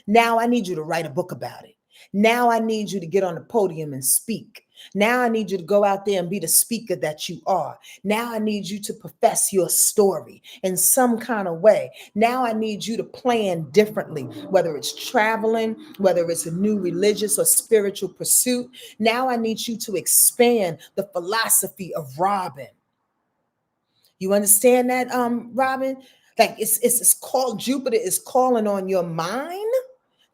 Now I need you to write a book about it. Now I need you to get on the podium and speak. Now I need you to go out there and be the speaker that you are. Now I need you to profess your story in some kind of way. Now I need you to plan differently, whether it's traveling, whether it's a new religious or spiritual pursuit. Now I need you to expand the philosophy of Robin. You understand that, Robin? Like it's called, Jupiter is calling on your mind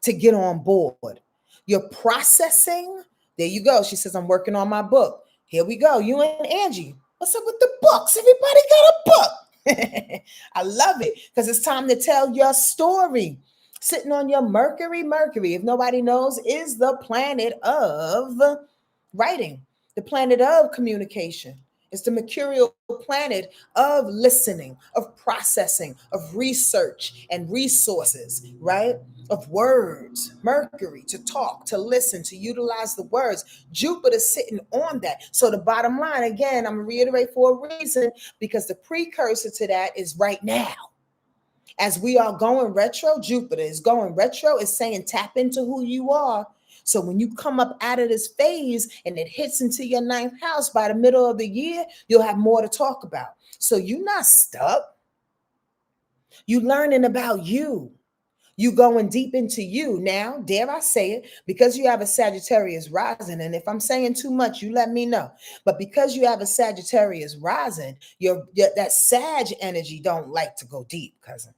to get on board. You're processing. There you go. She says, I'm working on my book. Here we go. You and Angie. What's up with the books? Everybody got a book. I love it because it's time to tell your story. Sitting on your Mercury. Mercury, if nobody knows, is the planet of writing, the planet of communication. It's the mercurial planet of listening, of processing, of research and resources, right? Of words, Mercury, to talk, to listen, to utilize the words. Jupiter sitting on that. So the bottom line, again, I'm going to reiterate for a reason, because the precursor to that is right now. As we are going retro, Jupiter is going retro, is saying tap into who you are. So when you come up out of this phase and it hits into your ninth house by the middle of the year, you'll have more to talk about. So you're not stuck. You learning about you. You going deep into you. Now, dare I say it, because you have a Sagittarius rising, and if I'm saying too much, you let me know. But because you have a Sagittarius rising, your that Sag energy don't like to go deep, cousin.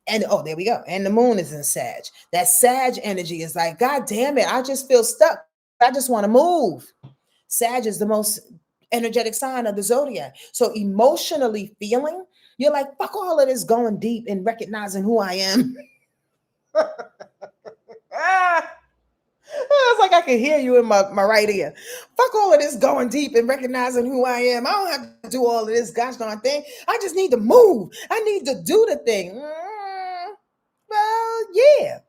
And oh, there we go. And the moon is in Sag. That Sag energy is like, God damn it, I just feel stuck. I just want to move. Sag is the most energetic sign of the zodiac. So emotionally feeling, you're like, fuck all of this going deep and recognizing who I am. It's like I can hear you in my right ear. Fuck all of this going deep and recognizing who I am. I don't have to do all of this gosh darn thing. I just need to move. I need to do the thing. Well, yeah.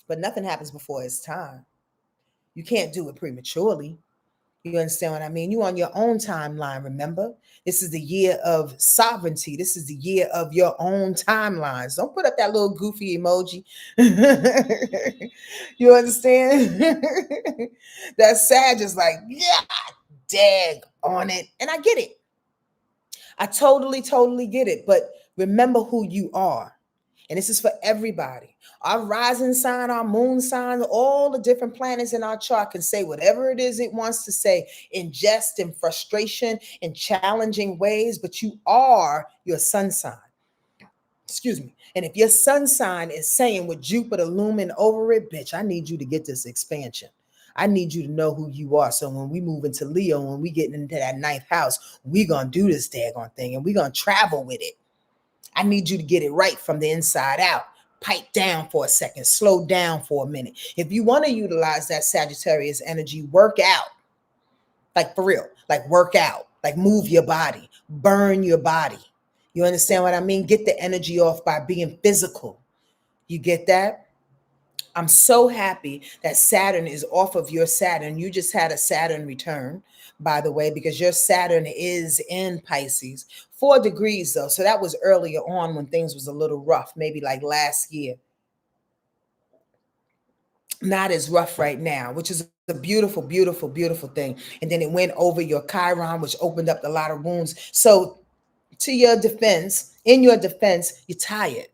But nothing happens before it's time. You can't do it prematurely. You understand what I mean? You on your own timeline, remember? This is the year of sovereignty. This is the year of your own timelines. Don't put up that little goofy emoji. You understand? That Sag is like, yeah, dag on it. And I get it. I totally get it. But remember who you are. And this is for everybody. Our rising sign, our moon sign, all the different planets in our chart can say whatever it is it wants to say in jest and frustration in challenging ways, but you are your sun sign. Excuse me. And if your sun sign is saying with Jupiter looming over it, bitch, I need you to get this expansion. I need you to know who you are. So when we move into Leo, when we get into that ninth house, we're going to do this daggone thing and we're going to travel with it. I need you to get it right from the inside out. Pipe down for a second. Slow down for a minute. If you want to utilize that Sagittarius energy, work out. Like for real. Like work out. Like move your body. Burn your body. You understand what I mean? Get the energy off by being physical. You get that? I'm so happy that Saturn is off of your Saturn. You just had a Saturn return, by the way, because your Saturn is in Pisces. 4 degrees, though. So that was earlier on when things was a little rough, maybe like last year. not as rough right now, which is a beautiful, beautiful, beautiful thing. And then it went over your Chiron, which opened up a lot of wounds. So, to your defense, in your defense, you're tired.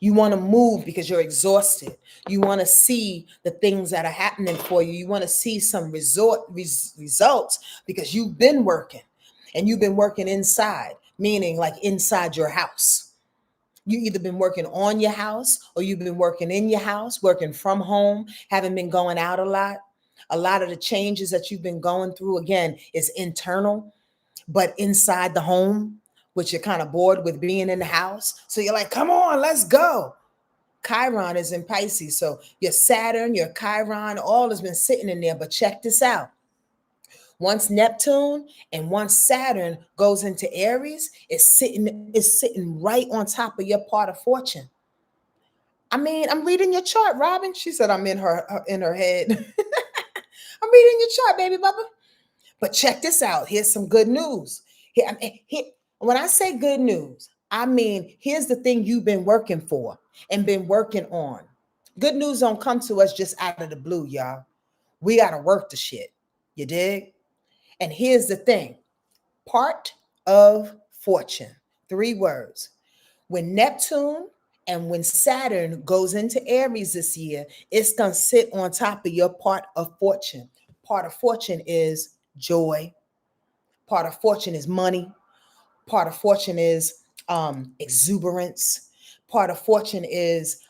You want to move because you're exhausted. You want to see the things that are happening for you. You want to see some results because you've been working, and you've been working inside, meaning like inside your house. You either been working on your house or you've been working in your house, working from home, haven't been going out a lot. A lot of the changes that you've been going through, again, is internal, but inside the home, which you're kind of bored with being in the house. So you're like, come on, let's go. Chiron is in Pisces. So your Saturn, your Chiron, all has been sitting in there. But check this out. Once Neptune and once Saturn goes into Aries, it's sitting right on top of your part of fortune. I mean, I'm reading your chart, Robin. She said I'm in her head. I'm reading your chart, baby bubba. But check this out. Here's some good news. When I say good news, I mean, here's the thing you've been working for and been working on. Good news don't come to us just out of the blue, y'all. We got to work the shit. You dig? And here's the thing. Part of fortune. 3 words. When Neptune and when Saturn goes into Aries this year, it's going to sit on top of your part of fortune. Part of fortune is joy. Part of fortune is money. Part of fortune is exuberance. Part of fortune is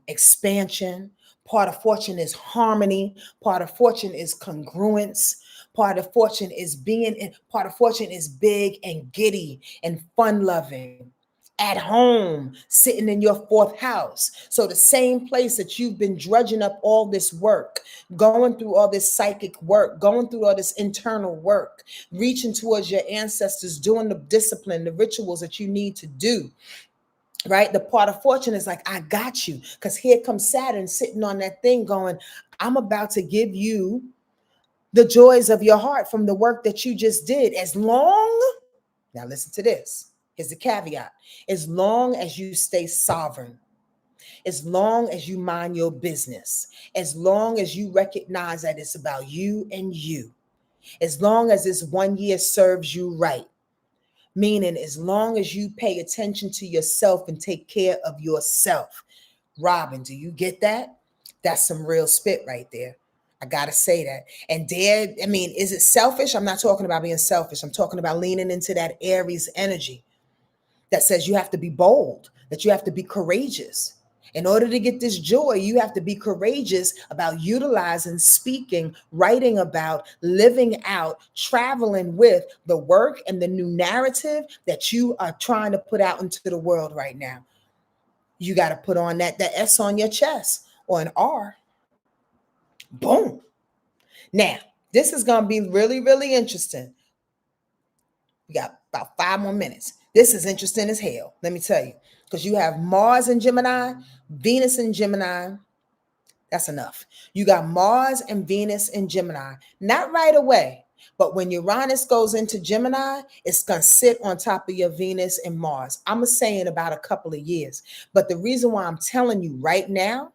expansion. Part of fortune is harmony. Part of fortune is congruence. Part of fortune is part of fortune is big and giddy and fun loving, at home, sitting in your 4th house. So the same place that you've been drudging up all this work, going through all this psychic work, going through all this internal work, reaching towards your ancestors, doing the discipline, the rituals that you need to do. Right? The part of fortune is like, I got you. Because here comes Saturn sitting on that thing going, I'm about to give you the joys of your heart from the work that you just did. Now listen to this. Here's the caveat. As long as you stay sovereign, as long as you mind your business, as long as you recognize that it's about you and you, as long as this 1 year serves you right, meaning as long as you pay attention to yourself and take care of yourself. Robin, do you get that? That's some real spit right there. I got to say that. And is it selfish? I'm not talking about being selfish. I'm talking about leaning into that Aries energy that says you have to be bold, that you have to be courageous. In order to get this joy, you have to be courageous about utilizing, speaking, writing about, living out, traveling with the work and the new narrative that you are trying to put out into the world right now. You got to put on that S on your chest or an R. Boom. Now, this is going to be really, really interesting. We got about 5 more minutes. This is interesting as hell, let me tell you. Because you have Mars in Gemini, Venus in Gemini. That's enough. You got Mars and Venus in Gemini. Not right away, but when Uranus goes into Gemini, it's going to sit on top of your Venus and Mars. I'm going to say in about a couple of years. But the reason why I'm telling you right now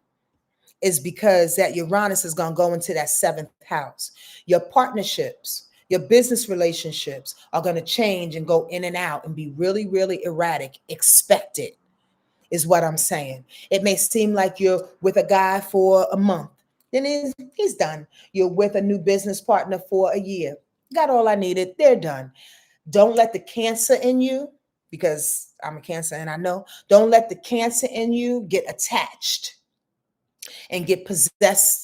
is because that Uranus is going to go into that 7th house. Your partnerships, your business relationships are going to change and go in and out and be really, really erratic. Expect it, is what I'm saying. It may seem like you're with a guy for a month, then he's done. You're with a new business partner for a year. Got all I needed. They're done. Don't let the Cancer in you, because I'm a Cancer and I know, don't let the Cancer in you get attached and get possessive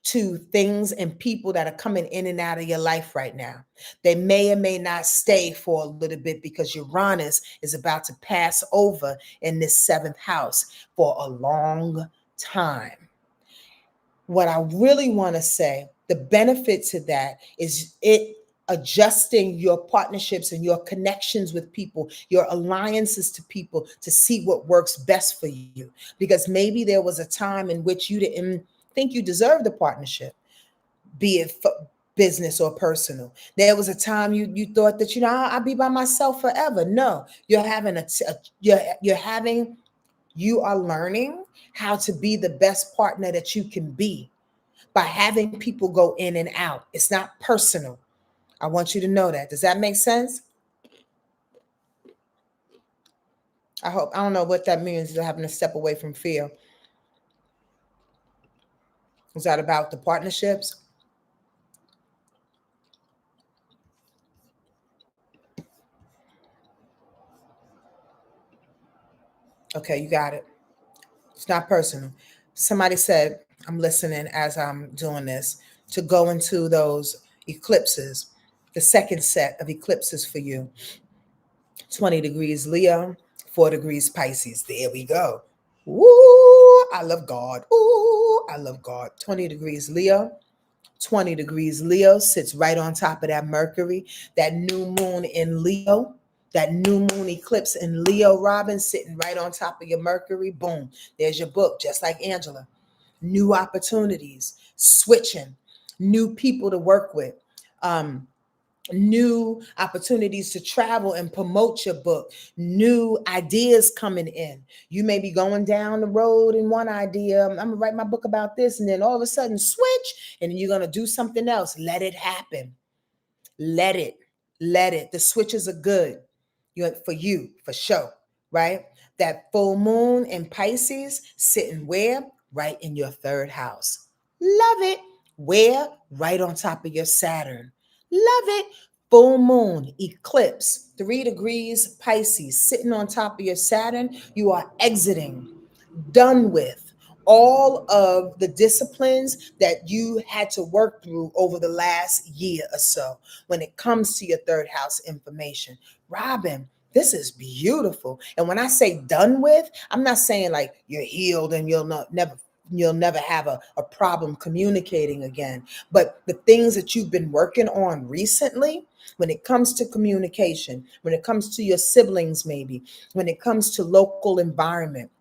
to things and people that are coming in and out of your life right now. They may or may not stay for a little bit because Uranus is about to pass over in this 7th house for a long time. What I really want to say, the benefit to that is it adjusting your partnerships and your connections with people, your alliances to people to see what works best for you. Because maybe there was a time in which you didn't think you deserved a partnership, be it business or personal. There was a time you thought that, I'll be by myself forever. No, you are learning how to be the best partner that you can be by having people go in and out. It's not personal. I want you to know that. Does that make sense? I hope. I don't know what that means, having to step away from fear. Is that about the partnerships? Okay, you got it. It's not personal. Somebody said, I'm listening as I'm doing this, to go into those eclipses, the second set of eclipses for you. 20 degrees Leo, 4 degrees Pisces. There we go. Ooh, I love God. Ooh, I love God. 20 degrees Leo. 20 degrees Leo sits right on top of that Mercury, that new moon in Leo, that new moon eclipse in Leo, Robin, sitting right on top of your Mercury. Boom. There's your book, just like Angela. New opportunities, switching, new people to work with. New opportunities to travel and promote your book, new ideas coming in. You may be going down the road in one idea. I'm gonna write my book about this, and then all of a sudden switch, and then you're gonna do something else. Let it happen. Let it. Let it. The switches are good. For you, for sure, right? That full moon in Pisces sitting where? Right in your third house. Love it. Where? Right on top of your Saturn. Love it. Full moon, eclipse, 3 degrees Pisces, sitting on top of your Saturn. You are exiting, done with all of the disciplines that you had to work through over the last year or so when it comes to your third house information. Robin, this is beautiful. And when I say done with, I'm not saying like you're healed and you'll never have a problem communicating again. But the things that you've been working on recently, when it comes to communication, when it comes to your siblings, maybe, when it comes to local environment,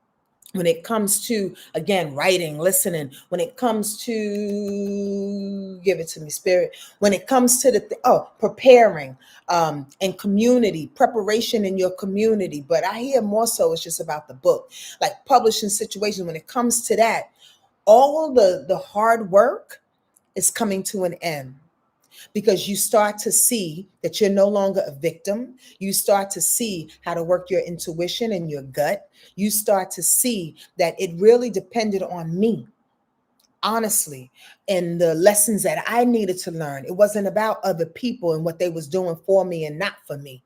when it comes to, again, writing, listening, when it comes to, give it to me, spirit, when it comes to preparing, and community preparation in your community. But I hear more so it's just about the book, like publishing situations. When it comes to that, all the hard work is coming to an end, because you start to see that you're no longer a victim. You start to see how to work your intuition and your gut. You start to see that it really depended on me, honestly, and the lessons that I needed to learn. It wasn't about other people and what they was doing for me and not for me.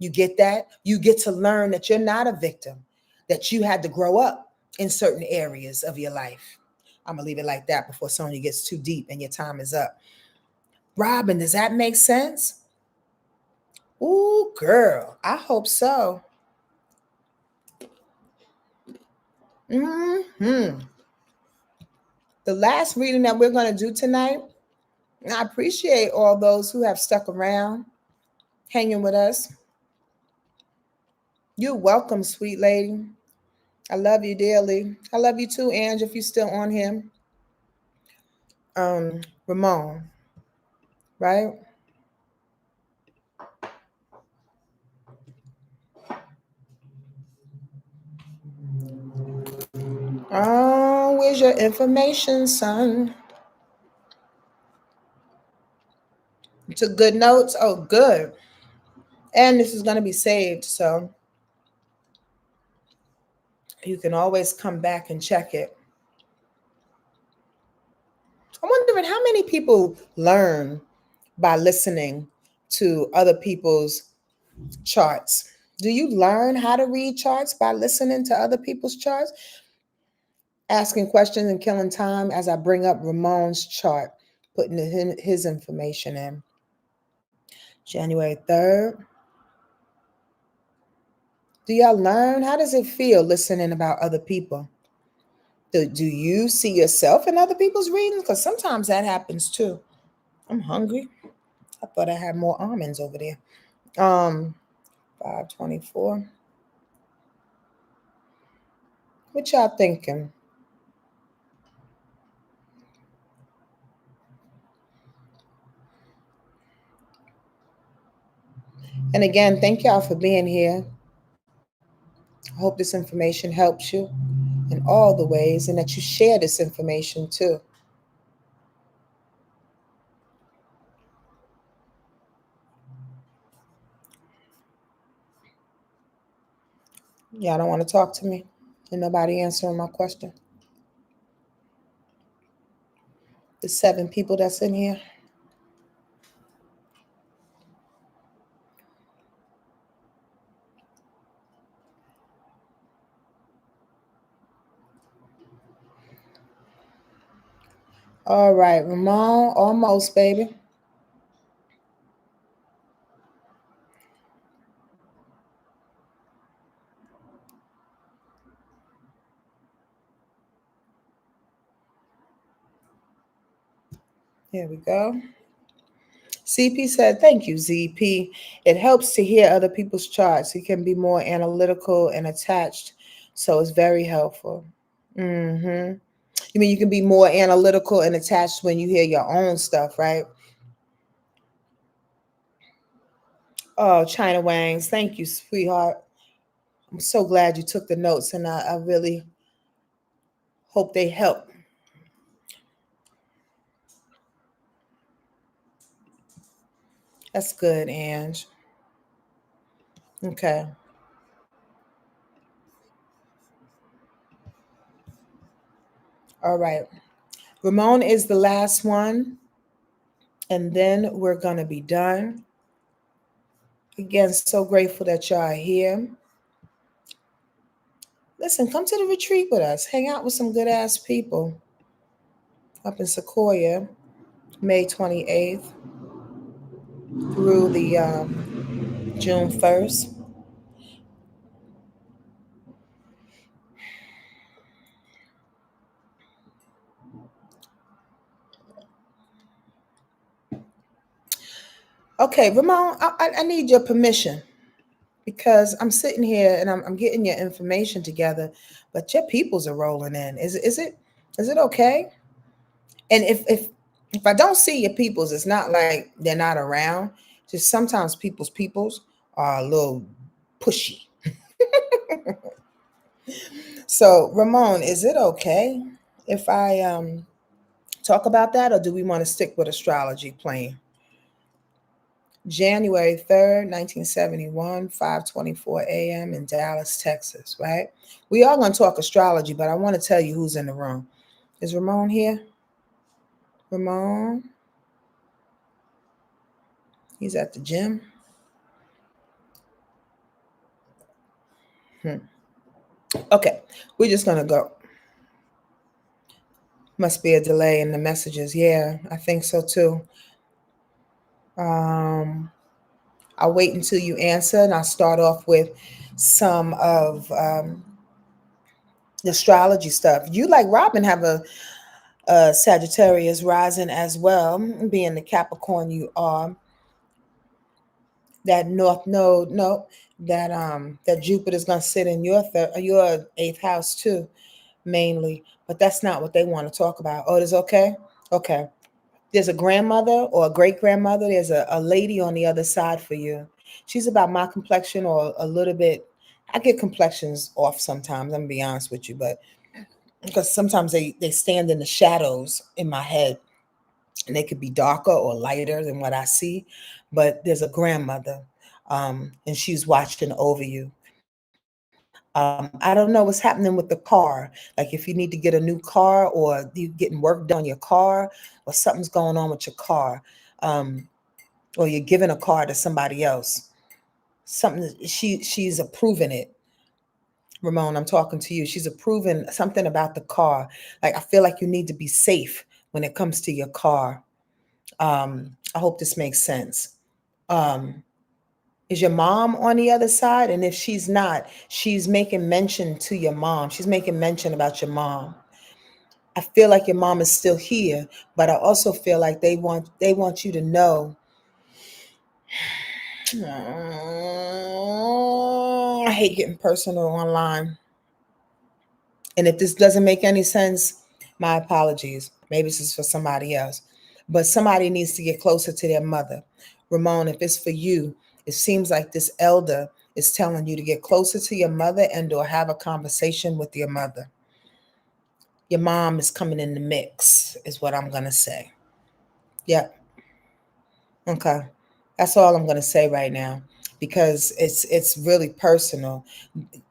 You get that? You get to learn that you're not a victim, that you had to grow up in certain areas of your life. I'm gonna leave it like that before Sonja gets too deep and your time is up. Robin, does that make sense? Ooh, girl, I hope so. hmm The last reading that we're going to do tonight, I appreciate all those who have stuck around, hanging with us. You're welcome, sweet lady. I love you dearly. I love you too, Ange, if you're still on here. Ramon, right? Oh, where's your information, son? You took good notes? Oh, good. And this is going to be saved, so you can always come back and check it. I'm wondering how many people learn by listening to other people's charts. Do you learn how to read charts by listening to other people's charts? Asking questions and killing time as I bring up Ramon's chart, putting his information in. January 3rd. Do y'all learn? How does it feel listening about other people? Do you see yourself in other people's readings? Because sometimes that happens too. I'm hungry. I thought I had more almonds over there. 524. What y'all thinking? And again, thank y'all for being here. I hope this information helps you in all the ways and that you share this information too. Y'all don't want to talk to me and nobody answering my question. The 7 people that's in here. All right, Ramon, almost, baby. Here we go. CP said, thank you, ZP. It helps to hear other people's charts. You can be more analytical and attached. So it's very helpful. Mm-hmm. You mean you can be more analytical and attached when you hear your own stuff, right? Oh, China Wangs, thank you, sweetheart. I'm so glad you took the notes, and I really hope they help. That's good, Ange. Okay. All right. Ramon is the last one, and then we're going to be done. Again, so grateful that y'all are here. Listen, come to the retreat with us. Hang out with some good ass people up in SEQUOIA, May 28th through the June 1st. Okay, Ramon, I need your permission because I'm sitting here and I'm getting your information together, but your peoples are rolling in. Is it okay? And if I don't see your peoples, it's not like they're not around. Just sometimes peoples are a little pushy. So Ramon, is it okay if I talk about that, or do we want to stick with astrology plain? January 3rd, 1971, 5:24 a.m. in Dallas, Texas, right? We are going to talk astrology, but I want to tell you who's in the room. Is Ramon here? Ramon? He's at the gym. Okay, we're just going to go. Must be a delay in the messages. Yeah, I think so too. Um, I'll wait until you answer, and I'll start off with some of the astrology stuff. You, like Robin, have a Sagittarius rising as well, being the Capricorn you are. That North Node, no, that Jupiter's gonna sit in your 8th house too, mainly. But that's not what they want to talk about. Oh, it is okay. Okay. There's a grandmother or a great grandmother. There's a lady on the other side for you. She's about my complexion or a little bit. I get complexions off sometimes. I'm gonna be honest with you, but because sometimes they stand in the shadows in my head, and they could be darker or lighter than what I see. But there's a grandmother, and she's watching over you. I don't know what's happening with the car. Like if you need to get a new car or you getting work done on your car or something's going on with your car, um, or you're giving a car to somebody else. Something she's approving it. Ramon, I'm talking to you. She's approving something about the car. Like I feel like you need to be safe when it comes to your car. I hope this makes sense. Um, is your mom on the other side? And if she's not, she's making mention to your mom. She's making mention about your mom. I feel like your mom is still here, but I also feel like they want you to know. I hate getting personal online. And if this doesn't make any sense, my apologies. Maybe this is for somebody else. But somebody needs to get closer to their mother. Ramon, if it's for you, it seems like this elder It's telling you to get closer to your mother and or have a conversation with your mother. Your mom is coming in the mix, is what I'm going to say. Yep. Okay. That's all I'm going to say right now, because it's really personal,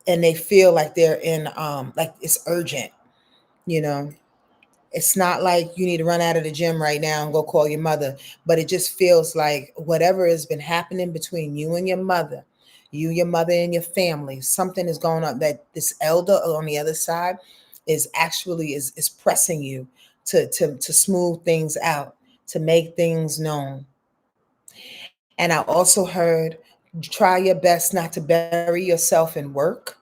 and they feel like they're in like it's urgent, you know. It's not like you need to run out of the gym right now and go call your mother, but it just feels like whatever has been happening between you and your mother and your family, something is going on, that this elder on the other side is actually is pressing you to smooth things out, to make things known. And I also heard, try your best not to bury yourself in work.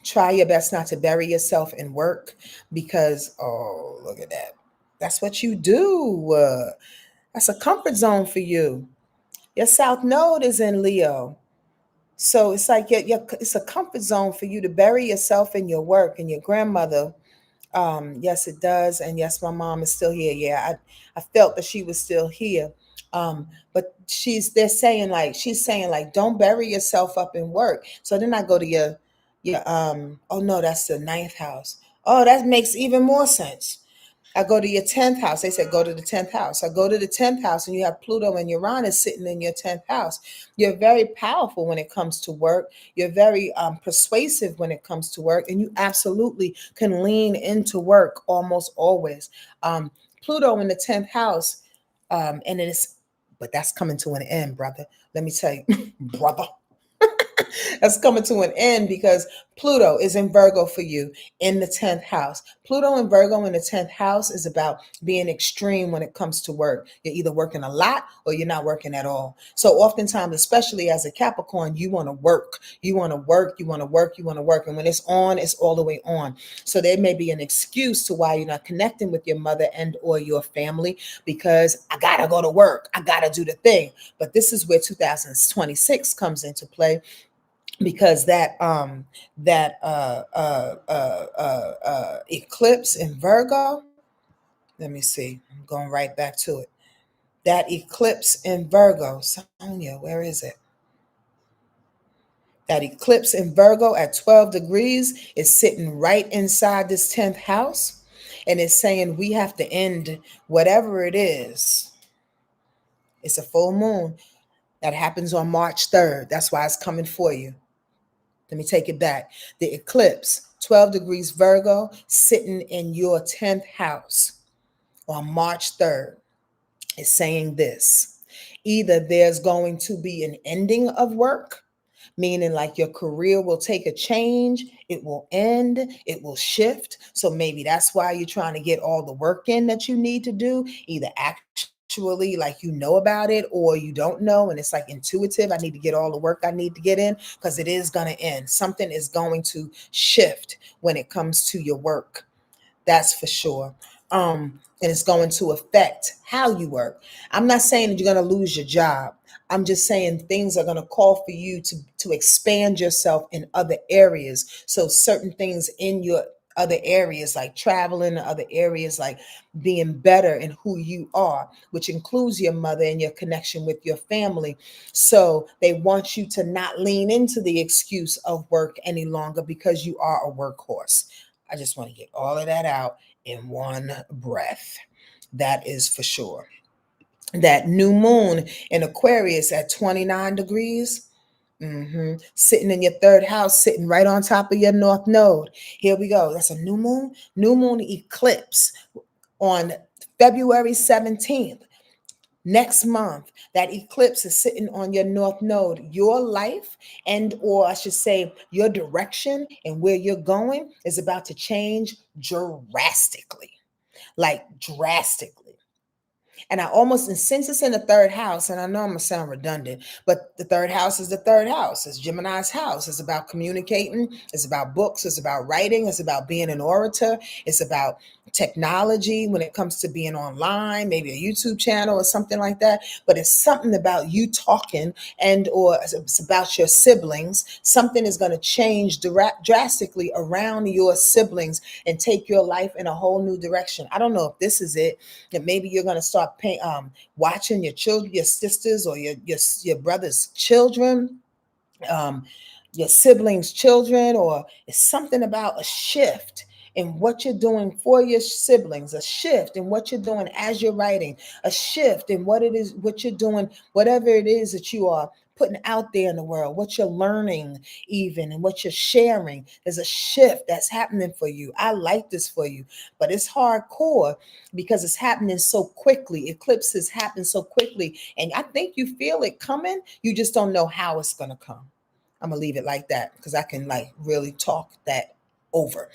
Try your best not to bury yourself in work, because, oh, look at that. That's what you do. That's a comfort zone for you. Your South Node is in Leo. So it's like it's a comfort zone for you to bury yourself in your work. And your grandmother, yes, it does. And yes, my mom is still here. Yeah, I felt that she was still here. But she's saying like, don't bury yourself up in work. So then I go to your oh no, that's the ninth house. Oh, that makes even more sense. I go to your 10th house. They said go to the 10th house. I go to the 10th house, and you have Pluto and Uranus sitting in your 10th house. You're very powerful when it comes to work. You're very persuasive when it comes to work, and you absolutely can lean into work almost always. Pluto in the 10th house, and but that's coming to an end, brother. Let me tell you, brother. That's coming to an end, because Pluto is in Virgo for you in the 10th house. Pluto and Virgo in the 10th house is about being extreme when it comes to work. You're either working a lot or you're not working at all. So oftentimes, especially as a Capricorn, you want to work. You want to work, you want to work, you want to work. And when it's on, it's all the way on. So there may be an excuse to why you're not connecting with your mother and or your family, because I got to go to work. I got to do the thing. But this is where 2026 comes into play, because that eclipse in Virgo. Let me see. I'm going right back to it. That eclipse in Virgo, Sonja, where is it? That eclipse in Virgo at 12 degrees is sitting right inside this 10th house, and it's saying we have to end whatever it is. It's a full moon that happens on March 3rd. That's why it's coming for you. Let me take it back. The eclipse, 12 degrees Virgo, sitting in your 10th house on March 3rd, is saying this. Either there's going to be an ending of work, meaning like your career will take a change, it will end, it will shift. So maybe that's why you're trying to get all the work in that you need to do, either actually like you know about it or you don't know, and it's like intuitive. I need to get all the work I need to get in, because it is going to end. Something is going to shift when it comes to your work. That's for sure. And it's going to affect how you work. I'm not saying that you're going to lose your job. I'm just saying things are going to call for you to expand yourself in other areas. So certain things in your other areas, like traveling to other areas, like being better in who you are, which includes your mother and your connection with your family. So they want you to not lean into the excuse of work any longer, because you are a workhorse. I just want to get all of that out in one breath. That is for sure. That new moon in Aquarius at 29 degrees, sitting in your third house, sitting right on top of your north node. Here we go. That's a new moon eclipse on February 17th. Next month, that eclipse is sitting on your north node. Your life, and or I should say your direction and where you're going, is about to change drastically. Like drastically. And I almost, and since it's in the third house, and I know I'm gonna sound redundant, but the third house is the third house. It's Gemini's house. It's about communicating. It's about books. It's about writing. It's about being an orator. It's about technology when it comes to being online, maybe a YouTube channel or something like that. But it's something about you talking, and or it's about your siblings. Something is going to change drastically around your siblings and take your life in a whole new direction. I don't know if this is it, that maybe you're going to start start watching your children, your sisters, or your brother's children, um, your siblings' children, or it's something about a shift in what you're doing for your siblings, a shift in what you're doing as you're writing, a shift in what it is, what you're doing, whatever it is that you are putting out there in the world, what you're learning, even, and what you're sharing. There's a shift that's happening for you. I like this for you, but it's hardcore because it's happening so quickly. Eclipses happen so quickly, and I think you feel it coming. You just don't know how it's going to come. I'm gonna leave it like that because I can like really talk that over.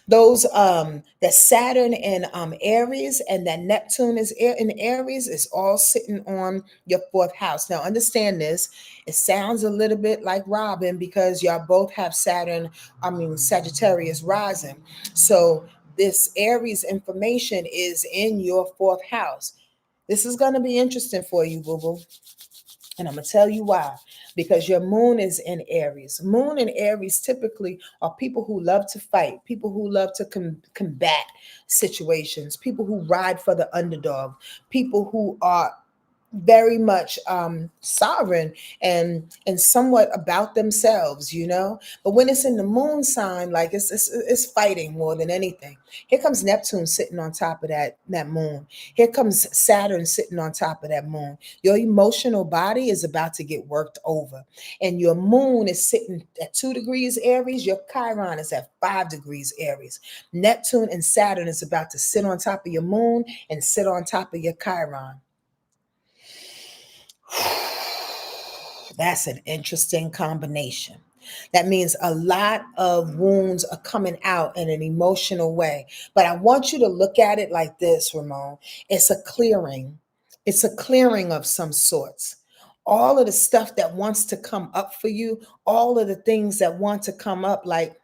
Those that Saturn in Aries and that Neptune is in Aries is all sitting on your fourth house. Now understand this. It sounds a little bit like Robin because y'all both have Sagittarius rising. So this Aries information is in your fourth house. This is going to be interesting for you, boo boo. And I'm going to tell you why. Because your moon is in Aries. Moon and Aries typically are people who love to fight, people who love to combat situations, people who ride for the underdog, people who are very much sovereign and somewhat about themselves, you know. But when it's in the moon sign, like it's fighting more than anything. Here comes Neptune sitting on top of that moon. Here comes Saturn sitting on top of that moon. Your emotional body is about to get worked over, and your moon is sitting at 2 degrees Aries. Your Chiron is at 5 degrees Aries. Neptune and Saturn is about to sit on top of your moon and sit on top of your Chiron. That's an interesting combination. That means a lot of wounds are coming out in an emotional way. But I want you to look at it like this, Ramon. It's a clearing. It's a clearing of some sorts. All of the stuff that wants to come up for you, all of the things that want to come up, like,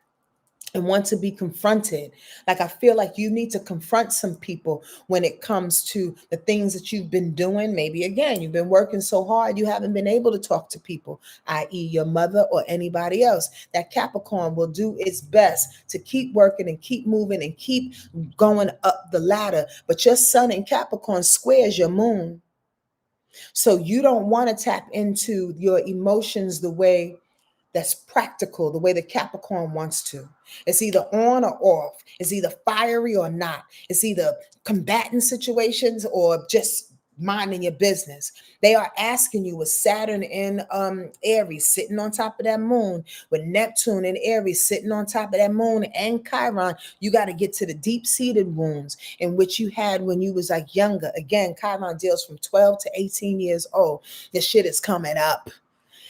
and want to be confronted. Like, I feel like you need to confront some people when it comes to the things that you've been doing. Maybe again, you've been working so hard, you haven't been able to talk to people, i.e. your mother or anybody else. That Capricorn will do its best to keep working and keep moving and keep going up the ladder. But your sun in Capricorn squares your moon. So you don't want to tap into your emotions the way that's practical, the way the Capricorn wants to. It's either on or off. It's either fiery or not. It's either combatant situations or just minding your business. They are asking you with Saturn in Aries sitting on top of that moon, with Neptune in Aries sitting on top of that moon and Chiron, you got to get to the deep-seated wounds in which you had when you was like younger. Again, Chiron deals from 12 to 18 years old. This shit is coming up.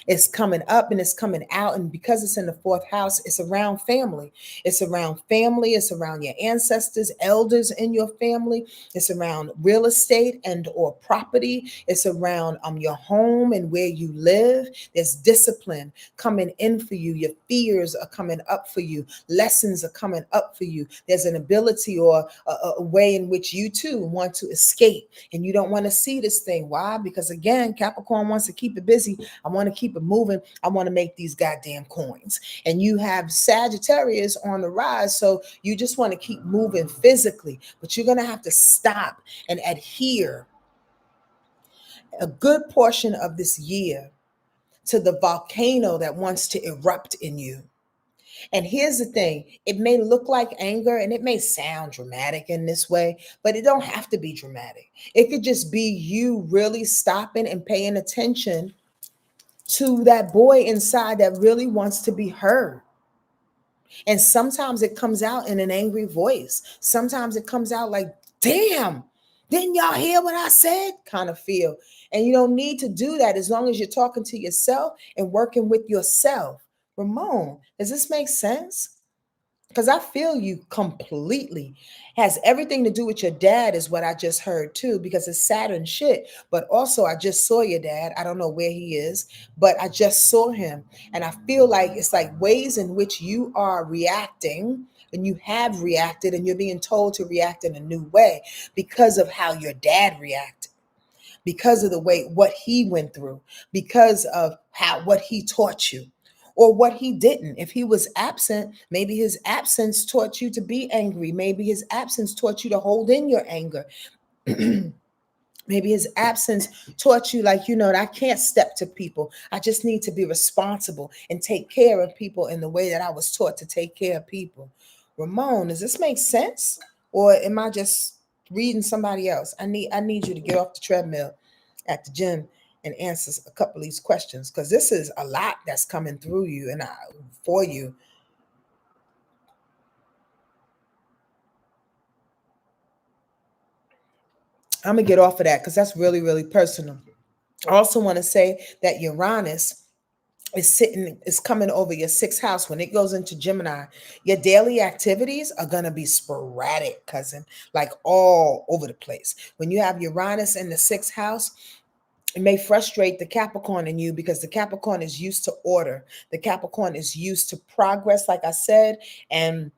It's coming up and it's coming out. And because it's in the fourth house, it's around family. It's around family. It's around your ancestors, elders in your family. It's around real estate and or property. It's around your home and where you live. There's discipline coming in for you. Your fears are coming up for you. Lessons are coming up for you. There's an ability or a way in which you too want to escape and you don't want to see this thing. Why? Because again, Capricorn wants to keep it busy. I want to keep it moving. I want to make these goddamn coins. And you have Sagittarius on the rise. So you just want to keep moving physically, but you're going to have to stop and adhere a good portion of this year to the volcano that wants to erupt in you. And here's the thing, it may look like anger and it may sound dramatic in this way, but it don't have to be dramatic. It could just be you really stopping and paying attention to that boy inside that really wants to be heard. And sometimes it comes out in an angry voice. Sometimes it comes out like, damn, didn't y'all hear what I said? Kind of feel. And you don't need to do that as long as you're talking to yourself and working with yourself. Ramon, does this make sense? Because I feel you completely. Has everything to do with your dad is what I just heard too, because it's Saturn shit. But also I just saw your dad. I don't know where he is, but I just saw him. And I feel like it's like ways in which you are reacting and you have reacted and you're being told to react in a new way because of how your dad reacted, because of the way what he went through, because of what he taught you or what he didn't. If he was absent, maybe his absence taught you to be angry. Maybe his absence taught you to hold in your anger. Maybe his absence taught you, like, that I can't step to people. I just need to be responsible and take care of people in the way that I was taught to take care of people. Ramon, does this make sense? Or am I just reading somebody else? I need you to get off the treadmill at the gym and answer a couple of these questions, because this is a lot that's coming through you and for you. I'm gonna get off of that because that's really, really personal. I also want to say that Uranus is coming over your sixth house. When it goes into Gemini, your daily activities are going to be sporadic, cousin, like all over the place. When you have Uranus in the sixth house, it may frustrate the Capricorn in you, because the Capricorn is used to order. The Capricorn is used to progress, like I said, and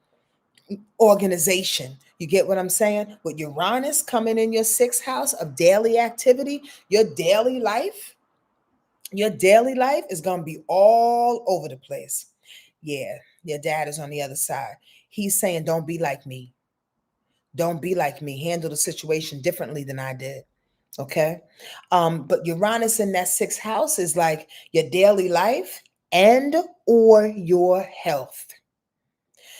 organization. You get what I'm saying? With Uranus coming in your sixth house of daily activity, your daily life, is going to be all over the place. Yeah, your dad is on the other side. He's saying, don't be like me. Don't be like me. Handle the situation differently than I did. Okay. But Uranus in that sixth house is like your daily life and or your health.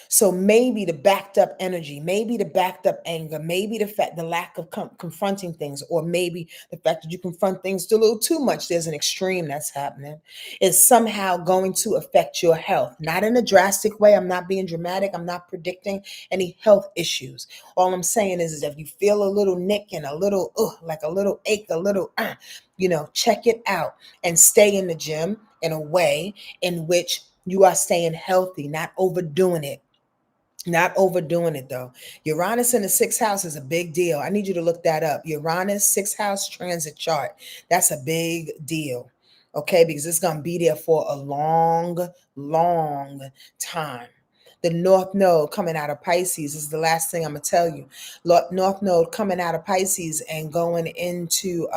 So maybe the backed up energy, maybe the backed up anger, maybe the lack of confronting things, or maybe the fact that you confront things a little too much. There's an extreme that's happening, is somehow going to affect your health. Not in a drastic way. I'm not being dramatic. I'm not predicting any health issues. All I'm saying is if you feel a little nick and a little, like a little ache, a little, check it out and stay in the gym in a way in which you are staying healthy, not overdoing it. Not overdoing it though. Uranus in the sixth house is a big deal. I need you to look that up. Uranus sixth house transit chart. That's a big deal. Okay, because it's going to be there for a long, long time. The North Node coming out of Pisces is the last thing I'm going to tell you. North Node coming out of Pisces and going into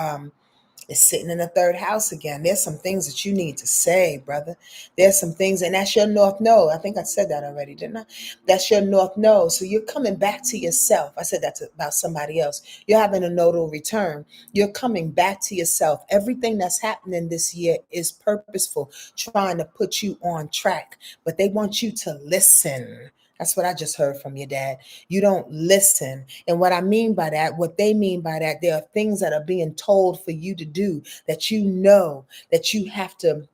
is sitting in the third house again. There's some things that you need to say, brother. There's some things, and that's your North Node. I think I said that already, didn't I? That's your North Node. So you're coming back to yourself. I said that about somebody else. You're having a nodal return. You're coming back to yourself. Everything that's happening this year is purposeful, trying to put you on track, but they want you to listen. That's what I just heard from your dad. You don't listen. And what I mean by that, what they mean by that, there are things that are being told for you to do that you know that you have to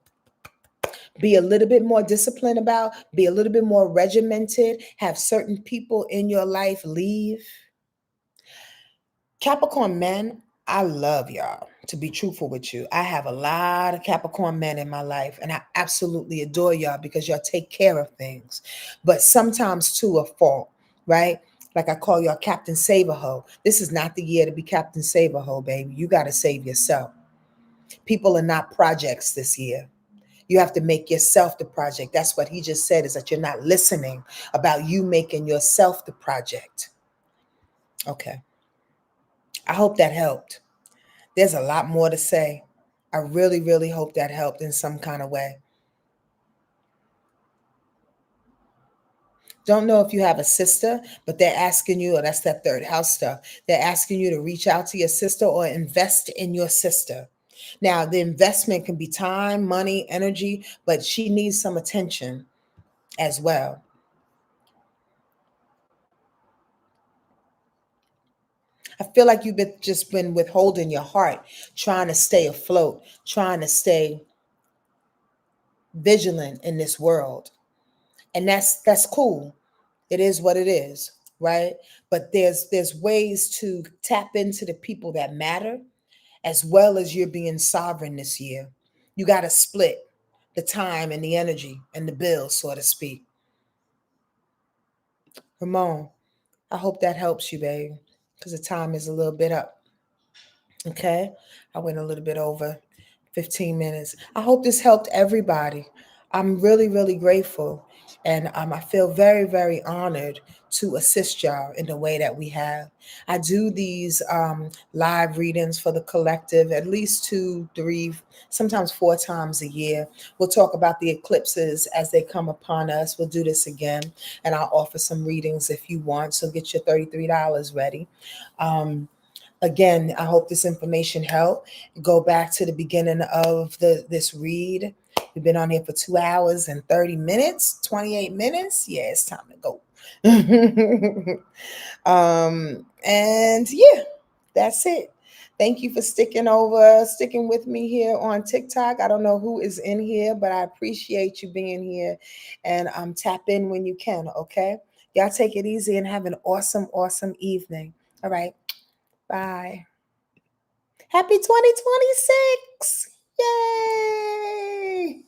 be a little bit more disciplined about, be a little bit more regimented, have certain people in your life leave. Capricorn men, I love y'all. To be truthful with you, I have a lot of Capricorn men in my life, and I absolutely adore y'all because y'all take care of things, but sometimes to a fault, right? Like I call y'all Captain Save-A-Ho. This is not the year to be Captain Save-A-Ho, baby. You got to save yourself. People are not projects this year. You have to make yourself the project. That's what he just said, is that you're not listening about you making yourself the project. Okay. I hope that helped. There's a lot more to say. I really, really hope that helped in some kind of way. Don't know if you have a sister, but they're asking you, or that's that third house stuff. They're asking you to reach out to your sister or invest in your sister. Now, the investment can be time, money, energy, but she needs some attention as well. I feel like you've been withholding your heart, trying to stay afloat, trying to stay vigilant in this world. And that's cool. It is what it is, right? But there's ways to tap into the people that matter, as well as you're being sovereign this year. You got to split the time and the energy and the bills, so to speak. Ramon, I hope that helps you, babe, because the time is a little bit up. Okay. I went a little bit over 15 minutes. I hope this helped everybody. I'm really, really grateful. And I feel very, very honored to assist y'all in the way that we have. I do these live readings for the collective at least 2, 3, sometimes 4 times a year. We'll talk about the eclipses as they come upon us. We'll do this again, and I'll offer some readings if you want. So get your $33 ready. Again, I hope this information helped. Go back to the beginning of this read. We've been on here for 2 hours and 30 minutes, 28 minutes. Yeah, it's time to go. And yeah, that's it. Thank you for sticking with me here on TikTok. I don't know who is in here, but I appreciate you being here. And tap in when you can, okay? Y'all take it easy and have an awesome, awesome evening. All right. Bye. Happy 2026.